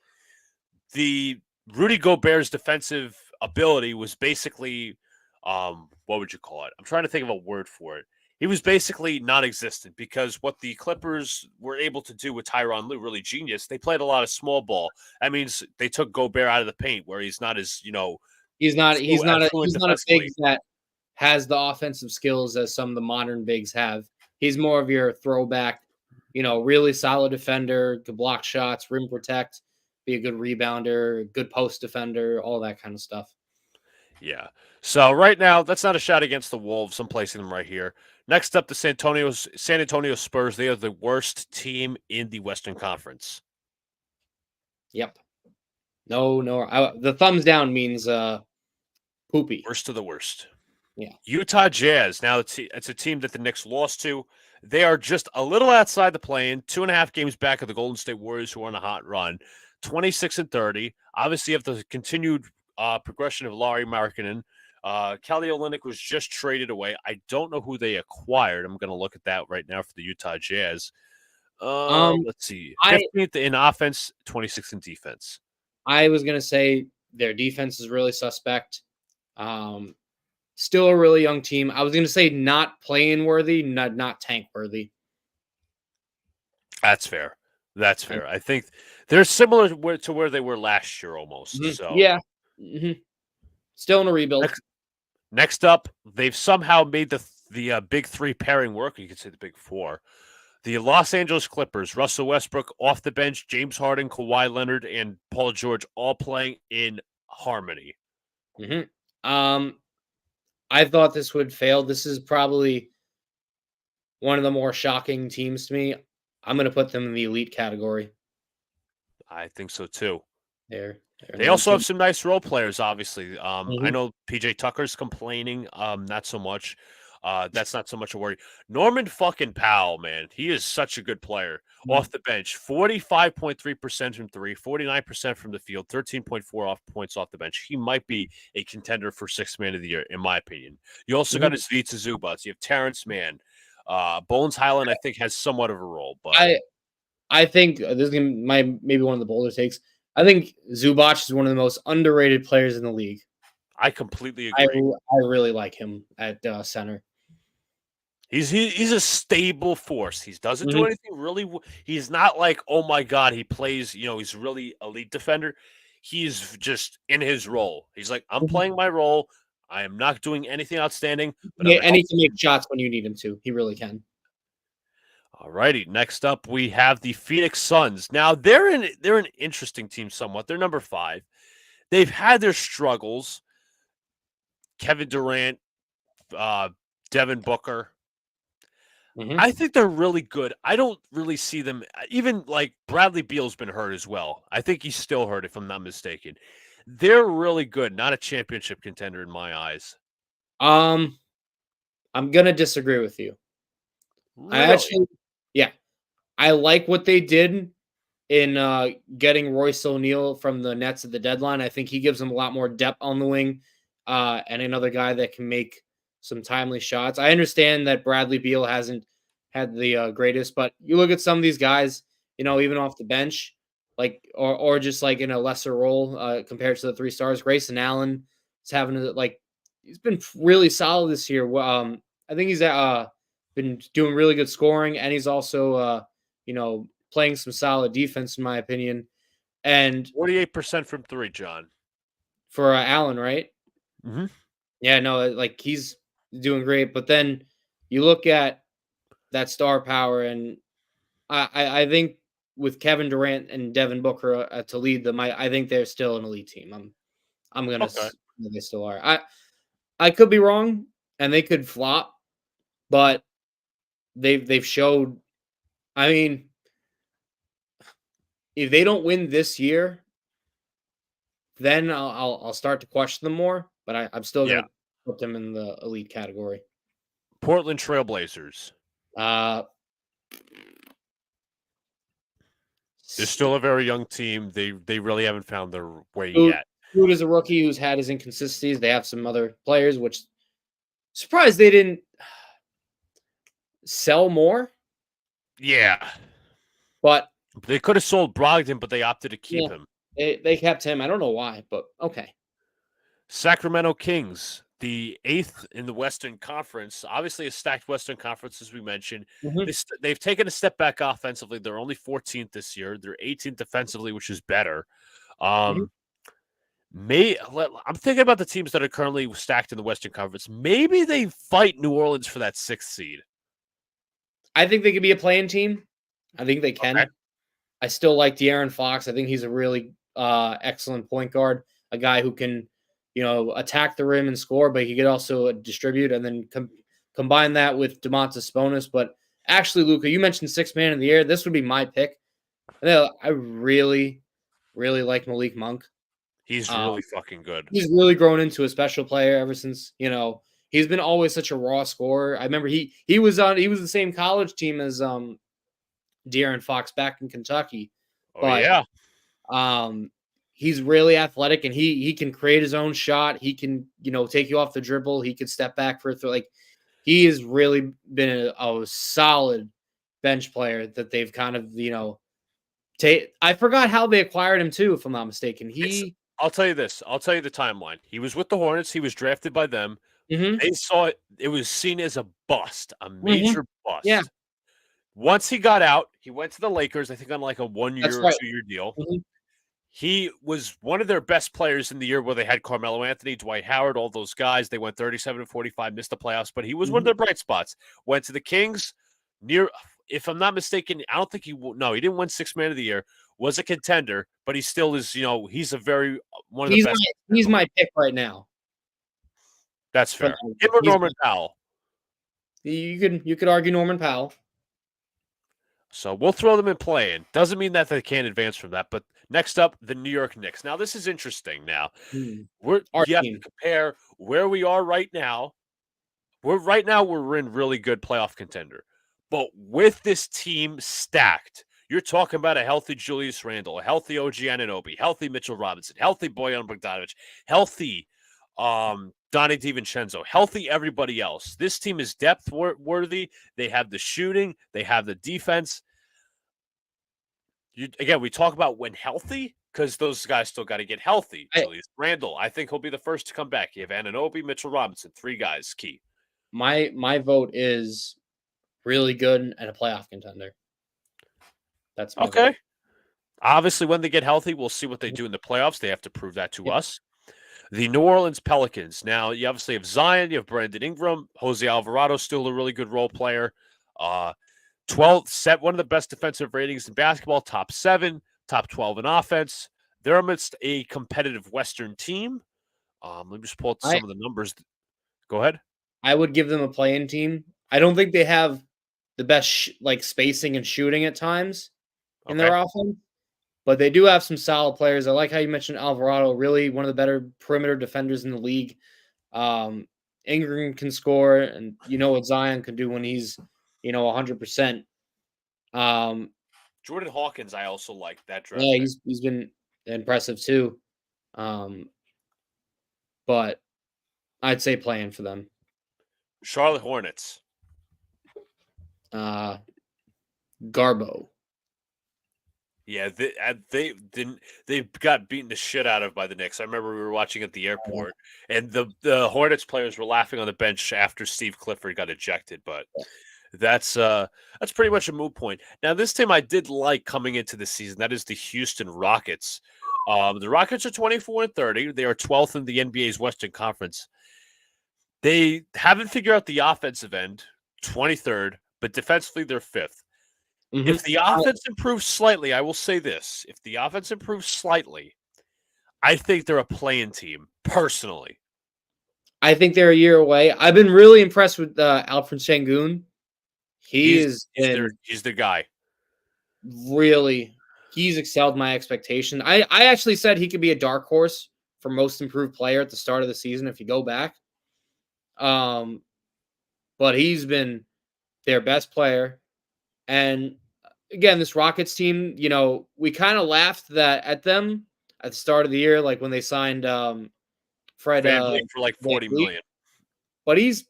The Rudy Gobert's defensive ability was basically, what would you call it? I'm trying to think of a word for it. He was basically non-existent because what the Clippers were able to do with Tyronn Lue, really genius. They played a lot of small ball. That means they took Gobert out of the paint, where he's not as he's not a big defensively. that has the offensive skills as some of the modern bigs have. He's more of your throwback, really solid defender, could block shots, rim protect, be a good rebounder, good post defender, all that kind of stuff. Yeah. So right now, that's not a shot against the Wolves. I'm placing them right here. Next up, the San Antonio Spurs. They are the worst team in the Western Conference. Yep. No. The thumbs down means poopy. Worst of the worst. Yeah. Utah Jazz. Now it's a team that the Knicks lost to. They are just a little outside the play-in, 2.5 games back of the Golden State Warriors, who are on a hot run, 26-30. Obviously, you have the continued progression of Lauri Markkanen. Kelly Olynyk was just traded away. I don't know who they acquired. I'm going to look at that right now for the Utah Jazz. Let's see. 15th in offense, 26th in defense. I was going to say their defense is really suspect. Still a really young team. I was going to say not playing worthy, not tank worthy. That's fair. That's fair. I think they're similar to where they were last year almost. Mm-hmm. So yeah. Mm-hmm. Still in a rebuild. Next up, they've somehow made the big three pairing work. You could say the big four. The Los Angeles Clippers, Russell Westbrook off the bench, James Harden, Kawhi Leonard, and Paul George all playing in harmony. Mm-hmm. I thought this would fail. This is probably one of the more shocking teams to me. I'm going to put them in the elite category. I think so too. They also have some nice role players, obviously. I know PJ Tucker's complaining, not so much. That's not so much a worry. Norman fucking Powell, man. He is such a good player. Off the bench, 45.3% from three, 49% from the field, 13.4 points off the bench. He might be a contender for sixth man of the year, in my opinion. You also got Ivica Zubac. You have Terrence Mann. Bones Highland, I think, has somewhat of a role. But I think this is maybe one of the bolder takes. I think Zubac is one of the most underrated players in the league. I completely agree. I really like him at center. He's a stable force. He doesn't do anything really. He's not like, oh my God, he plays, he's really elite defender. He's just in his role. He's like, I'm playing my role. I am not doing anything outstanding. But and he can make shots when you need him to. He really can. All righty. Next up, we have the Phoenix Suns. Now they're an interesting team somewhat. They're number 5. They've had their struggles. Kevin Durant, Devin Booker. I think they're really good. I don't really see them. Even like Bradley Beal's been hurt as well. I think he's still hurt, if I'm not mistaken. They're really good. Not a championship contender in my eyes. I'm gonna disagree with you. Really? I like what they did in getting Royce O'Neal from the Nets at the deadline. I think he gives them a lot more depth on the wing, and another guy that can make some timely shots. I understand that Bradley Beal hasn't had the greatest, but you look at some of these guys, even off the bench, like or just like in a lesser role compared to the 3 stars. Grayson Allen is having he's been really solid this year. I think he's been doing really good scoring, and he's also playing some solid defense in my opinion. And 48% from 3, John. For Allen, right? Mm-hmm. Yeah, no, he's doing great. But then you look at that star power, and I think with Kevin Durant and Devin Booker to lead them, I think they're still an elite team. I'm gonna say they still are. I could be wrong, and they could flop, but they've showed. I mean, if they don't win this year, then I'll start to question them more. But I'm still gonna put them in the elite category. Portland Trailblazers. They're still a very young team. They really haven't found their way yet. Food is a rookie who's had his inconsistencies. They have some other players, which surprised they didn't sell more. Yeah, but they could have sold Brogdon, but they opted to keep him. They kept him. I don't know why, but okay. Sacramento Kings, the 8th in the Western Conference, obviously a stacked Western Conference, as we mentioned. They've taken a step back offensively. They're only 14th this year. They're 18th defensively, which is better. I'm thinking about the teams that are currently stacked in the Western Conference. Maybe they fight New Orleans for that 6th seed. I think they could be a playing team. I think they can. Okay. I still like De'Aaron Fox. I think he's a really excellent point guard, a guy who can, attack the rim and score, but he could also distribute and then Combine that with Domantas Sabonis, but actually, Luca, you mentioned sixth man of the year. This would be my pick. I really, really like Malik Monk. He's really fucking good. He's really grown into a special player ever since, he's been always such a raw scorer. I remember he was the same college team as De'Aaron Fox back in Kentucky. Oh, But yeah. he's really athletic and he can create his own shot. He can, take you off the dribble. He could step back for a throw. Like, he has really been a solid bench player that they've kind of, I forgot how they acquired him too, if I'm not mistaken. I'll tell you this. I'll tell you the timeline. He was with the Hornets. He was drafted by them. Mhm. They saw it. It was seen as a bust, a major bust. Yeah. Once he got out, he went to the Lakers, I think on like a 1 year That's or right. 2 year deal. Mhm. He was one of their best players in the year where they had Carmelo Anthony, Dwight Howard, all those guys. They went 37-45, missed the playoffs, but he was one of their bright spots. Went to the Kings, if I'm not mistaken, I don't think he didn't win sixth man of the year. Was a contender, but he still is, he's a very one of the best. He's my pick right now. That's fair. Him or Norman Powell. You could argue Norman Powell. So we'll throw them in play-in. Doesn't mean that they can't advance from that. But next up, the New York Knicks. Now, this is interesting. Now, you have to compare where we are right now. We're in really good playoff contender. But with this team stacked, you're talking about a healthy Julius Randle, a healthy OG Anunoby, healthy Mitchell Robinson, healthy Bojan Bogdanovic, healthy Donnie DiVincenzo, healthy everybody else. This team is depth worthy. They have the shooting. They have the defense. Again, we talk about when healthy because those guys still got to get healthy. Julius Randle, I think he'll be the first to come back. You have Anunoby, Mitchell Robinson, three guys key. My vote is really good and a playoff contender. That's my vote. Obviously, when they get healthy, we'll see what they do in the playoffs. They have to prove that to us. The New Orleans Pelicans. Now, you obviously have Zion, you have Brandon Ingram, Jose Alvarado, still a really good role player. 12 set one of the best defensive ratings in basketball, top 7, top 12 in offense. They're amidst a competitive Western team. Let me just pull out some of the numbers. Go ahead. I would give them a play-in team. I don't think they have the best spacing and shooting at times in their offense, but they do have some solid players. I like how you mentioned Alvarado, really one of the better perimeter defenders in the league. Ingram can score, and what Zion can do when he's 100%. Jordan Hawkins, I also like that draft. Yeah, he's been impressive too. But I'd say playing for them. Charlotte Hornets. Garbo. Yeah, they got beaten the shit out of by the Knicks. I remember we were watching at the airport, and the Hornets players were laughing on the bench after Steve Clifford got ejected. But that's pretty much a moot point. Now, this team I did like coming into the season. That is the Houston Rockets. The Rockets are 24-30. They are 12th in the NBA's Western Conference. They haven't figured out the offensive end, 23rd, but defensively they're 5th. Mm-hmm. If the offense improves slightly, I will say this. If the offense improves slightly, I think they're a play-in team, personally. I think they're a year away. I've been really impressed with Alfred Sengun. He's the guy. Really, he's excelled my expectation. I actually said he could be a dark horse for most improved player at the start of the season if you go back. But he's been their best player. And again, this Rockets team, we kind of laughed at them at the start of the year, like when they signed Fred VanVleet for like $40 million. But he's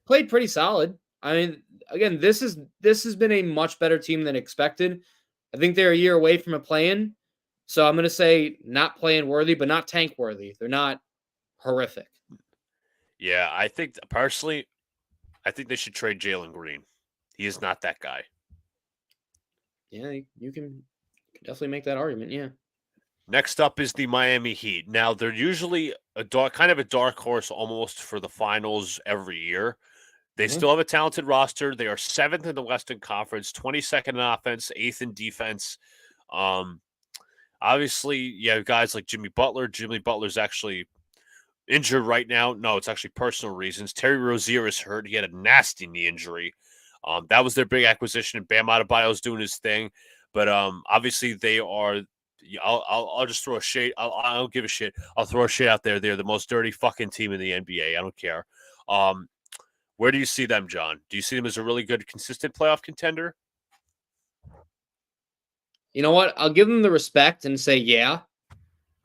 played pretty solid. I mean, again, this has been a much better team than expected. I think they're a year away from a play-in. So I'm going to say not play-in worthy, but not tank worthy. They're not horrific. Yeah, I think personally, they should trade Jalen Green. He is not that guy. Yeah, you can definitely make that argument, yeah. Next up is the Miami Heat. Now, they're usually kind of a dark horse almost for the finals every year. They still have a talented roster. They are 7th in the Western Conference, 22nd in offense, 8th in defense. Obviously, you have guys like Jimmy Butler. Jimmy Butler's actually injured right now. No, it's actually personal reasons. Terry Rozier is hurt. He had a nasty knee injury. That was their big acquisition. And Bam Adebayo's doing his thing, but obviously they are. I'll just throw a shade. I don't give a shit. I'll throw a shade out there. They're the most dirty fucking team in the NBA. I don't care. Where do you see them, John? Do you see them as a really good, consistent playoff contender? You know what? I'll give them the respect and say, yeah.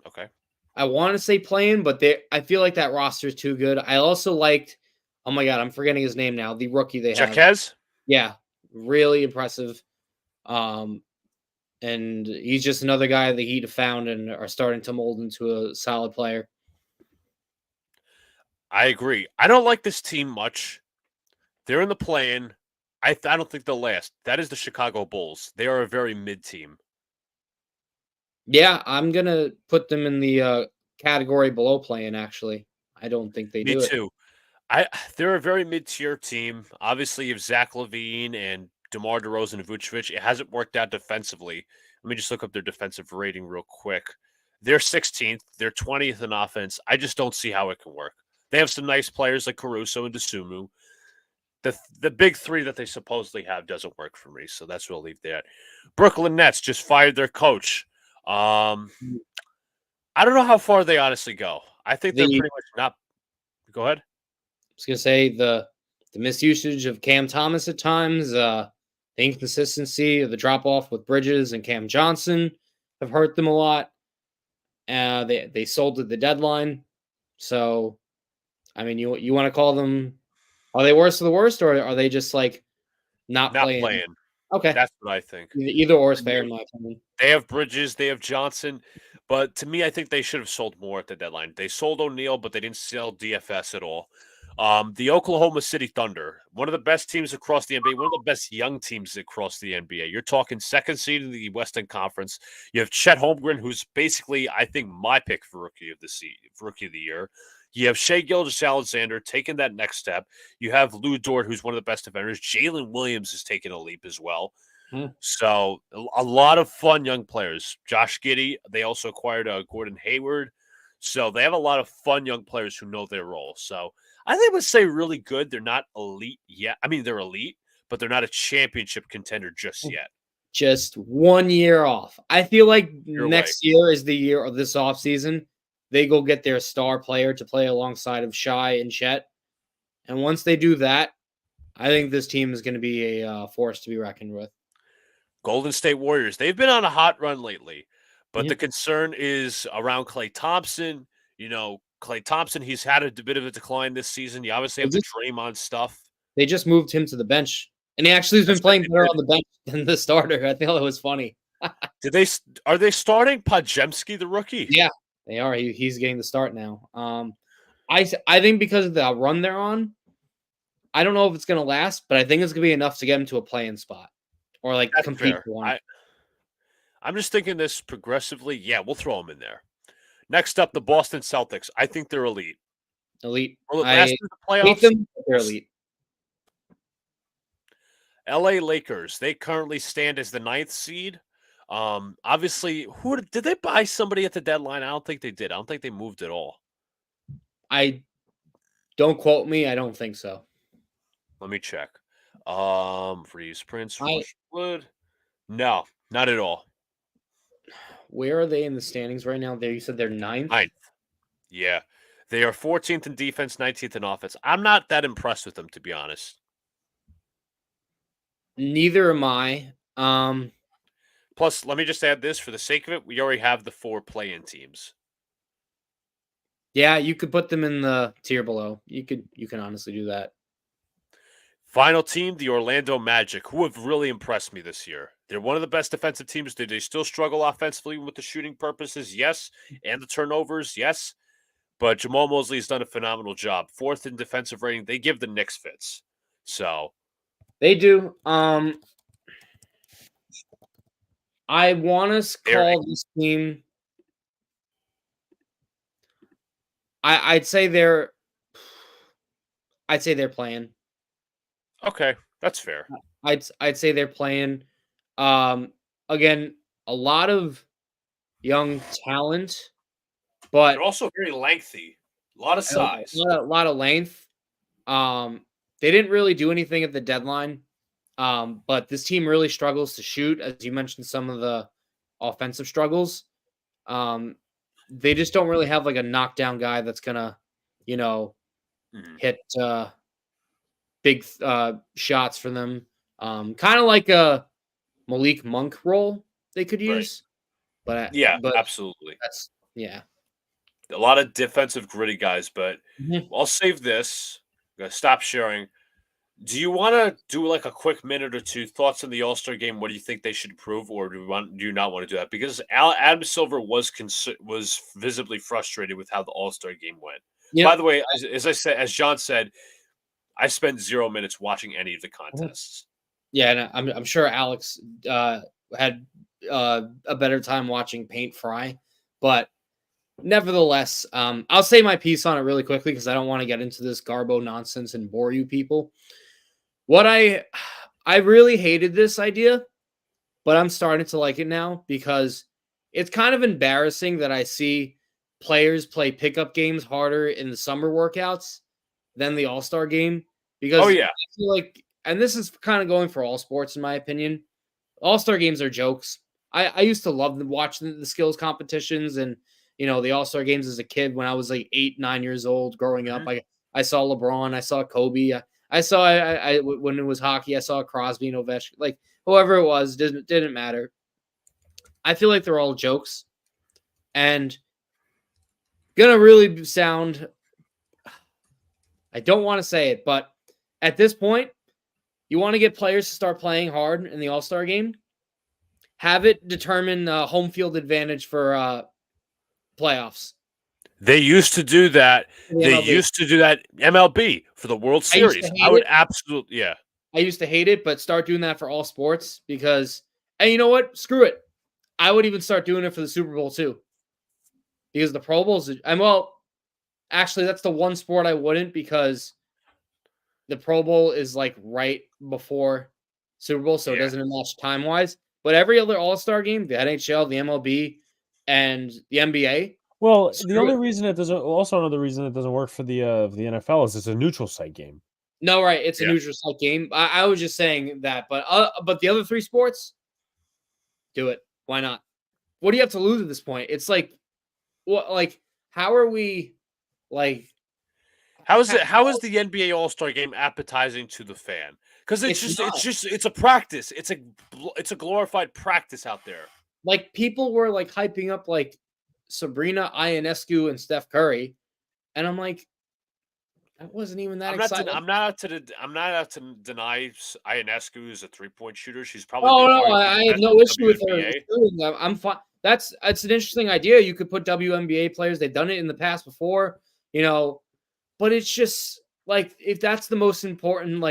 Okay. I want to say playing, but I feel like that roster is too good. I also liked, oh my God, I'm forgetting his name now. The rookie they have. Jaquez? Yeah, really impressive. And he's just another guy the Heat have found and are starting to mold into a solid player. I agree. I don't like this team much. They're in the play-in. I don't think they'll last. That is the Chicago Bulls. They are a very mid team. Yeah, I'm going to put them in the category below playing, actually. I don't think they do it. Me too. They're a very mid-tier team. Obviously, you have Zach LaVine and DeMar DeRozan and Vucevic. It hasn't worked out defensively. Let me just look up their defensive rating real quick. They're 16th. They're 20th in offense. I just don't see how it can work. They have some nice players like Caruso and DeSumo. The big three that they supposedly have doesn't work for me, so that's what I'll leave there. Brooklyn Nets just fired their coach. I don't know how far they honestly go. I think they're pretty much not. Go ahead. I was going to say the misusage of Cam Thomas at times, the inconsistency of the drop-off with Bridges and Cam Johnson have hurt them a lot. They sold at the deadline. So, I mean, you want to call them, are they worst of the worst, or are they just like not playing? Okay. That's what I think. Either or is fair in my opinion. They have Bridges, they have Johnson, but to me, I think they should have sold more at the deadline. They sold O'Neal, but they didn't sell DFS at all. The Oklahoma City Thunder, one of the best teams across the NBA, one of the best young teams across the NBA. You're talking second seed in the Western Conference. You have Chet Holmgren, who's basically, I think, my pick for rookie of the year. You have Shai Gilgeous-Alexander taking that next step. You have Lou Dort, who's one of the best defenders. Jalen Williams is taking a leap as well. So a lot of fun young players. Josh Giddey, they also acquired Gordon Hayward. So they have a lot of fun young players who know their role. So I think I would say really good. They're not elite yet. I mean, they're elite, but they're not a championship contender just yet. Just 1 year off. I feel like next year is the year of this offseason. They go get their star player to play alongside of Shai and Chet. And once they do that, I think this team is going to be a force to be reckoned with. Golden State Warriors, they've been on a hot run lately, but the concern is around Klay Thompson. You know, Klay Thompson, he's had a bit of a decline this season. You obviously have the Draymond stuff. They just moved him to the bench, and he actually has been playing better on the bench than the starter. I thought it was funny. Are they starting Podziemski, the rookie? Yeah, they are. He's getting the start now. I think because of the run they're on, I don't know if it's going to last, but I think it's going to be enough to get him to a play-in spot or like compete for one. I'm just thinking this progressively. Yeah, we'll throw them in there. Next up, the Boston Celtics. I think they're elite. Elite. I hate them, but they're elite. LA Lakers. They currently stand as the 9th seed. Obviously, did they buy somebody at the deadline? I don't think they did. I don't think they moved at all. I don't quote me. I don't think so. Let me check. Freeze Prince Wood. No, not at all. Where are they in the standings right now? You said they're 9th? 9th. Yeah. They are 14th in defense, 19th in offense. I'm not that impressed with them, to be honest. Neither am I. Plus, let me just add this. For the sake of it, we already have the 4 play-in teams. Yeah, you could put them in the tier below. You can honestly do that. Final team, the Orlando Magic, who have really impressed me this year. They're one of the best defensive teams. Do they still struggle offensively with the shooting purposes? Yes. And the turnovers? Yes. But Jamal Mosley has done a phenomenal job. 4th in defensive rating. They give the Knicks fits. So they do. I want to call this team. I'd say they're playing. Okay, that's fair. I'd say they're playing. Again, a lot of young talent, but they're also very lengthy. A lot of size. A lot of length. They didn't really do anything at the deadline. But this team really struggles to shoot, as you mentioned, some of the offensive struggles. They just don't really have like a knockdown guy that's gonna, hit big shots for them. Kind of like a Malik Monk role they could use. But absolutely. That's A lot of defensive gritty guys, but I'll save this. I'm gonna stop sharing. Do you want to do like a quick minute or two thoughts on the All-Star game? What do you think they should improve, or do you not want to do that? Because Adam Silver was visibly frustrated with how the All-Star game went. By the way, as John said, I spent 0 minutes watching any of the contests. Yeah, and I'm sure Alex had a better time watching paint fry, but nevertheless, I'll say my piece on it really quickly because I don't want to get into this garbo nonsense and bore you people. What I really hated this idea, but I'm starting to like it now because it's kind of embarrassing that I see players play pickup games harder in the summer workouts than the All-Star game. Because I feel like, and this is kind of going for all sports in my opinion, All-Star games are jokes. I used to love watching the skills competitions and the All-Star games as a kid when I was like 8, 9 years old growing up. I saw LeBron, I saw Kobe, I saw when it was hockey, I saw Crosby and Ovechkin, like whoever it was, didn't matter. I feel like they're all jokes, and gonna really sound. I don't want to say it, but at this point, you want to get players to start playing hard in the All-Star game. Have it determine home field advantage for playoffs. They used to do that. They used to do that MLB for the World Series. I would absolutely, I used to hate it, but start doing that for all sports because, and you know what? Screw it. I would even start doing it for the Super Bowl too. Because the Pro Bowls, actually, that's the one sport I wouldn't because the Pro Bowl is like right before Super Bowl, so it doesn't match time-wise. But every other All-Star game, the NHL, the MLB, and the NBA. Well, the only reason it doesn't, also another reason it doesn't work for the NFL is it's a neutral site game. No, right, it's a neutral site game. I was just saying that, but the other three sports, do it. Why not? What do you have to lose at this point? It's like, what? Like, how are we? Like, how is the NBA All-Star game appetizing to the fan? Because it's a practice. It's a glorified practice out there. Like people were like hyping up like Sabrina Ionescu and Steph Curry, and I'm like, that wasn't even that exciting. I'm not out to deny Ionescu is a 3-point shooter. She's probably I have no issue with her. I'm fine. That's an interesting idea. You could put WNBA players. They've done it in the past before, but it's just like if that's the most important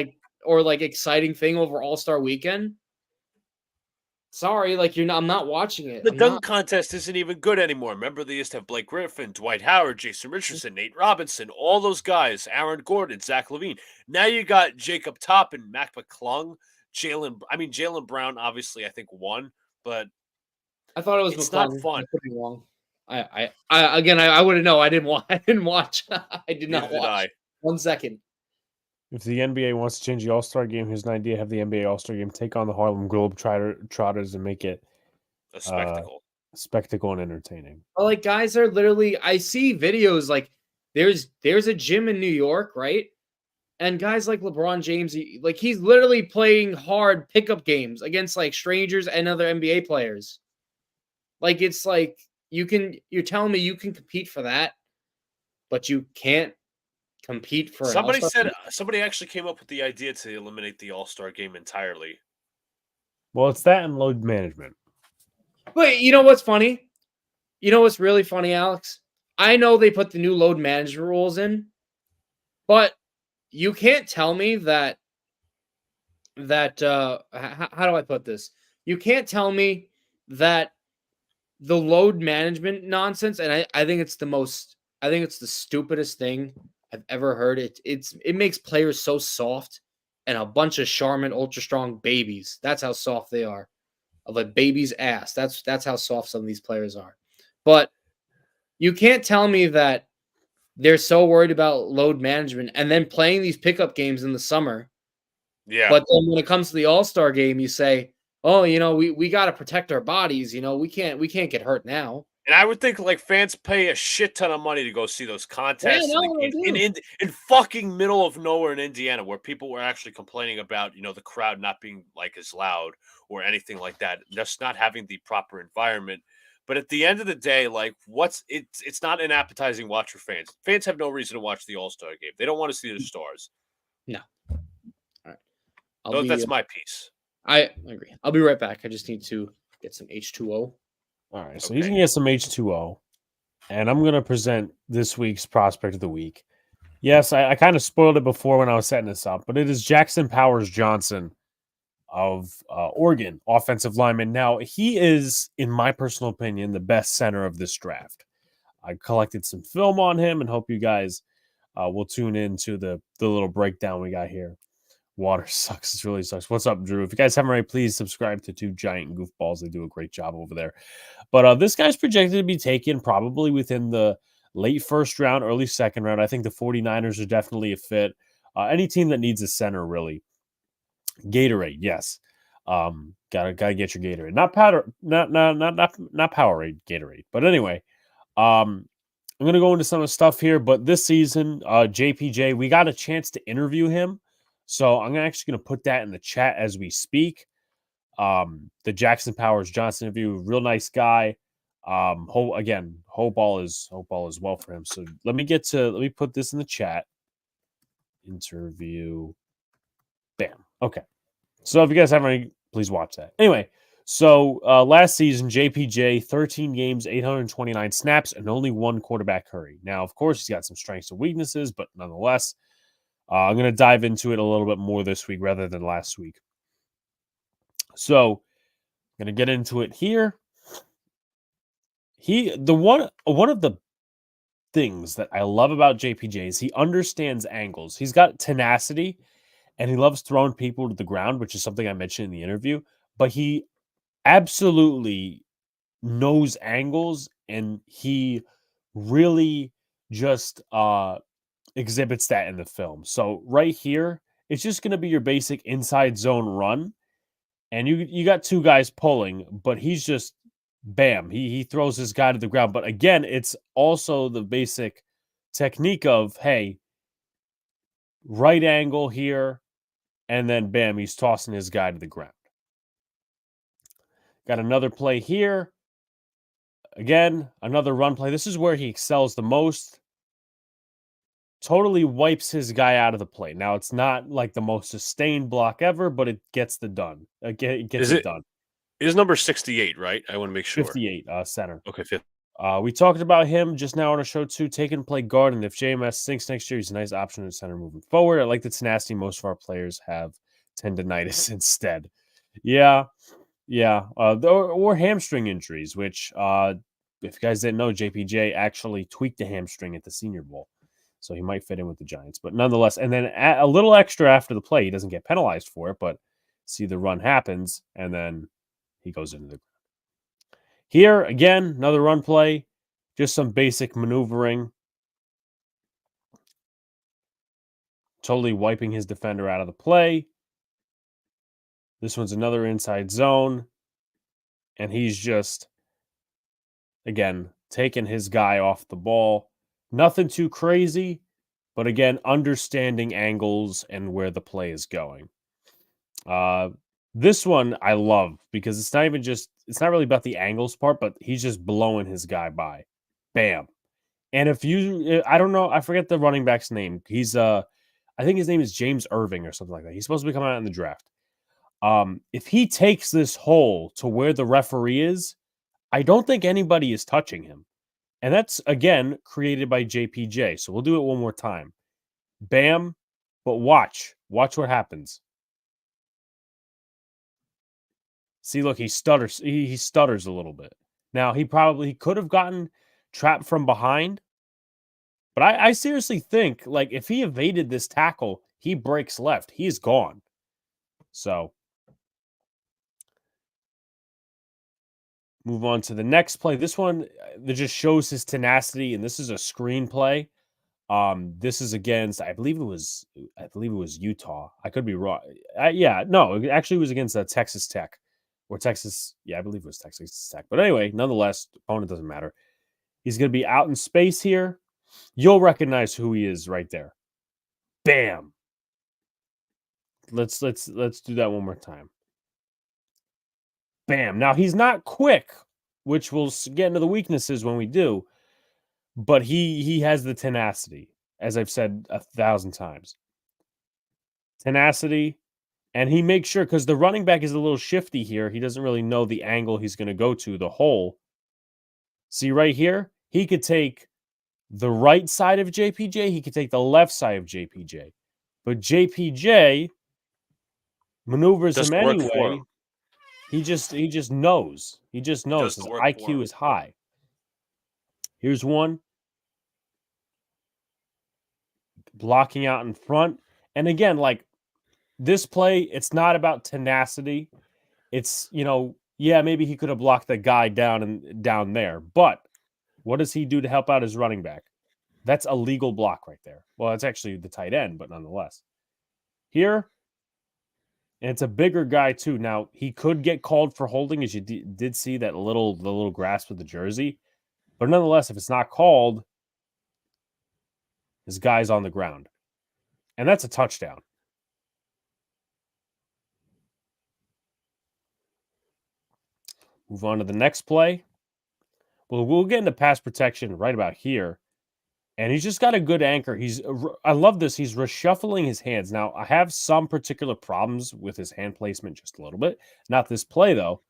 or exciting thing over All-Star weekend. Sorry, I'm not watching it. The dunk contest isn't even good anymore. Remember, they used to have Blake Griffin, Dwight Howard, Jason Richardson, Nate Robinson, all those guys, Aaron Gordon, Zach LaVine. Now you got Jacob Toppin, Mac McClung, Jaylen Brown, obviously, I think won, but I thought it was it's McClung. not fun. I wouldn't know. I didn't watch. I did not watch. 1 second. If the NBA wants to change the All-Star game, here's an idea: have the NBA All-Star game take on the Harlem Globetrotters and make it a spectacle and entertaining. Well, guys are literally. I see videos there's a gym in New York, right? And guys like LeBron James, he's literally playing hard pickup games against strangers and other NBA players. It's like you're telling me you can compete for that, but you can't compete for somebody actually came up with the idea to eliminate the All-Star game entirely. Well, it's that and load management. But you know what's funny? You know what's really funny, Alex? I know they put the new load management rules in, but you can't tell me that how do I put this? You can't tell me that the load management nonsense, and I think it's the stupidest thing I've ever heard. It makes players so soft and a bunch of Charmin ultra strong babies. That's how soft they are. Of a baby's ass. That's how soft some of these players are. But you can't tell me that they're so worried about load management and then playing these pickup games in the summer. Yeah. But then when it comes to the All-Star game, you say, "Oh, we got to protect our bodies. We can't get hurt now." And I would think like fans pay a shit ton of money to go see those Yeah, contests no, they do. in fucking middle of nowhere in Indiana, where people were actually complaining about the crowd not being like as loud or anything like that, just not having the proper environment. But at the end of the day, like it's not an appetizing watch for fans. Fans have no reason to watch the All-Star game. They don't want to see the stars. No. All right. That's my piece. I agree. I'll be right back. I just need to get some H2O. All right, so he's going to get some H2O, and I'm going to present this week's Prospect of the Week. Yes, I kind of spoiled it before when I was setting this up, but it is Jackson Powers Johnson of Oregon, offensive lineman. Now, he is, in my personal opinion, the best center of this draft. I collected some film on him and hope you guys will tune in to the little breakdown we got here. Water sucks. It really sucks. What's up, Drew? If you guys haven't already, please subscribe to Two Giant Goofballs. They do a great job over there. But this guy's projected to be taken probably within the late first round, early second round. I think the 49ers are definitely a fit. Any team that needs a center, really. Gatorade, yes. Gotta get your Gatorade. Not powder, not Powerade Gatorade. But anyway, I'm gonna go into some of the stuff here. But this season, JPJ, we got a chance to interview him. So I'm actually going to put that in the chat as we speak. The Jackson Powers Johnson interview, real nice guy. Hope all is well for him. So let me put this in the chat. Interview. Bam. Okay. So if you guys haven't already, please watch that. Anyway, so last season, JPJ, 13 games, 829 snaps, and only one quarterback hurry. Now, of course, he's got some strengths and weaknesses, but nonetheless, I'm going to dive into it a little bit more this week rather than last week. So, I'm going to get into it here. One of the things that I love about JPJ is he understands angles. He's got tenacity, and he loves throwing people to the ground, which is something I mentioned in the interview. But he absolutely knows angles, and he really just exhibits that in the film. So right here, it's just going to be your basic inside zone run, and you got two guys pulling, but he's just bam, he throws his guy to the ground. But again, it's also the basic technique of, hey, right angle here, and then bam, he's tossing his guy to the ground. Got another play here. Again, another run play. This is where he excels the most. Totally wipes his guy out of the play. Now, it's not like the most sustained block ever, but it gets it done. It gets it done. It is number 68, right? I want to make sure. 58, center. Okay, 50. We talked about him just now on a show too. Take and play guard, and if JMS sinks next year, he's a nice option in center moving forward. I like the tenacity most of our players have tendonitis instead. Yeah. Or hamstring injuries, which, if you guys didn't know, JPJ actually tweaked a hamstring at the Senior Bowl. So he might fit in with the Giants. But nonetheless, and then a little extra after the play. He doesn't get penalized for it, but see the run happens, and then he goes into the ground. Here, again, another run play. Just some basic maneuvering. Totally wiping his defender out of the play. This one's another inside zone. And he's just, again, taking his guy off the ball. Nothing too crazy, but again, understanding angles and where the play is going. This one I love because it's not really about the angles part, but he's just blowing his guy by. Bam. And I don't know, I forget the running back's name. He's, I think his name is James Irving or something like that. He's supposed to be coming out in the draft. If he takes this hole to where the referee is, I don't think anybody is touching him. And that's, again, created by JPJ. So we'll do it one more time. Bam. But watch. Watch what happens. See, look, he stutters. He stutters a little bit. Now, he could have gotten trapped from behind. But I seriously think, like, if he evaded this tackle, he breaks left. He's gone. So, move on to the next play. This one that just shows his tenacity, and this is a screen play. This is against, I believe it was Utah. I could be wrong. Yeah, no, it actually was against Texas Tech or Texas. Yeah, I believe it was Texas Tech. But anyway, nonetheless, opponent doesn't matter. He's going to be out in space here. You'll recognize who he is right there. Bam. Let's do that one more time. Bam. Now he's not quick, which we'll get into the weaknesses when we do, but he has the tenacity, as I've said 1,000 times. Tenacity, and he makes sure, because the running back is a little shifty here. He doesn't really know the angle he's going to go to, the hole. See right here, he could take the right side of JPJ. He could take the left side of JPJ. But JPJ maneuvers him anyway. He just knows. He just knows his IQ is high. Here's one. Blocking out in front. And again, like this play, it's not about tenacity. It's, yeah, maybe he could have blocked the guy down there. But what does he do to help out his running back? That's a legal block right there. Well, it's actually the tight end, but nonetheless. Here, and it's a bigger guy too. Now, he could get called for holding, as you did see that the little grasp of the jersey. But nonetheless, if it's not called, this guy's on the ground. And that's a touchdown. Move on to the next play. Well, we'll get into pass protection right about here. And he's just got a good anchor. I love this. He's reshuffling his hands. Now, I have some particular problems with his hand placement just a little bit. Not this play, though.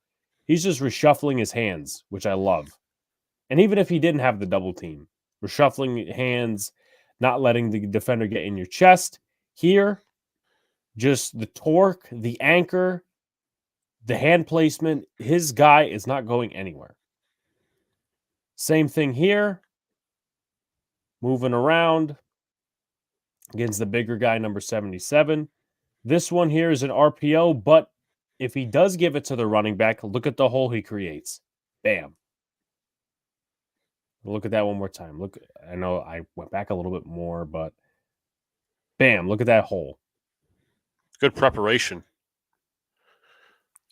He's just reshuffling his hands, which I love. And even if he didn't have the double team, reshuffling hands, not letting the defender get in your chest. Here, just the torque, the anchor, the hand placement. His guy is not going anywhere. Same thing here. Moving around against the bigger guy, number 77. This one here is an RPO, but if he does give it to the running back, look at the hole he creates. Bam. Look at that one more time. Look, I know I went back a little bit more, but bam, look at that hole. Good preparation.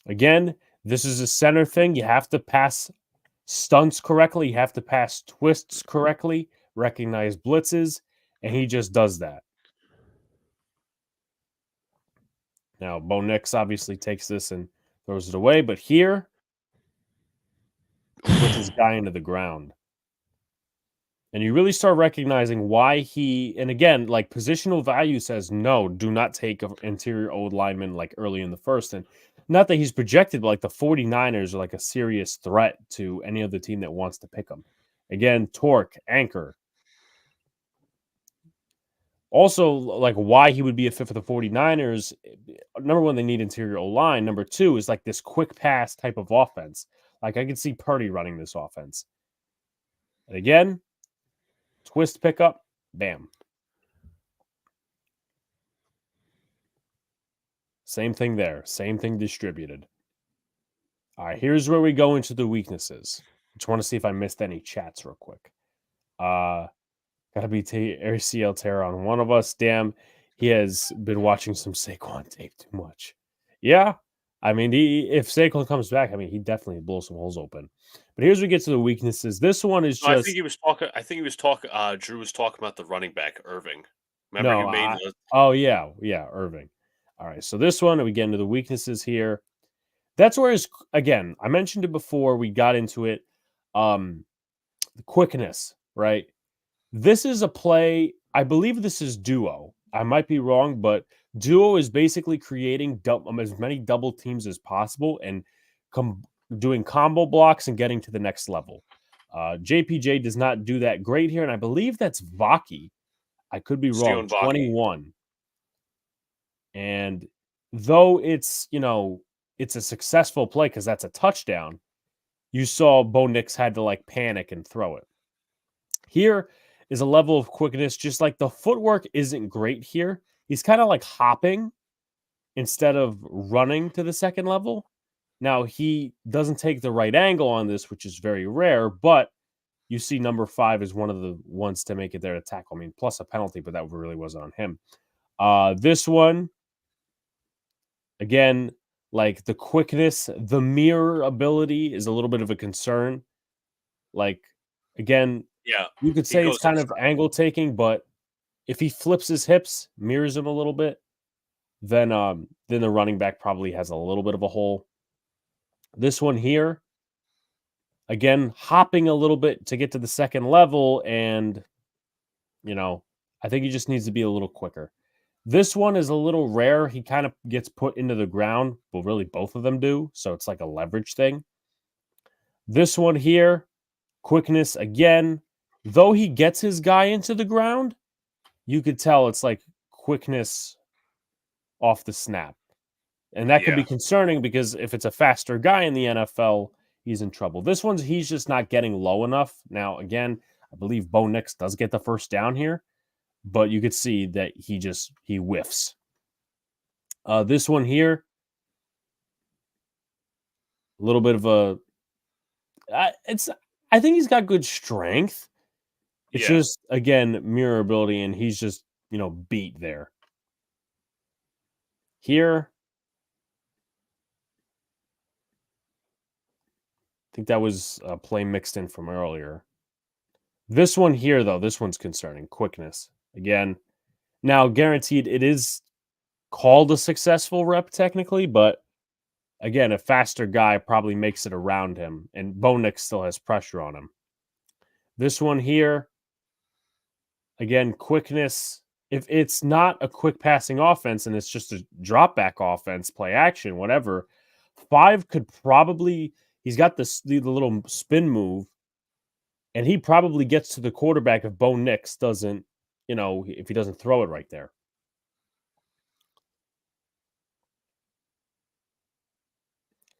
Again, this is a center thing. You have to pass stunts correctly. You have to pass twists correctly, recognize blitzes, and he just does that. Now, Bo Nix obviously takes this and throws it away, but here, puts his guy into the ground. And you really start recognizing why and again, like positional value says, no, do not take an interior old lineman like early in the first. And not that he's projected, but like the 49ers are like a serious threat to any other team that wants to pick him. Again, torque, anchor. Also, like why he would be a fit for the 49ers. Number one, they need interior O-line. Number two is like this quick pass type of offense. Like I could see Purdy running this offense. And again, twist pickup, bam. Same thing there. Same thing distributed. All right, here's where we go into the weaknesses. Just want to see if I missed any chats real quick. Gotta be ACL tear on one of us. Damn, he has been watching some Saquon tape too much. Yeah, I mean, if Saquon comes back, I mean, he definitely blows some holes open. But here's where we get to the weaknesses. This one is just. I think he was talking. Drew was talking about the running back, Irving. Remember you made. Oh yeah, Irving. All right, so this one we get into the weaknesses here. That's where again. I mentioned it before we got into it. The quickness, right? This is a play. I believe this is duo. I might be wrong, but duo is basically creating as many double teams as possible and doing combo blocks and getting to the next level. JPJ does not do that great here, and I believe that's Vaki. I could be wrong. 21. And though it's a successful play because that's a touchdown, you saw Bo Nix had to like panic and throw it. Here is a level of quickness, just like the footwork isn't great here. He's kind of like hopping instead of running to the second level. Now, he doesn't take the right angle on this, which is very rare, but you see number 5 is one of the ones to make it there to tackle. I mean, plus a penalty, but that really wasn't on him. This one, again, like the quickness, the mirror ability is a little bit of a concern. Like, again, Yeah. you could He say it's goes kind outside. of angle taking, but if he flips his hips, mirrors him a little bit, then the running back probably has a little bit of a hole. This one here, again, hopping a little bit to get to the second level, and I think he just needs to be a little quicker. This one is a little rare. He kind of gets put into the ground. Well, really, both of them do. So it's like a leverage thing. This one here, quickness again. Though he gets his guy into the ground, you could tell it's like quickness off the snap. And that could be concerning because if it's a faster guy in the NFL, he's in trouble. This one's he's just not getting low enough. Now, again, I believe Bo Nix does get the first down here, but you could see that he whiffs. This one here, a little bit of a I think he's got good strength. It's just, again, mirror ability, and he's just, beat there. Here, I think that was a play mixed in from earlier. This one here, though, this one's concerning. Quickness. Again, now guaranteed it is called a successful rep technically, but again, a faster guy probably makes it around him, and Bo Nix still has pressure on him. This one here, again, quickness. If it's not a quick passing offense and it's just a drop back offense, play action, whatever, 5 could probably, he's got the little spin move, and he probably gets to the quarterback if Bo Nix doesn't, if he doesn't throw it right there.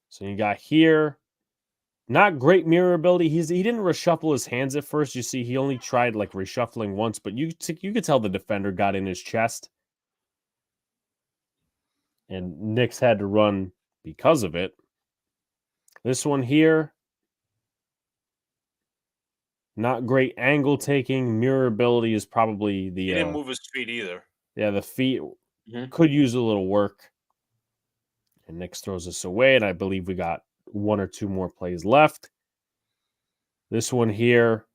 So you got here, not great mirror ability. He didn't reshuffle his hands at first. You see, he only tried like reshuffling once, but you could tell the defender got in his chest, and Nix had to run because of it. This one here, not great angle taking. Mirror ability is probably the. He didn't move his feet either. Yeah, the feet could use a little work. And Nix throws us away, and I believe we got 1 or 2 more plays left. This one here,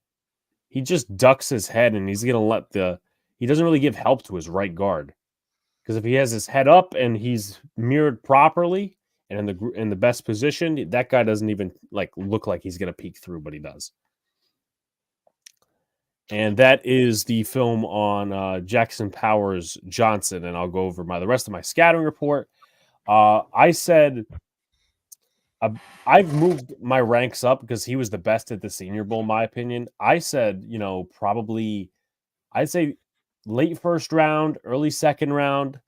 he just ducks his head, and he's going to he doesn't really give help to his right guard. Because if he has his head up and he's mirrored properly and in the best position, that guy doesn't even look like he's going to peek through, but he does. And that is the film on Jackson Powers Johnson, and I'll go over the rest of my scouting report. I said I've moved my ranks up because he was the best at the Senior Bowl, in my opinion. I said, probably, I'd say late first round, early second round.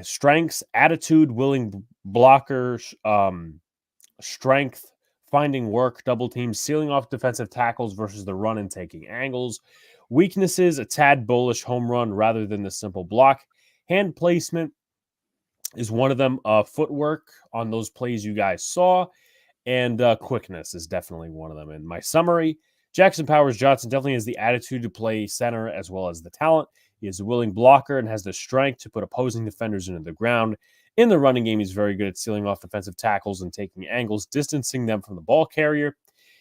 Strengths, attitude, willing blocker, strength, finding work, double teams, sealing off defensive tackles versus the run and taking angles. Weaknesses, a tad bullish home run rather than the simple block. Hand placement is one of them. Footwork on those plays you guys saw. And quickness is definitely one of them. In my summary, Jackson Powers Johnson definitely has the attitude to play center as well as the talent. He is a willing blocker and has the strength to put opposing defenders into the ground. In the running game, he's very good at sealing off defensive tackles and taking angles, distancing them from the ball carrier.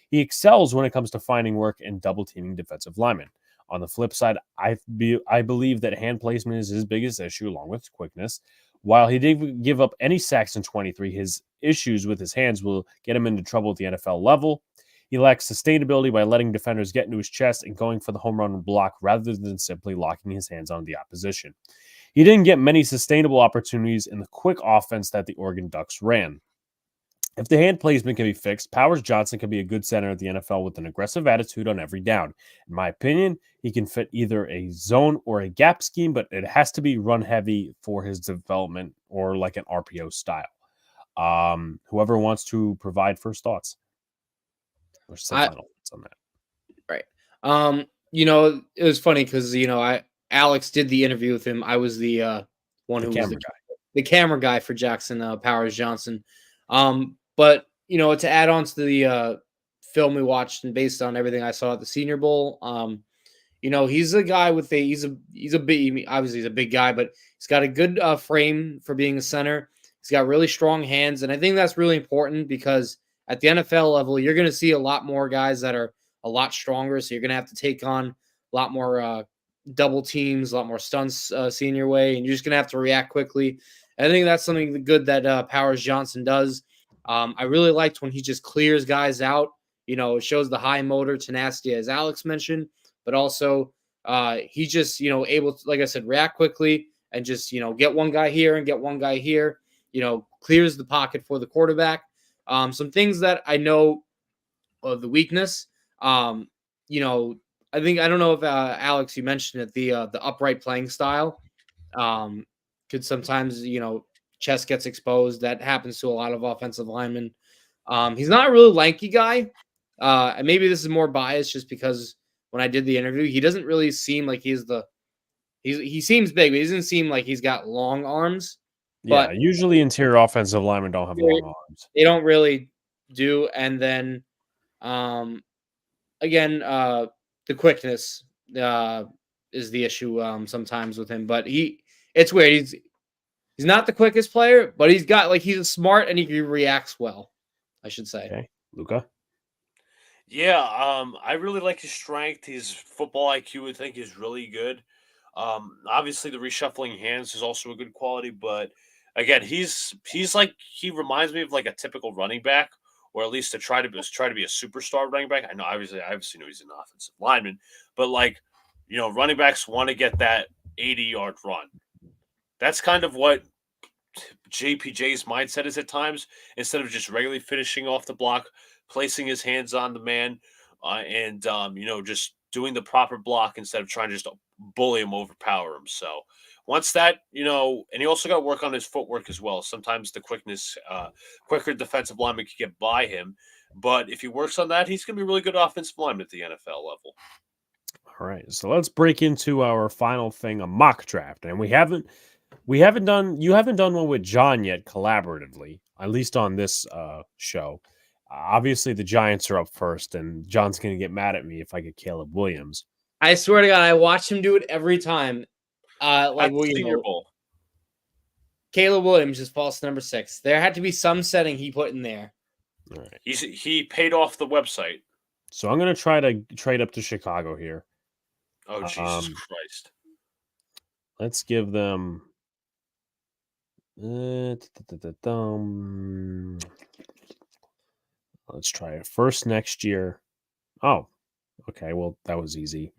He excels when it comes to finding work and double-teaming defensive linemen. On the flip side, I believe that hand placement is his biggest issue, along with quickness. While he didn't give up any sacks in 23, his issues with his hands will get him into trouble at the NFL level. He lacks sustainability by letting defenders get into his chest and going for the home run block rather than simply locking his hands on the opposition. He didn't get many sustainable opportunities in the quick offense that the Oregon Ducks ran. If the hand placement can be fixed, Powers Johnson can be a good center at the NFL with an aggressive attitude on every down. In my opinion, he can fit either a zone or a gap scheme, but it has to be run heavy for his development or like an RPO style. Whoever wants to provide first thoughts. Or some final thoughts on that. Right. It was funny because, Alex did the interview with him. I was the one who was the camera guy for Jackson Powers Johnson. But, to add on to the film we watched and based on everything I saw at the Senior Bowl, he's a guy with he's a big, obviously he's a big guy, but he's got a good frame for being a center. He's got really strong hands, and I think that's really important because at the NFL level, you're going to see a lot more guys that are a lot stronger. So you're going to have to take on a lot more double teams, a lot more stunts senior way, and you're just going to have to react quickly. I think that's something good that Powers Johnson does. I really liked when he just clears guys out. It shows the high motor tenacity, as Alex mentioned, but also he just, able to, like I said, react quickly and just, get one guy here and get one guy here, clears the pocket for the quarterback. Some things that I know of the weakness, I don't know if Alex, you mentioned it, the upright playing style could sometimes, chest gets exposed. That happens to a lot of offensive linemen. He's not a really lanky guy. And maybe this is more biased just because when I did the interview, he doesn't really seem like he seems big, but he doesn't seem like he's got long arms. Yeah, But usually interior offensive linemen don't have long arms. They don't really do. And then, again, the quickness is the issue sometimes with him. But it's weird. He's not the quickest player, but he's smart and he reacts well, I should say. Okay, Luca. Yeah, I really like his strength. His football IQ, I think, is really good. Obviously, the reshuffling hands is also a good quality, but again, he reminds me of like a typical running back, or at least to try to be a superstar running back. I know, obviously know he's an offensive lineman, but running backs want to get that 80-yard run. That's kind of what JPJ's mindset is at times. Instead of just regularly finishing off the block, placing his hands on the man, and just doing the proper block instead of trying to just bully him, overpower him. So once that, and he also got to work on his footwork as well. Sometimes the quicker defensive lineman can get by him. But if he works on that, he's going to be a really good offensive lineman at the NFL level. All right, so let's break into our final thing, a mock draft. And you haven't done one with John yet collaboratively, at least on this show. Obviously, the Giants are up first, and John's going to get mad at me if I get Caleb Williams. I swear to God, I watch him do it every time. Senior Bowl. Caleb Williams just falls to number 6. There had to be some setting he put in there. All right. He paid off the website. So I'm going to try to trade up to Chicago here. Oh, Jesus Christ. Let's give them... Let's try it first next year. Oh, okay. Well, that was easy.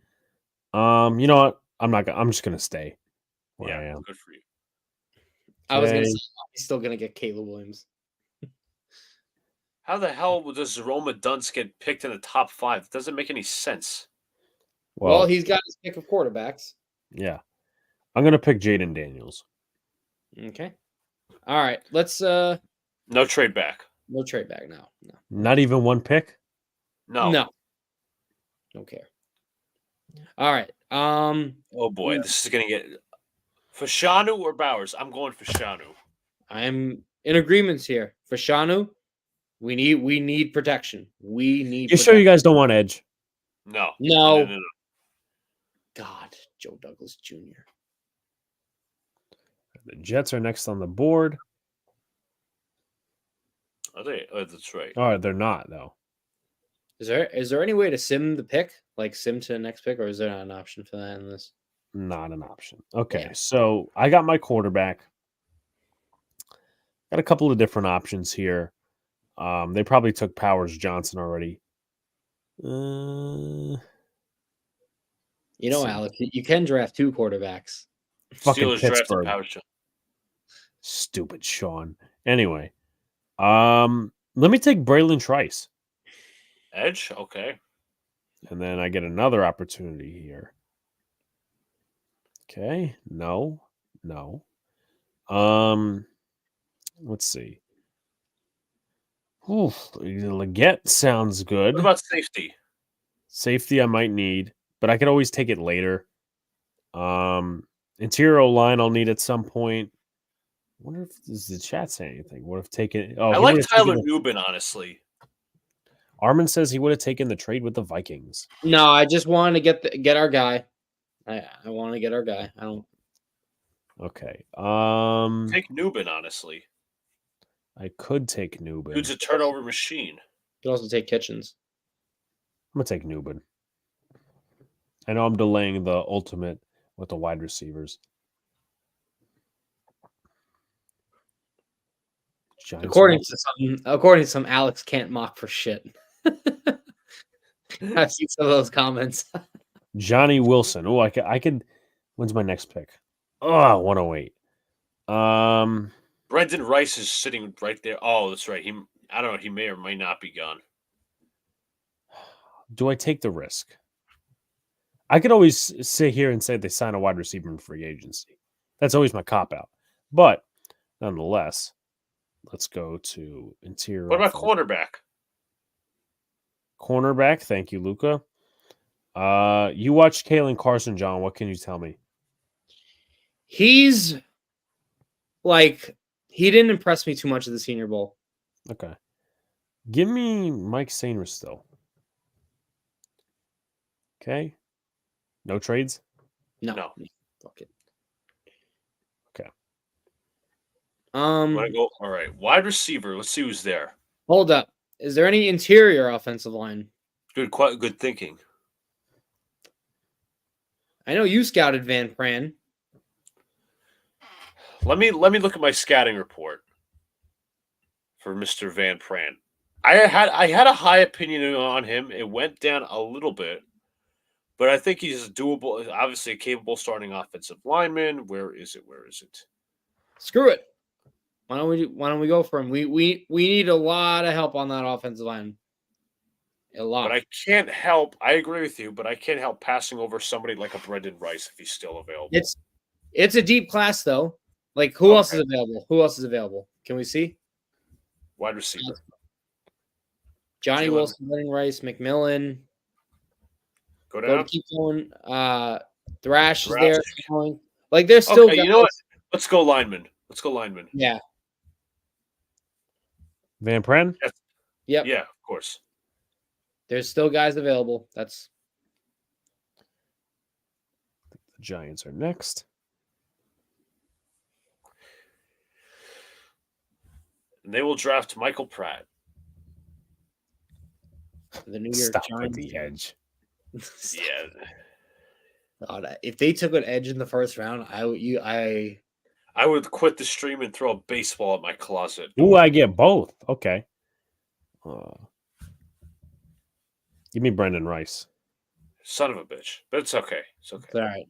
You know what? I'm just gonna stay where I am. Good for you. I was gonna say he's still gonna get Caleb Williams. How the hell does Roma Dunce get picked in the top 5? It doesn't make any sense. Well, he's got his pick of quarterbacks. Yeah. I'm gonna pick Jaden Daniels. Okay. All right. Let's no trade back. No trade back now. No. Not even one pick? No. Don't care. All right. Oh boy, this is gonna get Fashanu or Bowers. I'm going Fashanu. I'm in agreements here. Fashanu, we need protection. We need. You sure you guys don't want edge? No. God, Joe Douglas Jr. The Jets are next on the board. Are they? Oh, that's right. Oh, they're not though. Is there any way to sim the pick, like sim to the next pick, or is there not an option for that in this? Not an option. Okay, Yeah. So I got my quarterback. Got a couple of different options here. They probably took Powers Johnson already. Alex, you can draft 2 quarterbacks. Fucking Steelers drafted Pittsburgh. Powers. Stupid Sean. Anyway, let me take Braylon Trice. Edge? Okay. And then I get another opportunity here. Okay. No. Let's see. Ooh, Leggett sounds good. What about safety? Safety I might need, but I could always take it later. Interior line I'll need at some point. I wonder if does the chat say anything? What if taken? Oh, I like Tyler Nubin, honestly. Armin says he would have taken the trade with the Vikings. No, I just want to get our guy. I want to get our guy. I don't. Okay. Take Newman, honestly. I could take Newman. Dude's a turnover machine. You could also take Kitchens. I'm gonna take Newman. I know I'm delaying the ultimate with the wide receivers. Giants According wide- to some, Alex can't mock for shit. I've seen some of those comments. Johnny Wilson. Oh, I could. When's my next pick? Oh, 108. Brendan Rice is sitting right there. Oh, that's right. I don't know. He may or may not be gone. Do I take the risk? I could always sit here and say they sign a wide receiver in free agency. That's always my cop out. But nonetheless, let's go to interior. What about offense. cornerback? Cornerback. Thank you, Luca. You watched Kalen Carson, John. What can you tell me? He's like he didn't impress me too much at the Senior Bowl. Okay. Give me Mike Sainers still. Okay. No trades? No. Fuck it. Okay. Want to go? All right. Wide receiver. Let's see who's there. Hold up. Is there any interior offensive line? Quite good thinking. I know you scouted Van Pran. Let me look at my scouting report for Mr. Van Pran. I had a high opinion on him. It went down a little bit, but I think he's doable. Obviously, a capable starting offensive lineman. Where is it? Screw it. Why don't we go for him? We need a lot of help on that offensive line. A lot. But I can't help. I agree with you, but I can't help passing over somebody like a Brendan Rice if he's still available. It's a deep class though. Like who else is available? Who else is available? Can we see? Wide receiver. Johnny Wilson, Brendan Rice, McMillan. Go down. Keep going. Thrash is there. Like there's still. Okay, you know what? Let's go lineman. Yeah. Van Pran? Yep. Yeah, of course. There's still guys available. That's The Giants are next. And they will draft Michael Pratt. the New York Stop Giants. with the edge. Yeah. God, if they took an edge in the first round, I would quit the stream and throw a baseball at my closet. Ooh, I get both. Okay. Give me Brendan Rice. Son of a bitch. But it's okay. It's okay. all right.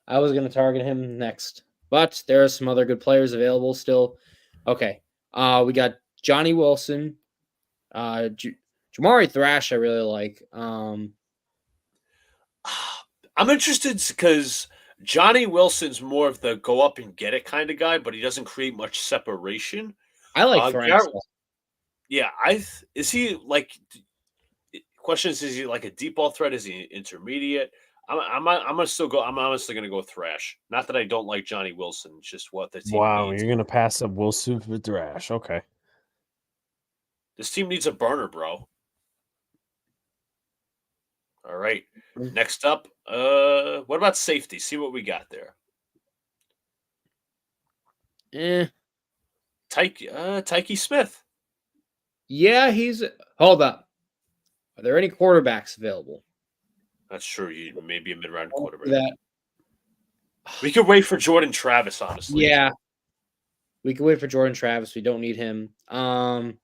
I was going to target him next, but there are some other good players available still. Okay. We got Johnny Wilson, Jamari Thrash. I really like. I'm interested because Johnny Wilson's more of the go up and get it kind of guy, but he doesn't create much separation. I like Thrash. Yeah, is he like? Question is he like a deep ball threat? Is he intermediate? I'm gonna still go. I'm honestly gonna go Thrash. Not that I don't like Johnny Wilson, it's just what the team needs. You're gonna pass up Wilson for Thrash. Okay. This team needs a burner, bro. All right. Next up, what about safety? See what we got there. Tyke Smith. Yeah, hold up. Are there any quarterbacks available? That's true. Maybe a mid-round quarterback. That we could wait for Jordan Travis, honestly. Yeah. We could wait for Jordan Travis. We don't need him. The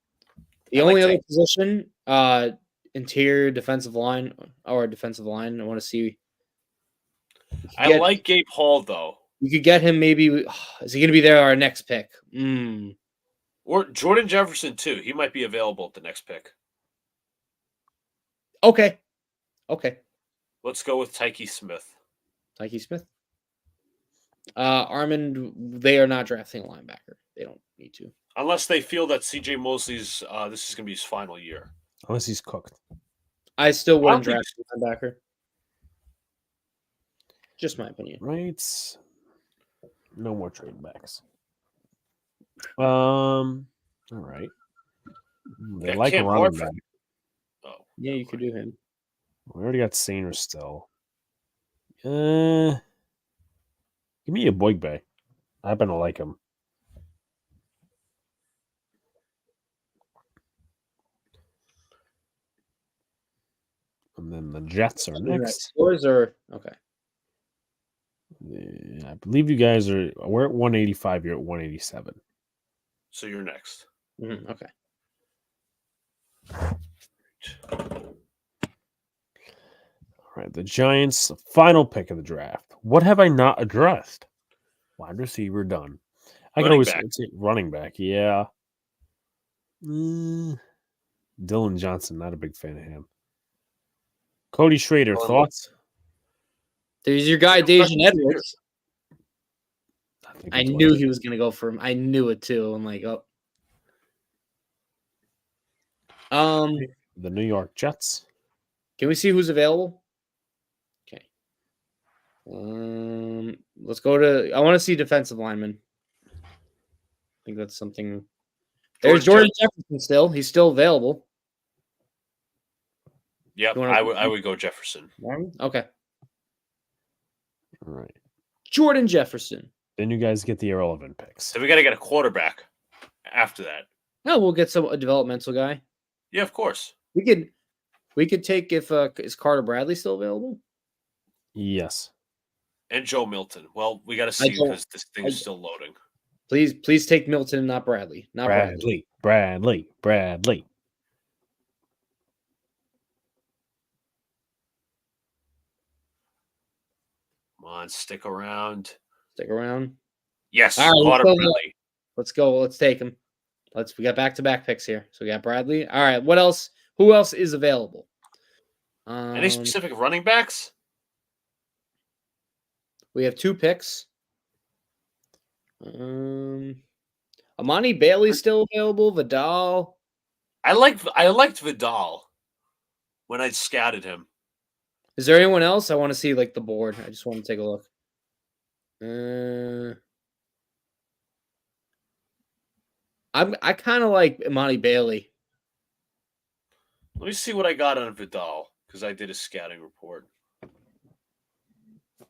only other position, interior defensive line or defensive line. I want to see. I like Gabe Hall though. We could get him. Maybe is he going to be there? Our next pick, or Jordan Jefferson too. He might be available at the next pick. Okay. Let's go with Tyke Smith. Armand, they are not drafting a linebacker. They don't need to, unless they feel that CJ Mosley's this is going to be his final year. Unless he's cooked. I still wouldn't draft a linebacker. Just my opinion. Right. No more trade backs. All right. They like running back. Yeah, you could do him. We already got Sainer still. Give me a Boygbe. I happen to like him. And then the Jets are next. Scores are okay. I believe you guys are. We're at 185. You're at 187. So you're next. Okay. All right, the Giants, final pick of the draft. What have I not addressed? Wide receiver done. I can Running always back. say running back. Yeah. Dylan Johnson, not a big fan of him. Cody Schrader, thoughts? There's your guy, Dejan Edwards. think I it's knew what- he was going to go for him. I knew it too. I'm like, oh. the New York Jets. Can we see who's available? Okay. Let's go to. I want to see defensive lineman. I think that's something. There's Jordan Jefferson still. He's still available. Yep, You wanna- I would go Jefferson. Okay. All right. Jordan Jefferson. Then you guys get the irrelevant picks. So we got to get a quarterback after that. No, we'll get a developmental guy. Yeah, of course. We could take if is Carter Bradley still available? Yes. And Joe Milton. Well, we got to see don't- because this thing is still loading. Please take Milton, not Bradley. Not Bradley. Bradley. Come on, stick around. Stick around. Yes, All right, Carter let's go. Bradley. Let's go. Let's take him. We got back-to-back picks here. So we got Bradley. All right. What else? Who else is available? Any specific running backs? We have 2 picks. Amani Bailey's still available. Vidal. I liked Vidal when I scouted him. Is there anyone else? I want to see like the board. I just want to take a look. I kind of like Amani Bailey. Let me see what I got on Vidal because I did a scouting report.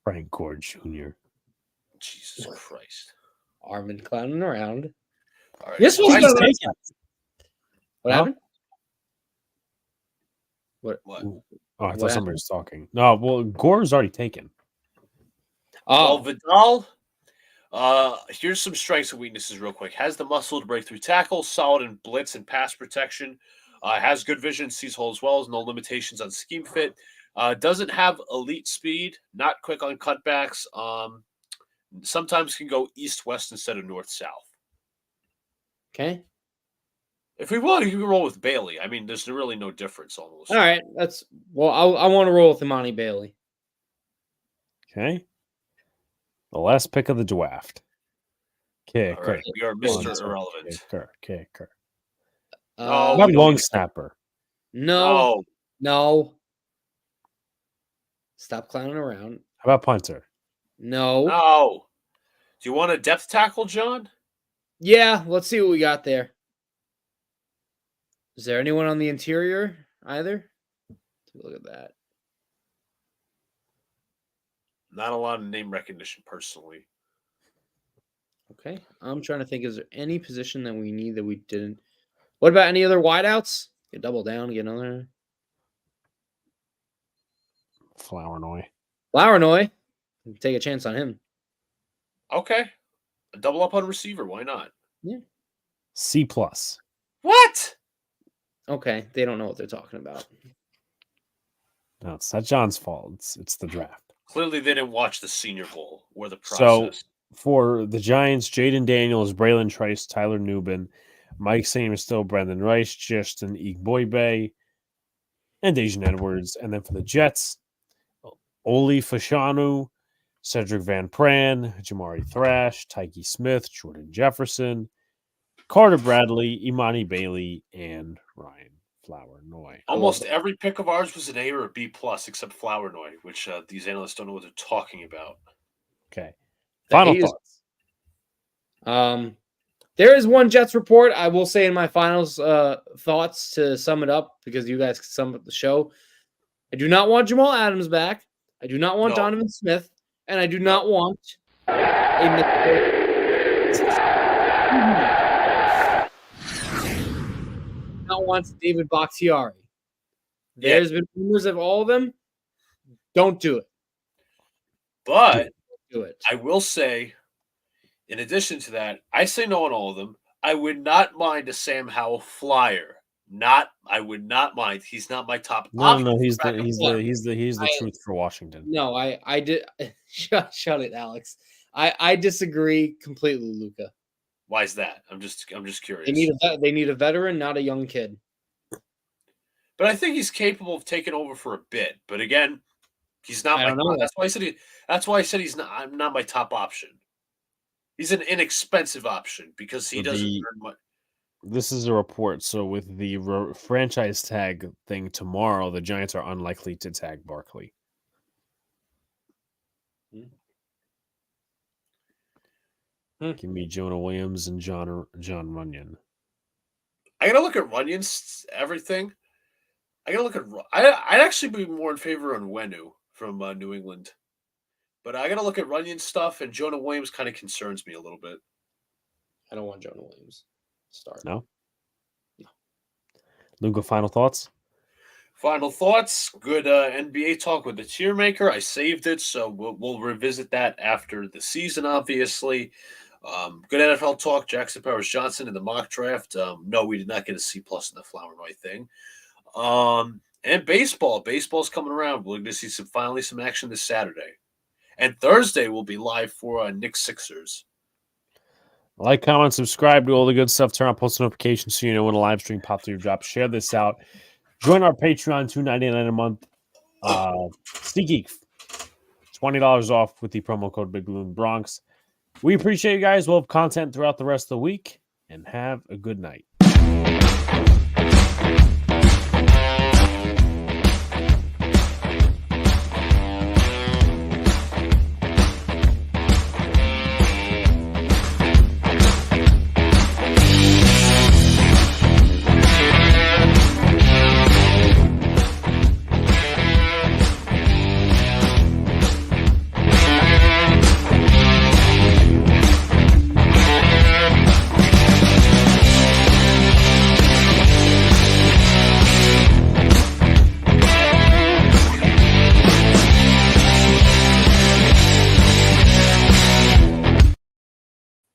Frank Gore Jr. Jesus Christ. Armin clowning around. All right. This was Why is the- that- What Huh? happened? what? Oh, I What thought somebody was talking. No, well, Gore's already taken. Well, Oh, Vidal. Here's some strengths and weaknesses real quick. Has the muscle to break through tackles, solid in blitz and pass protection. Has good vision, sees holes well, no limitations on scheme fit. Doesn't have elite speed, not quick on cutbacks. Sometimes can go east-west instead of north-south. okay. If we want, you can roll with Bailey. I mean, there's really no difference almost. All right. I want to roll with Imani Bailey. Okay. The last pick of the draft. Okay, All right. We are Mr. Irrelevant. Kicker. Oh, How we about don't long need- snapper? No. Oh, No. Stop clowning around. How about punter? No. no. Do you want a depth tackle, John? Yeah, let's see what we got there. Is there anyone on the interior either? Take a look at that. Not a lot of name recognition, personally. Okay. I'm trying to think. Is there any position that we need that we didn't? What about any other wideouts? Get double down, get another. Flournoy. Flournoy. Take a chance on him. Okay. A double up on receiver. Why not? C plus. What? Okay. They don't know what they're talking about. No, it's not John's fault. It's the draft. Clearly, they didn't watch the Senior Bowl or the So- process. For the Giants, Jaden Daniels, Braylon Trice, Tyler Newbin, Mike Samerstill, Brendan Rice, Justin Igboigbe, and Dejan Edwards. And then for the Jets, Oli Fashanu, Cedric Van Pran, Jamari Thrash, Tyke Smith, Jordan Jefferson, Carter Bradley, Imani Bailey, and Ryan Flournoy. Almost every pick of ours was an A or a B plus, except Flournoy, which these analysts don't know what they're talking about. Okay. Final He is- thoughts. There is one Jets report I will say in my finals thoughts to sum it up because you guys can sum up the show. I do not want Jamal Adams back. I do not want No. Donovan Smith, and I do not want not wants David Bakhtiari. There's been rumors of all of them. Don't do it. But Do it. I will say, in addition to that, I say no on all of them. I would not mind a Sam Howell flyer. I would not mind. He's not my top option. No. He's for the truth for Washington. No, I did. Shut it, Alex. I disagree completely, Luca. Why is that? I'm just curious. They need a veteran, not a young kid. But I think he's capable of taking over for a bit. But again, he's not. I don't know. That's why I said he's not. I'm not my top option. He's an inexpensive option because he doesn't earn much. This is a report. So with the franchise tag thing tomorrow, the Giants are unlikely to tag Barkley. Give me Jonah Williams and John Runyon. I gotta look at Runyon's everything. I gotta look at. I'd actually be more in favor on Wenu from New England, but I gotta look at Runyon's stuff, and Jonah Williams kind of concerns me a little bit. I don't want Jonah Williams. Start. No. Luca, final thoughts? Final thoughts. Good NBA talk with the tier maker. I saved it, so we'll revisit that after the season, obviously. Good NFL talk. Jackson Powers Johnson in the mock draft. No, we did not get a C+ in the Flower Boy thing. And baseball. Baseball's coming around. We're going to see finally some action this Saturday. And Thursday we'll be live for Knicks Sixers. Like, comment, subscribe, do all the good stuff. Turn on post notifications so you know when a live stream pops through your drop. Share this out. Join our Patreon, $2.99 a month. SneakGeek, $20 off with the promo code Big Balloon Bronx. We appreciate you guys. We'll have content throughout the rest of the week, and have a good night.